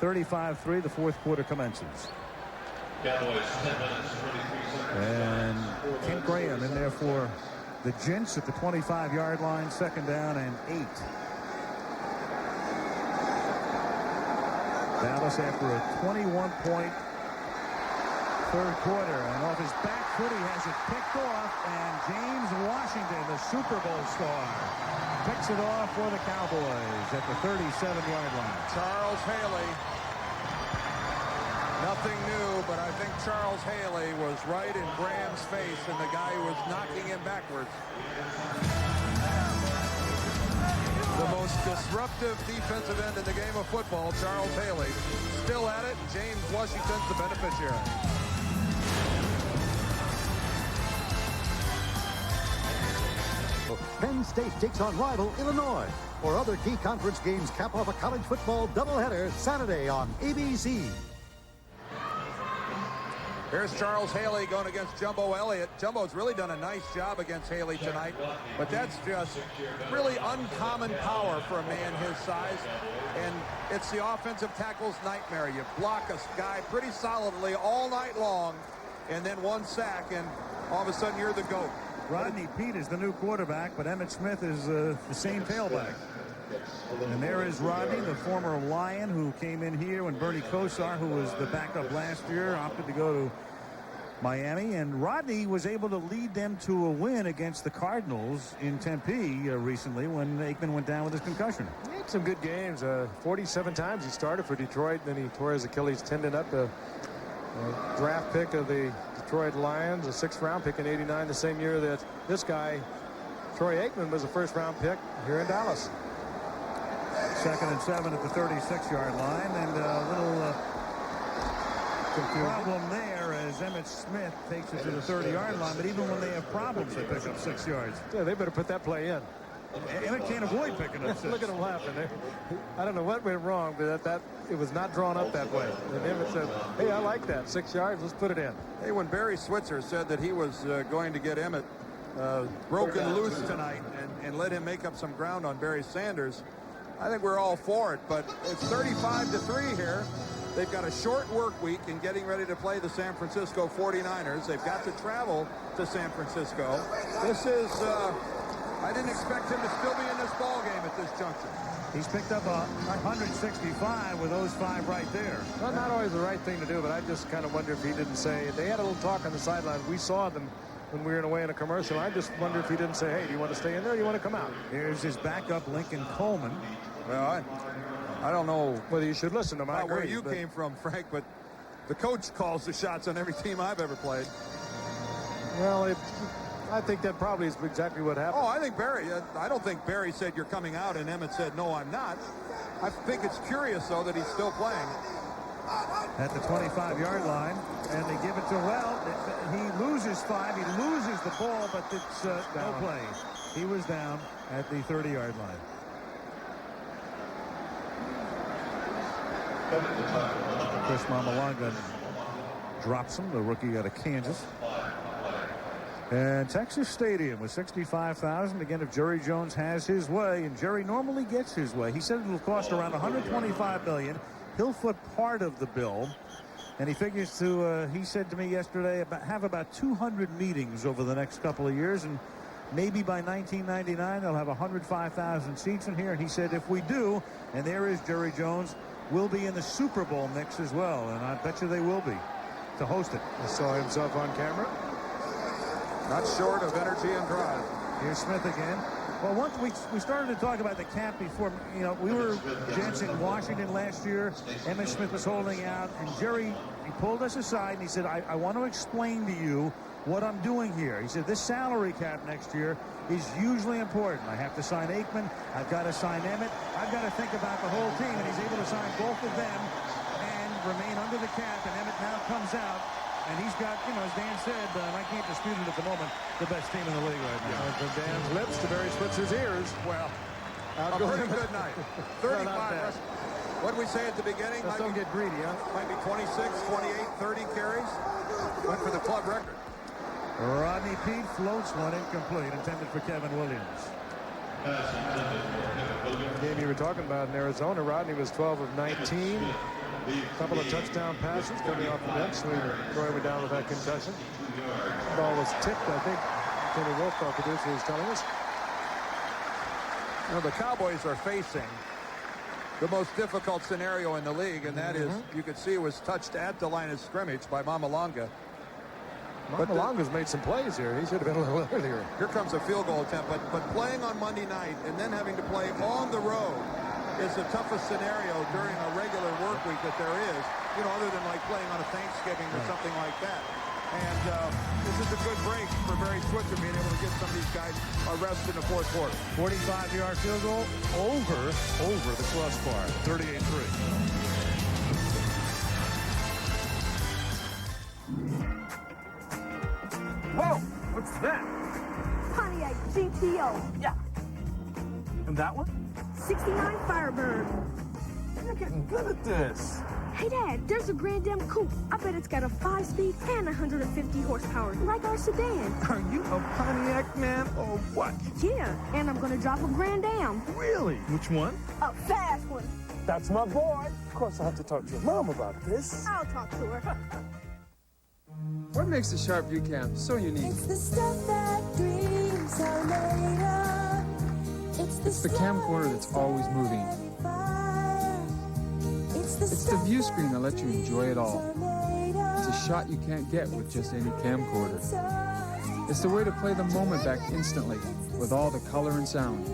35-3, the fourth quarter commences. Cowboys 10 minutes, 43 seconds. And Kent Graham in there for the Gents at the 25-yard line, 2nd down and 8. Dallas after a 21-point third quarter, and off his back foot he has it picked off, and James Washington, the Super Bowl star, picks it off for the Cowboys at the 37-yard line. Charles Haley. Nothing new, but I think Charles Haley was right in Graham's face, and the guy who was knocking him backwards. The most disruptive defensive end in the game of football, Charles Haley, still at it. James Washington's the beneficiary. Penn State takes on rival Illinois. Or other key conference games cap off a college football doubleheader Saturday on ABC. Here's Charles Haley going against Jumbo Elliott. Jumbo's really done a nice job against Haley tonight, but that's just really uncommon power for a man his size, and it's the offensive tackle's nightmare. You block a guy pretty solidly all night long, and then one sack, and all of a sudden you're the GOAT. Rodney Peete is the new quarterback, but Emmitt Smith is the same tailback. And there is Rodney, the former Lion, who came in here when Bernie Kosar, who was the backup last year, opted to go to Miami. And Rodney was able to lead them to a win against the Cardinals in Tempe recently when Aikman went down with his concussion. He had some good games. 47 times he started for Detroit, then he tore his Achilles tendon up A draft pick of the Detroit Lions, a 6th-round pick in '89, the same year that this guy, Troy Aikman, was a 1st-round pick here in Dallas. 2nd and 7 at the 36-yard line, and a little problem there as Emmitt Smith takes it to the 30-yard line, but even when they have problems, they pick up 6 yards. Yeah, they better put that play in. Emmitt can't avoid picking up 6. Look at him laughing there. I don't know what went wrong, but that it was not drawn up that way. And Emmitt said, hey, I like that. 6 yards, let's put it in. Hey, when Barry Switzer said that he was going to get Emmitt broken loose tonight and let him make up some ground on Barry Sanders, I think we're all for it, but it's 35-3 here. They've got a short work week in getting ready to play the San Francisco 49ers. They've got to travel to San Francisco. This is, I didn't expect him to still be in this ball game at this juncture. He's picked up 165 with those 5 right there. Well, not always the right thing to do, but I just kind of wonder if he didn't say, they had a little talk on the sideline. We saw them when we were away in a commercial. I just wonder if he didn't say, hey, do you want to stay in there or do you want to come out? Here's his backup, Lincoln Coleman. Well, I don't know whether you should listen to him. Where you came from, Frank, but the coach calls the shots on every team I've ever played. Well, I think that probably is exactly what happened. Oh, I don't think Barry said you're coming out and Emmitt said, no, I'm not. I think it's curious, though, that he's still playing. At the 25-yard line, and they give it to, he loses 5. He loses the ball, but it's no play. He was down at the 30-yard line. Chris Mamalanga drops him, the rookie out of Kansas. And Texas Stadium with 65,000. Again, if Jerry Jones has his way, and Jerry normally gets his way, he said it'll cost around $125 million. He'll foot part of the bill, and he figures to, he said to me yesterday, have about 200 meetings over the next couple of years, and maybe by 1999 they'll have 105,000 seats in here. And he said if we do, and there is Jerry Jones, we'll be in the Super Bowl mix as well, and I bet you they will be to host it. He saw himself on camera. Not short of energy and drive. Here's Smith again. Well, once we started to talk about the cap before, you know, we were dancing Washington last year. Emmitt Smith was holding out, and Jerry, he pulled us aside, and he said, I want to explain to you what I'm doing here. He said, this salary cap next year is hugely important. I have to sign Aikman. I've got to sign Emmitt. I've got to think about the whole team, and he's able to sign both of them and remain under the cap, and Emmitt now comes out. And he's got, you know, as Dan said, and I can't dispute it at the moment, the best team in the league right now. From Dan's lips to Barry Switzer's ears. Well, a pretty good night. 35. What did we say at the beginning? Let's don't get greedy, huh? Might be 26, 28, 30 carries. Went for the club record. Rodney Pete floats one incomplete, intended for Kevin Williams. The game you were talking about in Arizona, Rodney was 12 of 19. A couple of touchdown passes coming off the bench. Troy went down with that concussion. The ball was tipped, I think. Tony Wolf, our producer, is telling us. You know, the Cowboys are facing the most difficult scenario in the league, and that is, you could see it was touched at the line of scrimmage by Mamalanga. Mamalonga's made some plays here. He should have been a little earlier. Here comes a field goal attempt, but playing on Monday night and then having to play on the road is the toughest scenario during a regular work week that there is, you know, other than like playing on a Thanksgiving or something like that. And this is a good break for Barry Switzer being able to get some of these guys a rest in the fourth quarter. 45-yard field goal over the crossbar, 38-3. Whoa! What's that? Pontiac GTO. Yeah. And that one? 69 Firebird. You're getting good at this. Hey, Dad, there's a Grand Am coupe. I bet it's got a 5-speed and 150 horsepower, like our sedan. Are you a Pontiac man or what? Yeah, and I'm going to drive a Grand Am. Really? Which one? A fast one. That's my boy. Of course, I have to talk to your mom about this. I'll talk to her. What makes the Sharp View Cam so unique? It's the stuff that dreams are made of. It's the camcorder that's always moving. It's the view screen that lets you enjoy it all. It's a shot you can't get with just any camcorder. It's the way to play the moment back instantly with all the color and sound.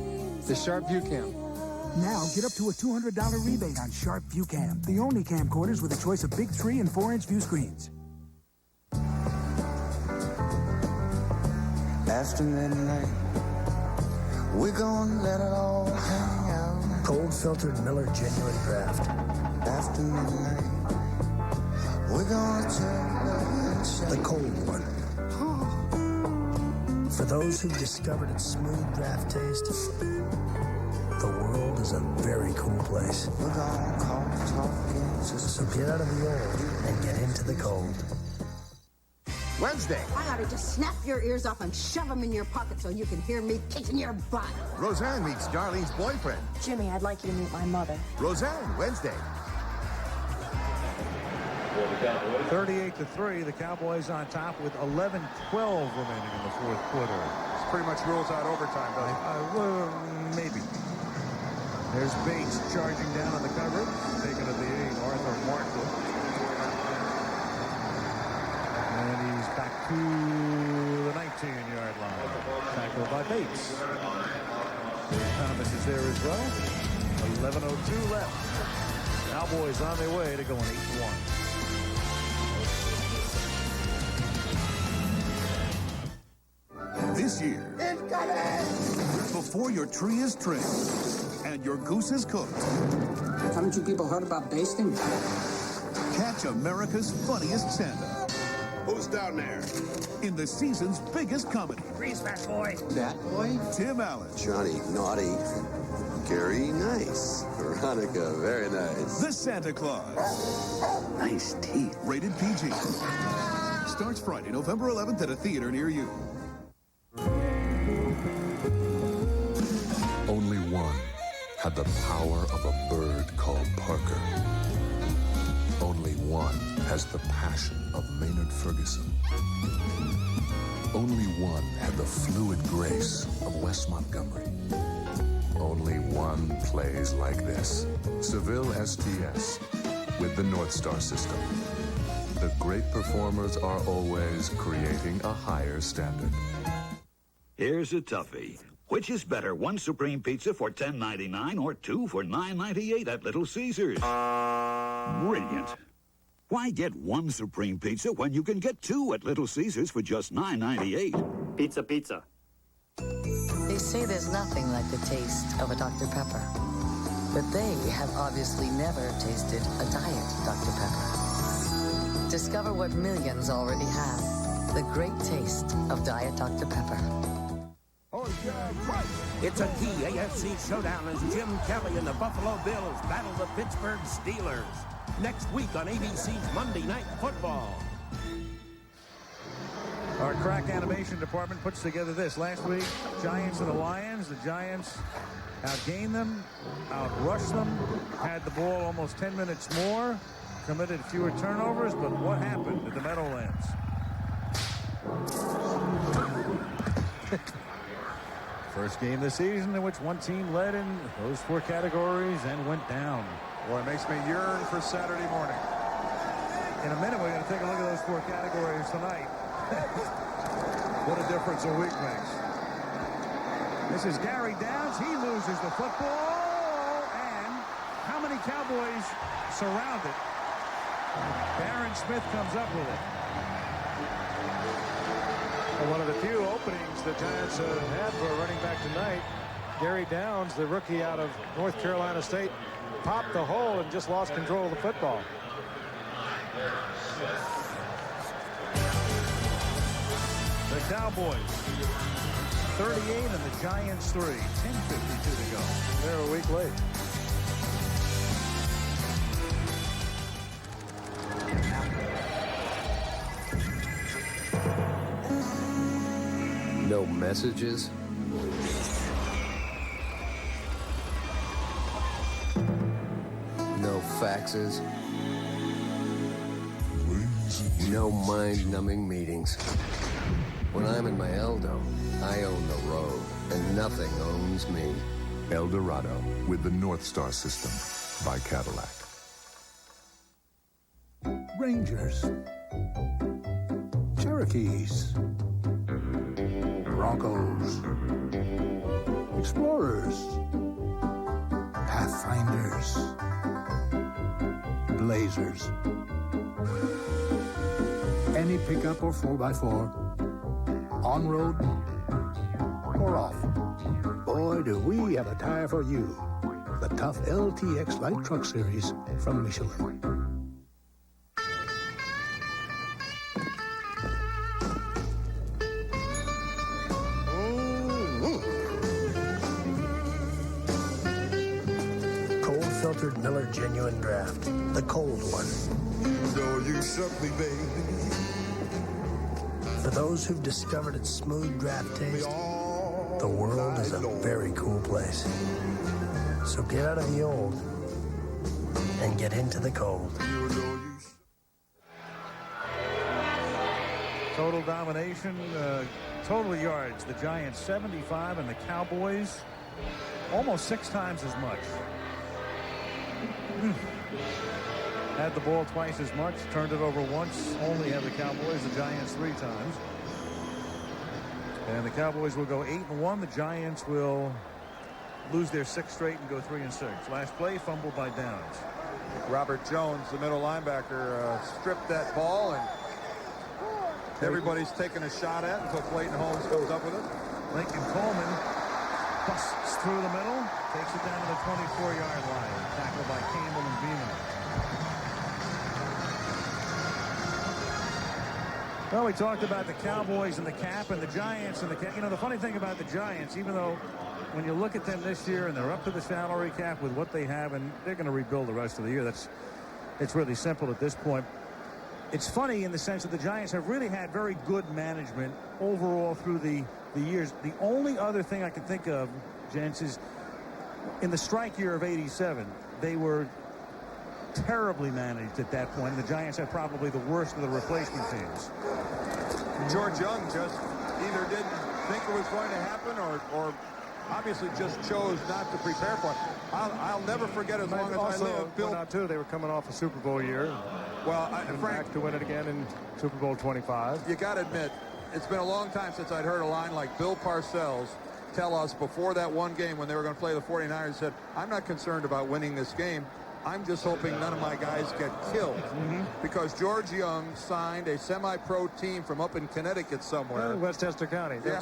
The Sharp View Cam. Now get up to a $200 rebate on Sharp View Cam, the only camcorders with a choice of big 3- and 4-inch view screens. After midnight, we're gonna let it all hang out. Cold filtered Miller Genuine Draft. After midnight, we're gonna turn the cold one. For those who've discovered its smooth draft taste, the world is a very cool place. We're gonna call talking. So get out of the old and get into the cold. Wednesday. I ought to just snap your ears off and shove them in your pocket so you can hear me kicking your butt. Roseanne meets Darlene's boyfriend. Jimmy, I'd like you to meet my mother. Roseanne, Wednesday. 38-3, the Cowboys on top with 11-12 remaining in the fourth quarter. This pretty much rules out overtime, doesn't it? Well, maybe. There's Bates charging down on the coverage, taken at the 8, Arthur Martin. And he's back to the 19-yard line. Tackled by Bates. Thomas is there as well. 11:02 left. Cowboys on their way to going 8-1. This year, before your tree is trimmed and your goose is cooked. Haven't you people heard about basting? Catch America's funniest Santa. Who's down there? In the season's biggest comedy. Freeze, fat boy. That boy? Tim Allen. Johnny, naughty. Gary, nice. Veronica, very nice. The Santa Claus. Nice teeth. Rated PG. Starts Friday, November 11th at a theater near you. Only one had the power of a bird called Parker. Only one has the passion of Maynard Ferguson. Only one had the fluid grace of Wes Montgomery. Only one plays like this. Seville STS with the North Star system. The great performers are always creating a higher standard. Here's a toughie. Which is better, one Supreme Pizza for $10.99 or two for $9.98 at Little Caesars? Brilliant. Why get one Supreme Pizza when you can get two at Little Caesars for just $9.98? Pizza, pizza. They say there's nothing like the taste of a Dr. Pepper. But they have obviously never tasted a Diet Dr. Pepper. Discover what millions already have. The great taste of Diet Dr. Pepper. It's a key AFC showdown as Jim Kelly and the Buffalo Bills battle the Pittsburgh Steelers. Next week on ABC's Monday Night Football. Our crack animation department puts together this. Last week, Giants and the Lions. The Giants outgained them, outrushed them, had the ball almost 10 minutes more, committed fewer turnovers, but what happened at the Meadowlands? First game this season in which one team led in those four categories and went down. Boy, it makes me yearn for Saturday morning. In a minute, we're going to take a look at those four categories tonight. What a difference a week makes. This is Gary Downs. He loses the football. And how many Cowboys surround it? Darren Smith comes up with it. And one of the few openings the Giants had for a running back tonight. Gary Downs, the rookie out of North Carolina State, popped the hole and just lost control of the football. The Cowboys 38 and the Giants 3. 10:52 to go. They're a week late. No messages. No faxes. No mind-numbing meetings. When I'm in my Eldo, I own the road, and nothing owns me. El Dorado with the North Star system by Cadillac. Rangers. Cherokees. Broncos. Explorers. Pathfinders. Blazers. Any pickup or 4x4. On-road or off. Boy, do we have a tire for you. The tough LTX Light Truck Series from Michelin. Cold-filtered Miller Genuine Draft. The cold one. You suck me, baby. For those who've discovered its smooth draft taste, the world is a very cool place. So get out of the old and get into the cold. Total domination, total yards. The Giants 75 and the Cowboys almost 6 times as much. Had the ball twice as much, turned it over once, only had the Cowboys, the Giants 3 times. And the Cowboys will go 8-1. The Giants will lose their 6th straight and go 3-6. Last play, fumbled by Downs. Robert Jones, the middle linebacker, stripped that ball, and everybody's taking a shot at it until Clayton Holmes comes up with it. Lincoln Coleman busts through the middle, takes it down to the 24-yard line. Tackled by Campbell and Beamer. Well, we talked about the Cowboys and the cap and the Giants and the cap. You know, the funny thing about the Giants, even though when you look at them this year and they're up to the salary cap with what they have, and they're going to rebuild the rest of the year. It's really simple at this point. It's funny in the sense that the Giants have really had very good management overall through the years. The only other thing I can think of, gents, is in the strike year of '87, they were terribly managed at that point. The Giants had probably the worst of the replacement teams. George Young just either didn't think it was going to happen or obviously just chose not to prepare for it. I'll never forget as long as I live. Bill, too, they were coming off a Super Bowl year. Well, Frank, back to win it again in Super Bowl 25. You got to admit, it's been a long time since I'd heard a line like Bill Parcells tell us before that one game when they were going to play the 49ers, said, I'm not concerned about winning this game. I'm just hoping none of my guys get killed. Because George Young signed a semi-pro team from up in Connecticut somewhere. Westchester County. Yeah,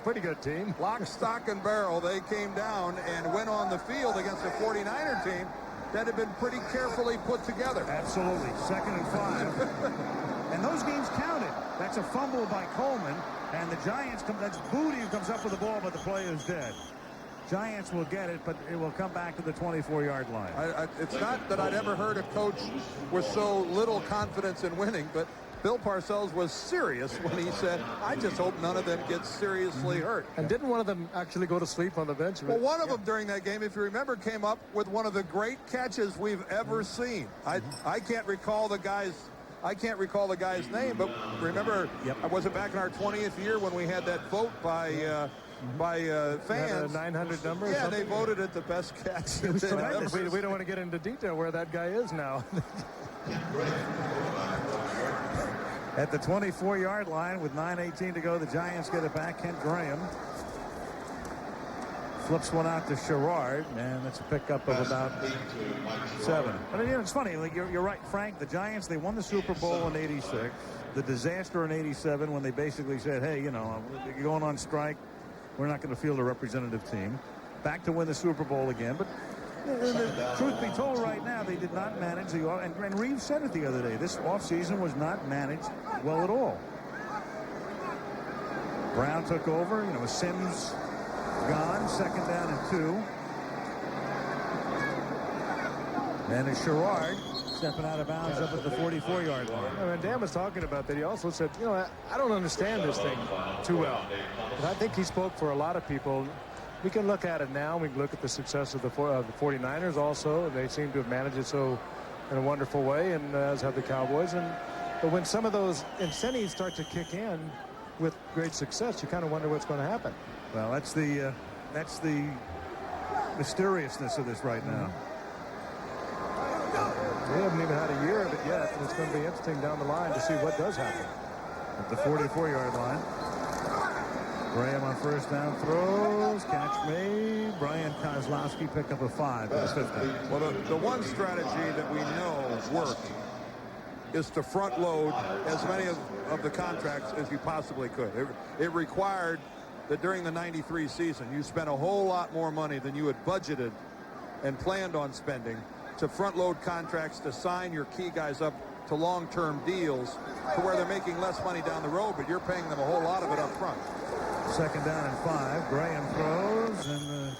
pretty good team. Lock, stock, and barrel. They came down and went on the field against a 49er team that had been pretty carefully put together. Absolutely. 2nd and 5. And those games counted. That's a fumble by Coleman. And the Giants, that's Booty who comes up with the ball, but the play is dead. Giants will get it, but it will come back to the 24-yard line. It's not that I'd ever heard a coach with so little confidence in winning, but Bill Parcells was serious when he said, I just hope none of them get seriously hurt. And didn't one of them actually go to sleep on the bench? Well, one of them during that game, if you remember, came up with one of the great catches we've ever seen. I can't recall the guy's name, but remember, was it back in our 20th year when we had that vote by fans? 900 number. Yeah, they voted it the best catch. We don't want to get into detail where that guy is now. At the 24-yard line with 9:18 to go, the Giants get it back. Kent Graham flips one out to Sherrard, and that's a pickup of about 7. I mean, it's funny. Like you're right, Frank. The Giants, they won the Super Bowl in '86. The disaster in '87 when they basically said, hey, you know, you're going on strike. We're not going to field a representative team. Back to win the Super Bowl again. But the truth be told right now, they did not manage the off. And Reeves said it the other day. This offseason was not managed well at all. Brown took over. You know, Sims gone. 2nd down and 2. And it's Sherrard stepping out of bounds up at the 44-yard line. And Dan was talking about that. He also said, you know, I don't understand this thing too well. But I think he spoke for a lot of people. We can look at it now. We can look at the success of the 49ers also. They seem to have managed it so in a wonderful way, and as have the Cowboys. But when some of those incentives start to kick in with great success, you kind of wonder what's going to happen. Well, that's the mysteriousness of this right now. We haven't even had a year of it yet, and it's going to be interesting down the line to see what does happen. At the 44-yard line. Graham on 1st down throws. Catch made. Brian Kozlowski picked up a 5 at the 50. Well, the one strategy that we know worked is to front load as many of the contracts as you possibly could. It required that during the '93 season, you spent a whole lot more money than you had budgeted and planned on spending to front-load contracts, to sign your key guys up to long-term deals to where they're making less money down the road, but you're paying them a whole lot of it up front. Second down and 5. Graham throws, and the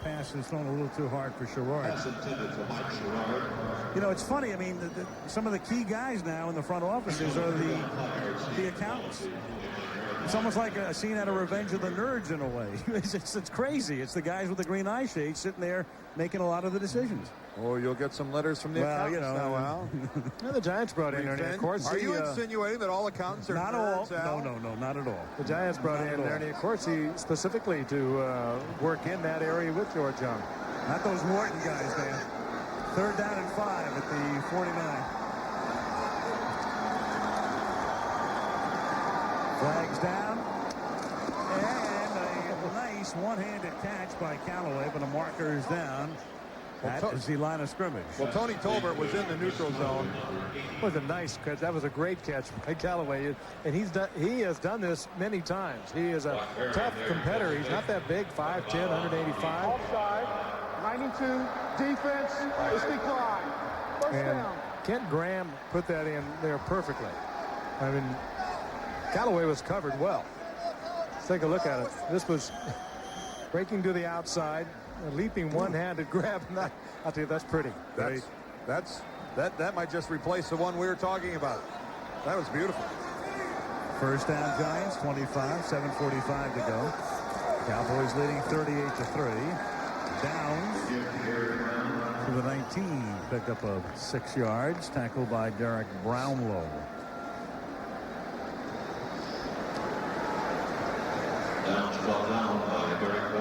pass is thrown a little too hard for Sherrard. You know, it's funny. I mean, some of the key guys now in the front offices are the accountants. It's almost like a scene out of Revenge of the Nerds in a way. It's crazy. It's the guys with the green eye shades sitting there making a lot of the decisions. Oh, you'll get some letters from the accountants now, Al. Yeah, the Giants brought in Ernie, of course. Are you insinuating that all accountants are not nerds, all? No, not at all. The Giants brought in Ernie, of course, specifically to work in that area with George Young. Not those Wharton guys, man. Third down and 5 at the 49. Flags down. And a nice one-handed catch by Callaway, but a marker is down. That is the line of scrimmage. Well, Tony Tolbert was in the neutral zone. It was a nice catch. That was a great catch by Callaway. And he has done this many times. He is a tough competitor. He's not that big, 5'10", 185. Offside, 92, defense is declined. First down. Kent Graham put that in there perfectly. I mean, Callaway was covered well. Let's take a look at it. This was breaking to the outside, a leaping one-handed grab. I'll tell you, that's pretty. That might just replace the one we were talking about. That was beautiful. First down, Giants, 25, 7:45 to go. Cowboys leading 38-3. Downs to the 19, pick up of 6 yards, tackled by Derek Brownlow.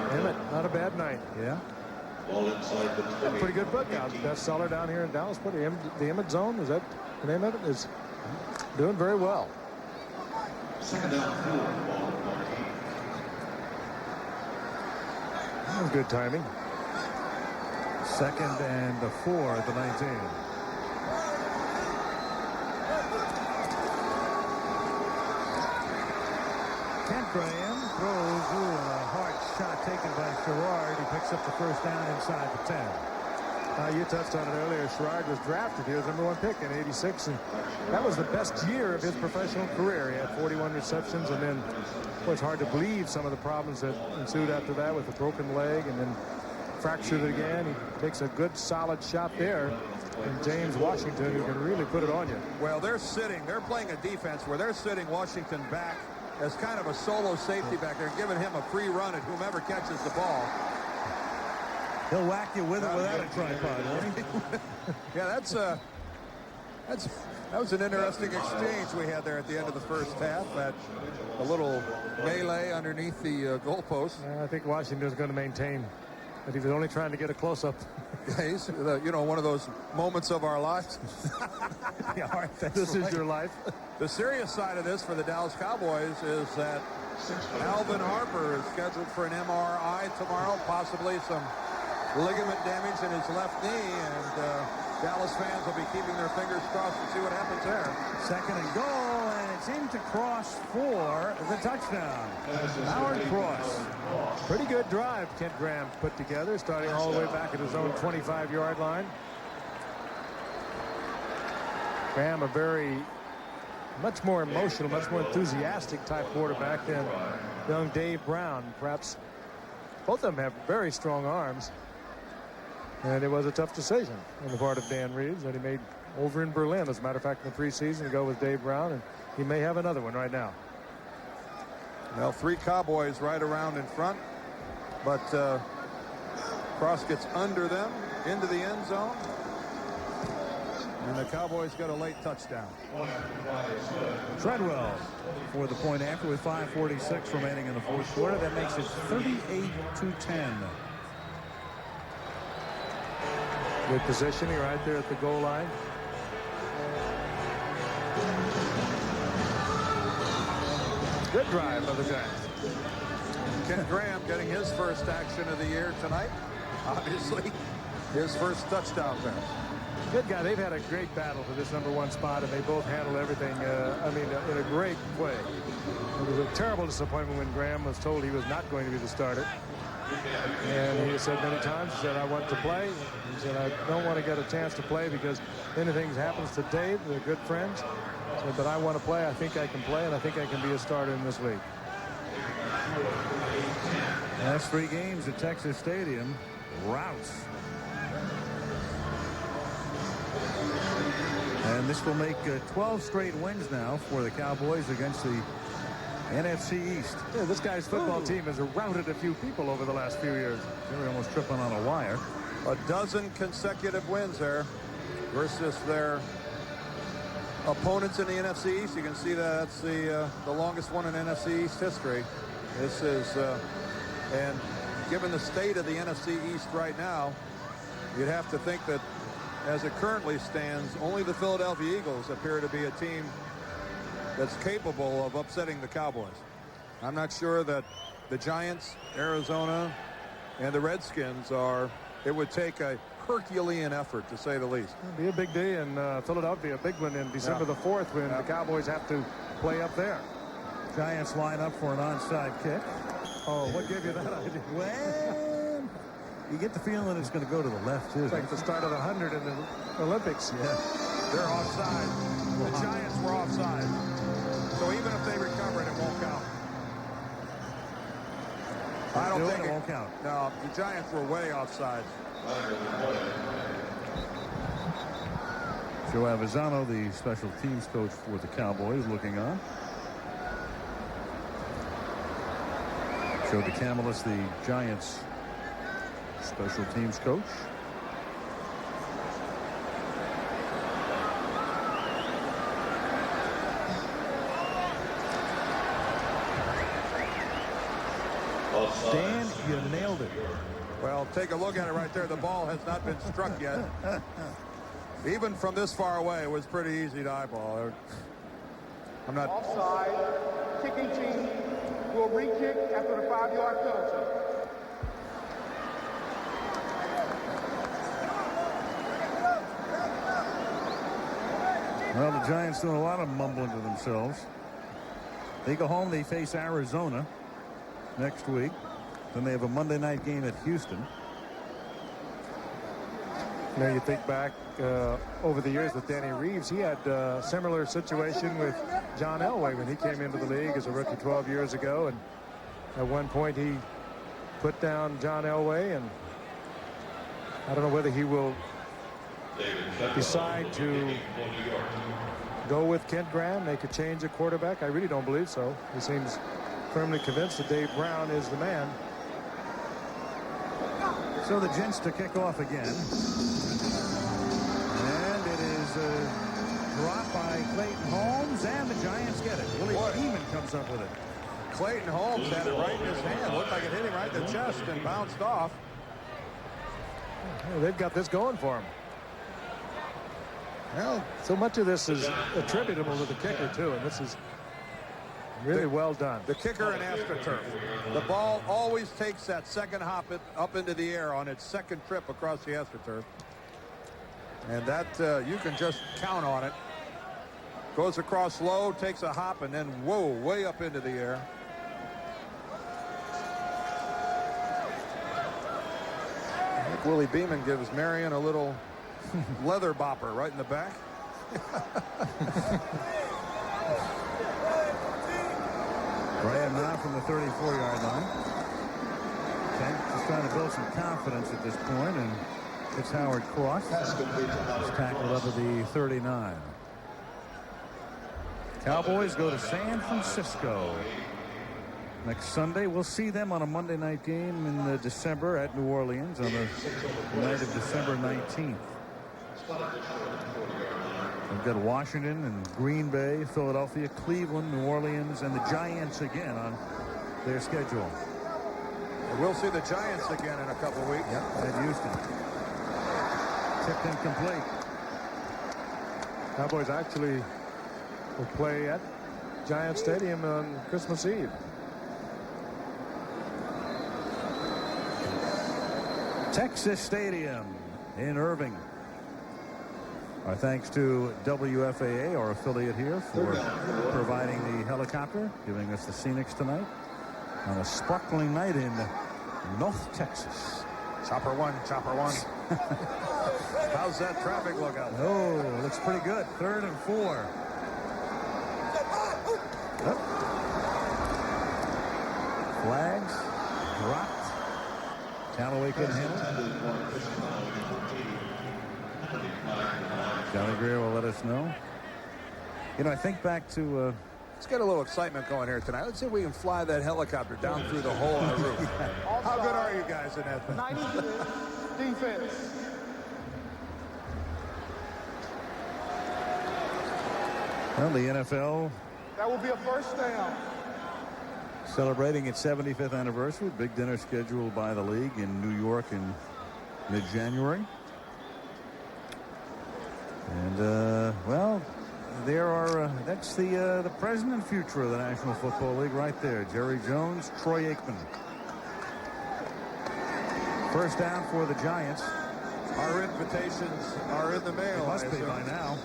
Emmitt, not a bad night. Yeah. Pretty good book out. Bestseller down here in Dallas. What the Emmitt Zone, is that the name of it? Is doing very well. Second down, That was good timing. Second and 4 at the 19. Kent Graham throws and a hard shot taken by Sherrard. He picks up the first down inside the 10. You touched on it earlier. Sherrard was drafted. He was #1 pick in '86, and that was the best year of his professional career. He had 41 receptions, and then it's hard to believe some of the problems that ensued after that with a broken leg and then fractured it again. He takes a good, solid shot there. And James Washington, who can really put it on you. Well, they're playing a defense where they're sitting Washington back as kind of a solo safety back there, giving him a free run at whomever catches the ball. He'll whack you with it without a tripod, won't he? Yeah, that was an interesting exchange we had there at the end of the first half. That a little melee underneath the goalpost. I think Washington's going to maintain that he was only trying to get a close-up. He's, one of those moments of our lives. Yeah, all right, this is your life. The serious side of this for the Dallas Cowboys is that Alvin Harper is scheduled for an MRI tomorrow, possibly some ligament damage in his left knee, and Dallas fans will be keeping their fingers crossed to see what happens there. Second and goal, and it's into Cross for the touchdown. Howard Cross. Pretty good drive Kent Graham put together, starting all the way back at his own 25-yard line. Graham, much more emotional, much more enthusiastic type quarterback than young Dave Brown. Perhaps both of them have very strong arms. And it was a tough decision on the part of Dan Reeves that he made over in Berlin, as a matter of fact, in the preseason, to go with Dave Brown, and he may have another one right now. Well, 3 Cowboys right around in front, but Cross gets under them into the end zone, and the Cowboys got a late touchdown. Treadwell for the point after with 5:46 remaining in the fourth quarter. That makes it 38-10. Good positioning right there at the goal line. Good drive by the Giants. Kent Graham getting his first action of the year tonight. Obviously, his first touchdown pass. Good guy. They've had a great battle for this #1 spot, and they both handled everything, in a great way. It was a terrible disappointment when Graham was told he was not going to be the starter. And he said many times, he said, I want to play. He said, I don't want to get a chance to play because anything happens to Dave. They're good friends. He said, but I want to play. I think I can play, and I think I can be a starter in this league. Last 3 games at Texas Stadium, routs. And this will make 12 straight wins now for the Cowboys against the NFC East. Yeah, this guy's football team has routed a few people over the last few years. They were almost tripping on a wire. A dozen consecutive wins there versus their opponents in the NFC East. You can see that's the longest one in NFC East history. This is, and given the state of the NFC East right now, you'd have to think that as it currently stands, only the Philadelphia Eagles appear to be a team that's capable of upsetting the Cowboys. I'm not sure that the Giants, Arizona, and the Redskins are. It would take a Herculean effort, to say the least. It'll be a big day in Philadelphia, a big one in December the 4th when the Cowboys have to play up there. Giants line up for an onside kick. Oh, what gave you that idea? Well, you get the feeling it's going to go to the left, too. It's like the start of the 100 in the Olympics. Yeah. They're offside. The Giants were offside. So even if they recover it, it won't count. I don't think it won't count. No, the Giants were way offside. Joe Avisano, the special teams coach for the Cowboys, looking on. Joe DeCamelis, the Giants special teams coach. Dan, you nailed it. Well, take a look at it right there. The ball has not been struck yet. Even from this far away, it was pretty easy to eyeball. I'm not. Offside. Kicking team will re-kick after the 5-yard penalty. Well, the Giants doing a lot of mumbling to themselves. They go home. They face Arizona next week. Then they have a Monday night game at Houston. Now you think back over the years with Danny Reeves, he had a similar situation with John Elway when he came into the league as a rookie 12 years ago. And at one point he put down John Elway, and I don't know whether he will decide to go with Kent Graham, make a change at quarterback. I really don't believe so. He seems firmly convinced that Dave Brown is the man. So the Gents to kick off again. And it is dropped by Clayton Holmes, and the Giants get it. Willie Beeman comes up with it. Clayton Holmes had it right in his hand. Looked like it hit him right in the chest and bounced off. Well, they've got this going for them. Well, so much of this is attributable to the kicker, too, and this is really well done. The kicker in AstroTurf. The ball always takes that second hop up into the air on its second trip across the AstroTurf. And that, you can just count on it. Goes across low, takes a hop, and then, whoa, way up into the air. I think Willie Beeman gives Marion a little leather bopper right in the back. Graham now from the 34-yard line. Kent just trying to build some confidence at this point, and it's Howard Cross. He's tackled up at the 39. Cowboys go to San Francisco next Sunday. We'll see them on a Monday night game in December at New Orleans on the night of December 19th. We've got Washington and Green Bay, Philadelphia, Cleveland, New Orleans, and the Giants again on their schedule. We'll see the Giants again in a couple weeks. Yep, at Houston. Tipped incomplete. Cowboys actually will play at Giant Stadium on Christmas Eve. Texas Stadium in Irving. Our thanks to WFAA, our affiliate here, for providing the helicopter, giving us the scenics tonight on a sparkling night in North Texas. Chopper one, chopper one. How's that traffic look out there? Oh, looks pretty good. 3rd and 4. Yep. Flags dropped. Callaway couldn't handle it. Johnny Greer will let us know. You know, I think back to let's get a little excitement going here tonight. Let's see if we can fly that helicopter down through the hole in the roof. How good are you guys in that thing? 90 defense. Well, the NFL That will be a first down. celebrating its 75th anniversary. Big dinner scheduled by the league in New York in mid-January. And, well, there are, that's the present and future of the National Football League right there. Jerry Jones, Troy Aikman. First down for the Giants. Our invitations are in the mail. It must be by now.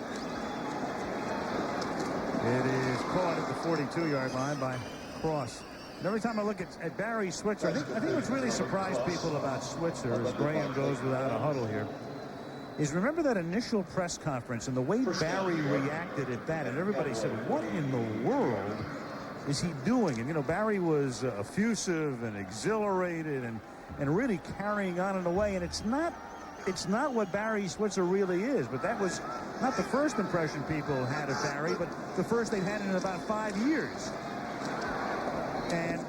It is caught at the 42-yard line by Cross. And every time I look at Barry Switzer, I think what's really surprised people about Switzer as Graham goes without a huddle here is remember that initial press conference and the way Barry reacted at that, and everybody said, what in the world is he doing? And, you know, Barry was effusive and exhilarated and really carrying on in a way, and it's not what Barry Switzer really is, but that was not the first impression people had of Barry, but the first they've had in about 5 years. And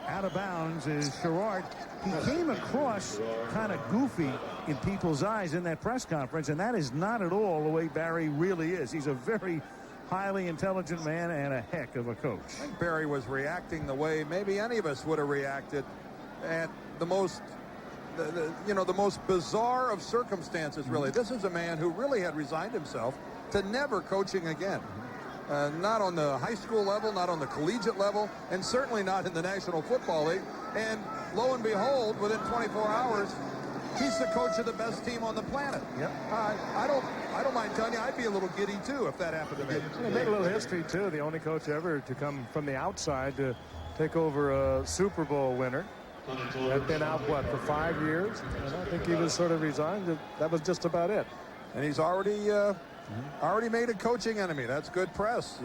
out of bounds is Sherrard. He came across kind of goofy in people's eyes in that press conference, and that is not at all the way Barry really is. He's a very highly intelligent man and a heck of a coach. I think Barry was reacting the way maybe any of us would have reacted at the most the most bizarre of circumstances, really. This is a man who really had resigned himself to never coaching again. Not on the high school level, not on the collegiate level, and certainly not in the National Football League. And lo and behold, within 24 hours, he's the coach of the best team on the planet. Yep. I don't mind telling you, I'd be a little giddy, too, if that happened to me. He made a little history, too. The only coach ever to come from the outside to take over a Super Bowl winner. Had been out, what, for 5 years? And I think he was sort of resigned. That was just about it. And he's already made a coaching enemy. That's good press.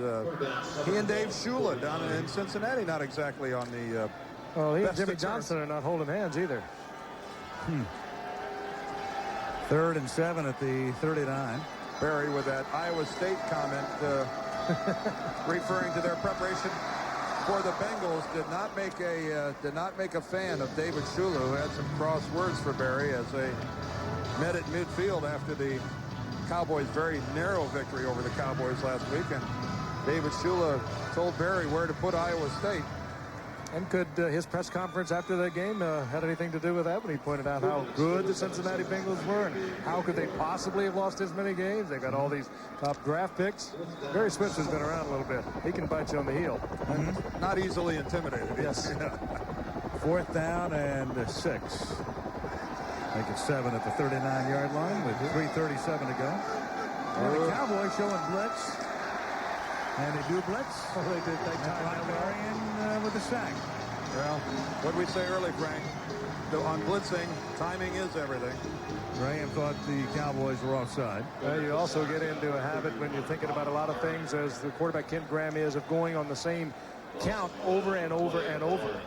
He and Dave Shula down in Cincinnati, not exactly on the well, he and Jimmy Johnson are not holding hands either. 3rd and 7 at the 39. Barry with that Iowa State comment referring to their preparation for the Bengals did not make a fan of David Shula, who had some cross words for Barry as they met at midfield after the Cowboys' very narrow victory over the Cowboys last week. And David Shula told Barry where to put Iowa State. And could his press conference after the game had anything to do with that when he pointed out how good the Cincinnati Bengals were and how could they possibly have lost as many games? They got all these top draft picks. Barry Switzer's been around a little bit. He can bite you on the heel. Not easily intimidated. Yes. 4th down and 6. Make it 7 at the 39-yard line with 3:37 to go. And the Cowboys showing blitz. And they do blitz. Oh, they did. They tied Marion with the sack. Well, what did we say early, Frank? On blitzing, timing is everything. Graham thought the Cowboys were offside. Well, you also get into a habit when you're thinking about a lot of things, as the quarterback Kent Graham is, of going on the same count over and over and over.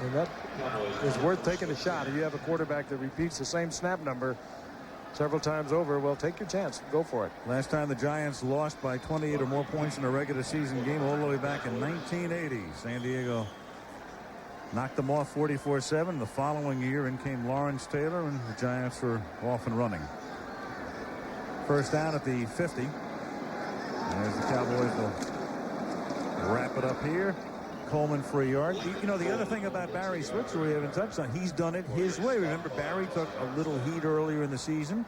And that is worth taking a shot. If you have a quarterback that repeats the same snap number several times over, well, take your chance. Go for it. Last time the Giants lost by 28 or more points in a regular season game all the way back in 1980. San Diego knocked them off 44-7. The following year in came Lawrence Taylor, and the Giants were off and running. First down at the 50. There's the Cowboys will wrap it up here. Coleman for a yard. You know, the other thing about Barry Switzer we haven't touched on, he's done it his way. Remember, Barry took a little heat earlier in the season.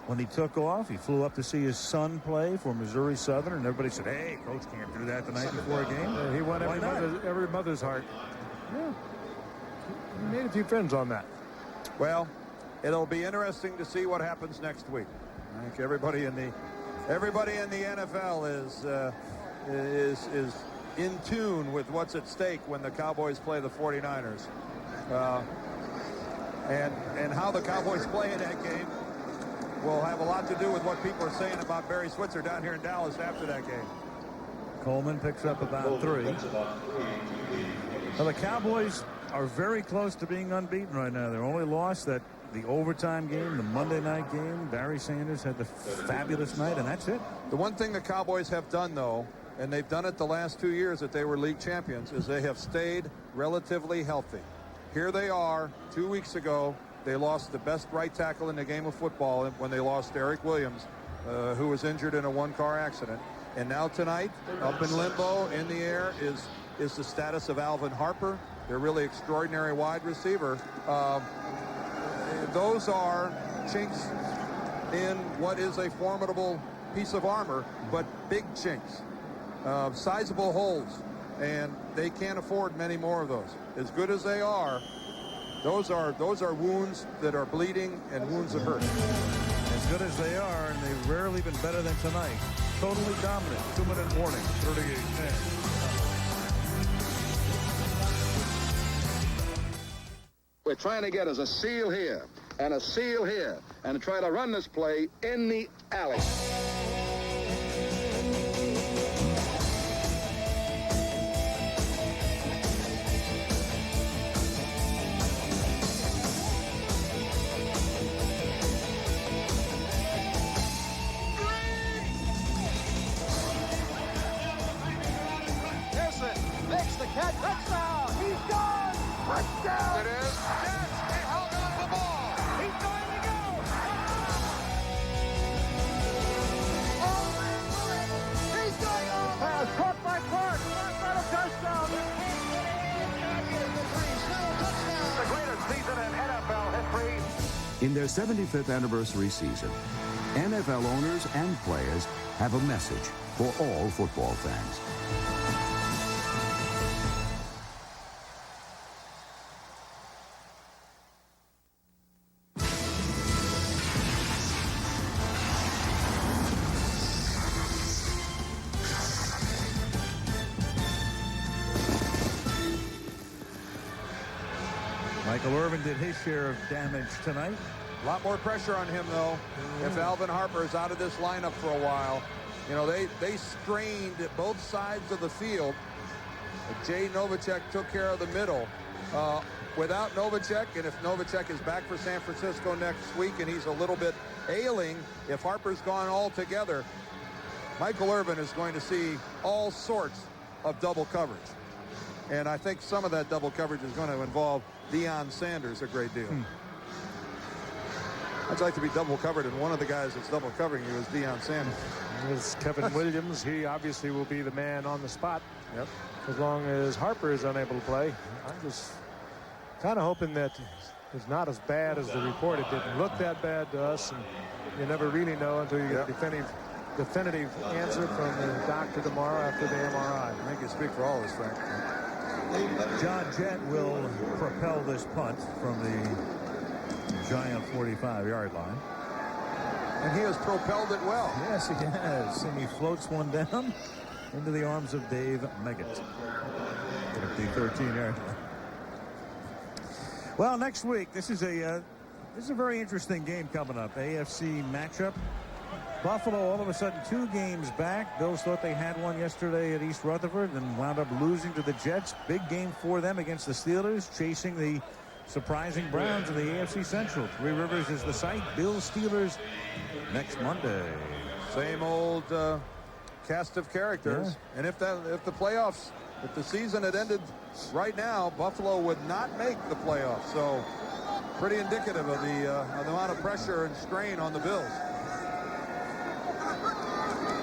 When he took off, he flew up to see his son play for Missouri Southern, and everybody said, hey, coach can't do that the night before a game. Yeah, he won every mother's heart. Yeah. He made a few friends on that. Well, it'll be interesting to see what happens next week. I think everybody in the NFL is in tune with what's at stake when the Cowboys play the 49ers. And how the Cowboys play in that game will have a lot to do with what people are saying about Barry Switzer down here in Dallas after that game. Coleman picks up about 3. Well, the Cowboys are very close to being unbeaten right now. Their only loss, that the overtime game, the Monday night game. Barry Sanders had the fabulous night, and that's it. The one thing the Cowboys have done, though, and they've done it the last 2 years that they were league champions, is they have stayed relatively healthy. Here they are. 2 weeks ago, they lost the best right tackle in the game of football when they lost Eric Williams, who was injured in a one-car accident. And now tonight, up in limbo, in the air, is the status of Alvin Harper, their really extraordinary wide receiver. Those are chinks in what is a formidable piece of armor, but big chinks, sizable holes, and they can't afford many more of those. As good as they are, those are wounds that are bleeding and wounds that hurt. As good as they are, and they've rarely been better than tonight. Totally dominant. 2-minute warning. 38-10. We're trying to get us a seal here and a seal here and try to run this play in the alley. Catch, touchdown! He's gone! Touchdown! It is. Yes, he held on to the ball. He's going to go! He's going over! Pass caught by Clark. Not a touchdown. The greatest season in NFL history. In their 75th anniversary season, NFL owners and players have a message for all football fans. Michael Irvin did his share of damage tonight. A lot more pressure on him, though, if Alvin Harper is out of this lineup for a while. You know, they strained at both sides of the field. Jay Novacek took care of the middle. Without Novacek, and if Novacek is back for San Francisco next week and he's a little bit ailing, if Harper's gone altogether, Michael Irvin is going to see all sorts of double coverage. And I think some of that double coverage is going to involve Deion Sanders a great deal. I'd like to be double covered, and one of the guys that's double covering you is Deion Sanders. It's Kevin Williams. He obviously will be the man on the spot. Yep. As long as Harper is unable to play. I'm just kind of hoping that it's not as bad as the report. It didn't look that bad to us, and you never really know until you get a definitive answer from the doctor tomorrow after the MRI. I think you speak for all of us, Frank. John Jett will propel this punt from the Giant 45-yard line. And he has propelled it well. Yes, he has. And he floats one down into the arms of Dave Meggett at the 13-yard line. Well, next week, this is a very interesting game coming up. AFC matchup. Buffalo all of a sudden 2 games back. Bills thought they had one yesterday at East Rutherford and wound up losing to the Jets. Big game for them against the Steelers, chasing the surprising Browns in the AFC Central. Three Rivers is the site. Bills Steelers next Monday. Same old cast of characters. Yeah. And if the playoffs, if the season had ended right now, Buffalo would not make the playoffs. So pretty indicative of the amount of pressure and strain on the Bills.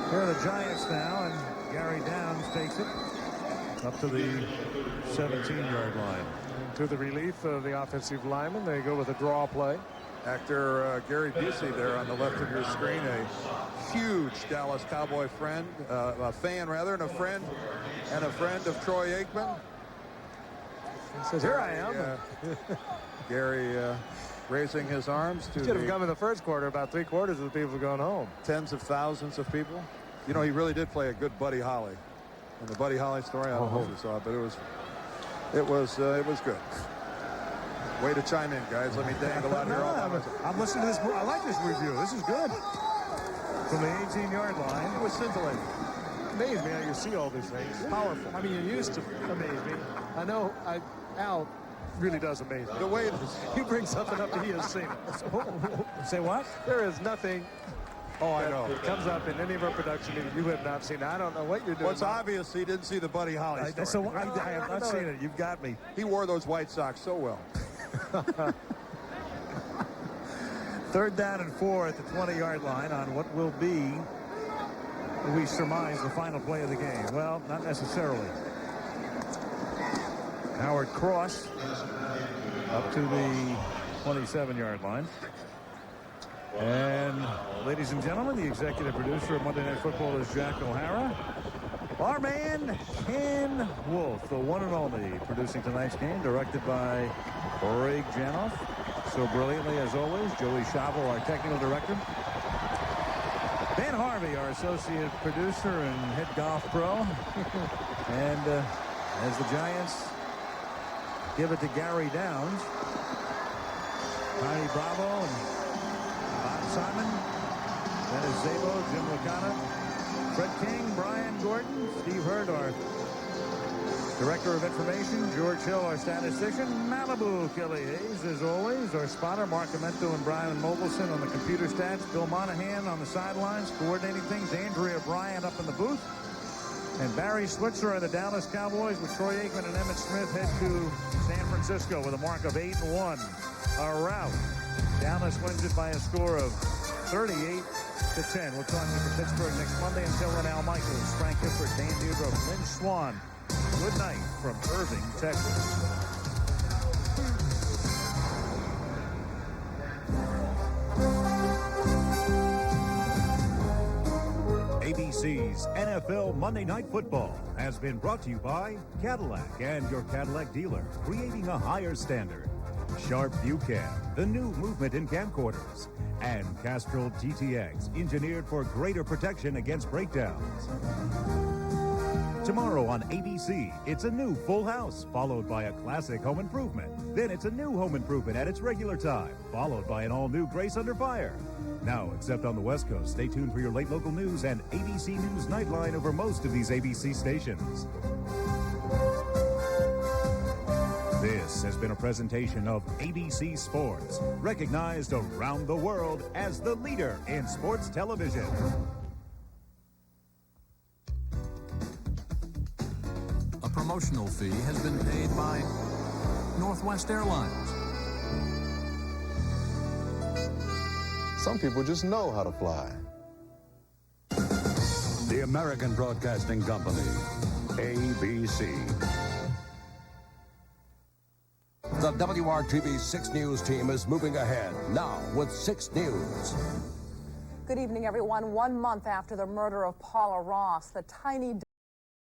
Here are the Giants now, and Gary Downs takes it up to the 17-yard line. And to the relief of the offensive lineman, they go with a draw play. Actor Gary Busey there on the left of your screen, a huge Dallas Cowboy friend, a fan rather, and a friend of Troy Aikman. He says, "Here I am." Gary raising his arms to Should have come in the first quarter. About 3/4 of the people were going home. Tens of thousands of people. You know, he really did play a good Buddy Holly. And the Buddy Holly story, I don't know if you saw it, but it was good. Way to chime in, guys. Let me dangle out here. I'm listening to this. I like this review. This is good. From the 18-yard line. It was scintillating. Amazed me how you see all these things. Powerful. I mean, you used to amaze me. I know Al really does amaze me. The way he brings something up that he has seen it. Say what? There is nothing. Oh, I know. It comes up in any of our production meetings you have not seen. I don't know what you're doing. What's obvious, he didn't see the Buddy Holly story. So I have not seen it. You've got me. He wore those white socks so well. 3rd down and 4 at the 20-yard line on what will be, we surmise, the final play of the game. Well, not necessarily. Howard Cross up to the 27-yard line. And, ladies and gentlemen, the executive producer of Monday Night Football is Jack O'Hara. Our man, Ken Wolf, the one and only, producing tonight's game, directed by Craig Janoff. So brilliantly, as always, Joey Schavel, our technical director. Ben Harvey, our associate producer and head golf pro. And as the Giants give it to Gary Downs, Tiny Bravo and Bob Simon, Dennis Szabo, Jim Licata, Fred King, Brian Gordon, Steve Hurd, our director of information, George Hill, our statistician, Malibu, Kelly Hayes, as always, our spotter, Mark Amento and Brian Mogelson on the computer stats, Bill Monahan on the sidelines, coordinating things, Andrea Bryant up in the booth, and Barry Switzer of the Dallas Cowboys with Troy Aikman and Emmitt Smith head to San Francisco with a mark of 8-1. A rout. Dallas wins it by a score of 38-10. We'll talk to Pittsburgh next Monday. Until then, Al Michaels, Frank Gifford, Dan Deirdre, Lynn Swan. Good night from Irving, Texas. ABC's NFL Monday Night Football has been brought to you by Cadillac and your Cadillac dealer, creating a higher standard. Sharp View Cam, the new movement in camcorders. And Castrol GTX, engineered for greater protection against breakdowns. Tomorrow on ABC, it's a new Full House, followed by a classic home improvement. Then it's a new home improvement at its regular time, followed by an all-new Grace Under Fire. Now, except on the West Coast, stay tuned for your late local news and ABC News Nightline over most of these ABC stations. This has been a presentation of ABC Sports, recognized around the world as the leader in sports television. A promotional fee has been paid by Northwest Airlines. Some people just know how to fly. The American Broadcasting Company, ABC. The WRTV 6 News team is moving ahead now with 6 News. Good evening, everyone. 1 month after the murder of Paula Ross, the tiny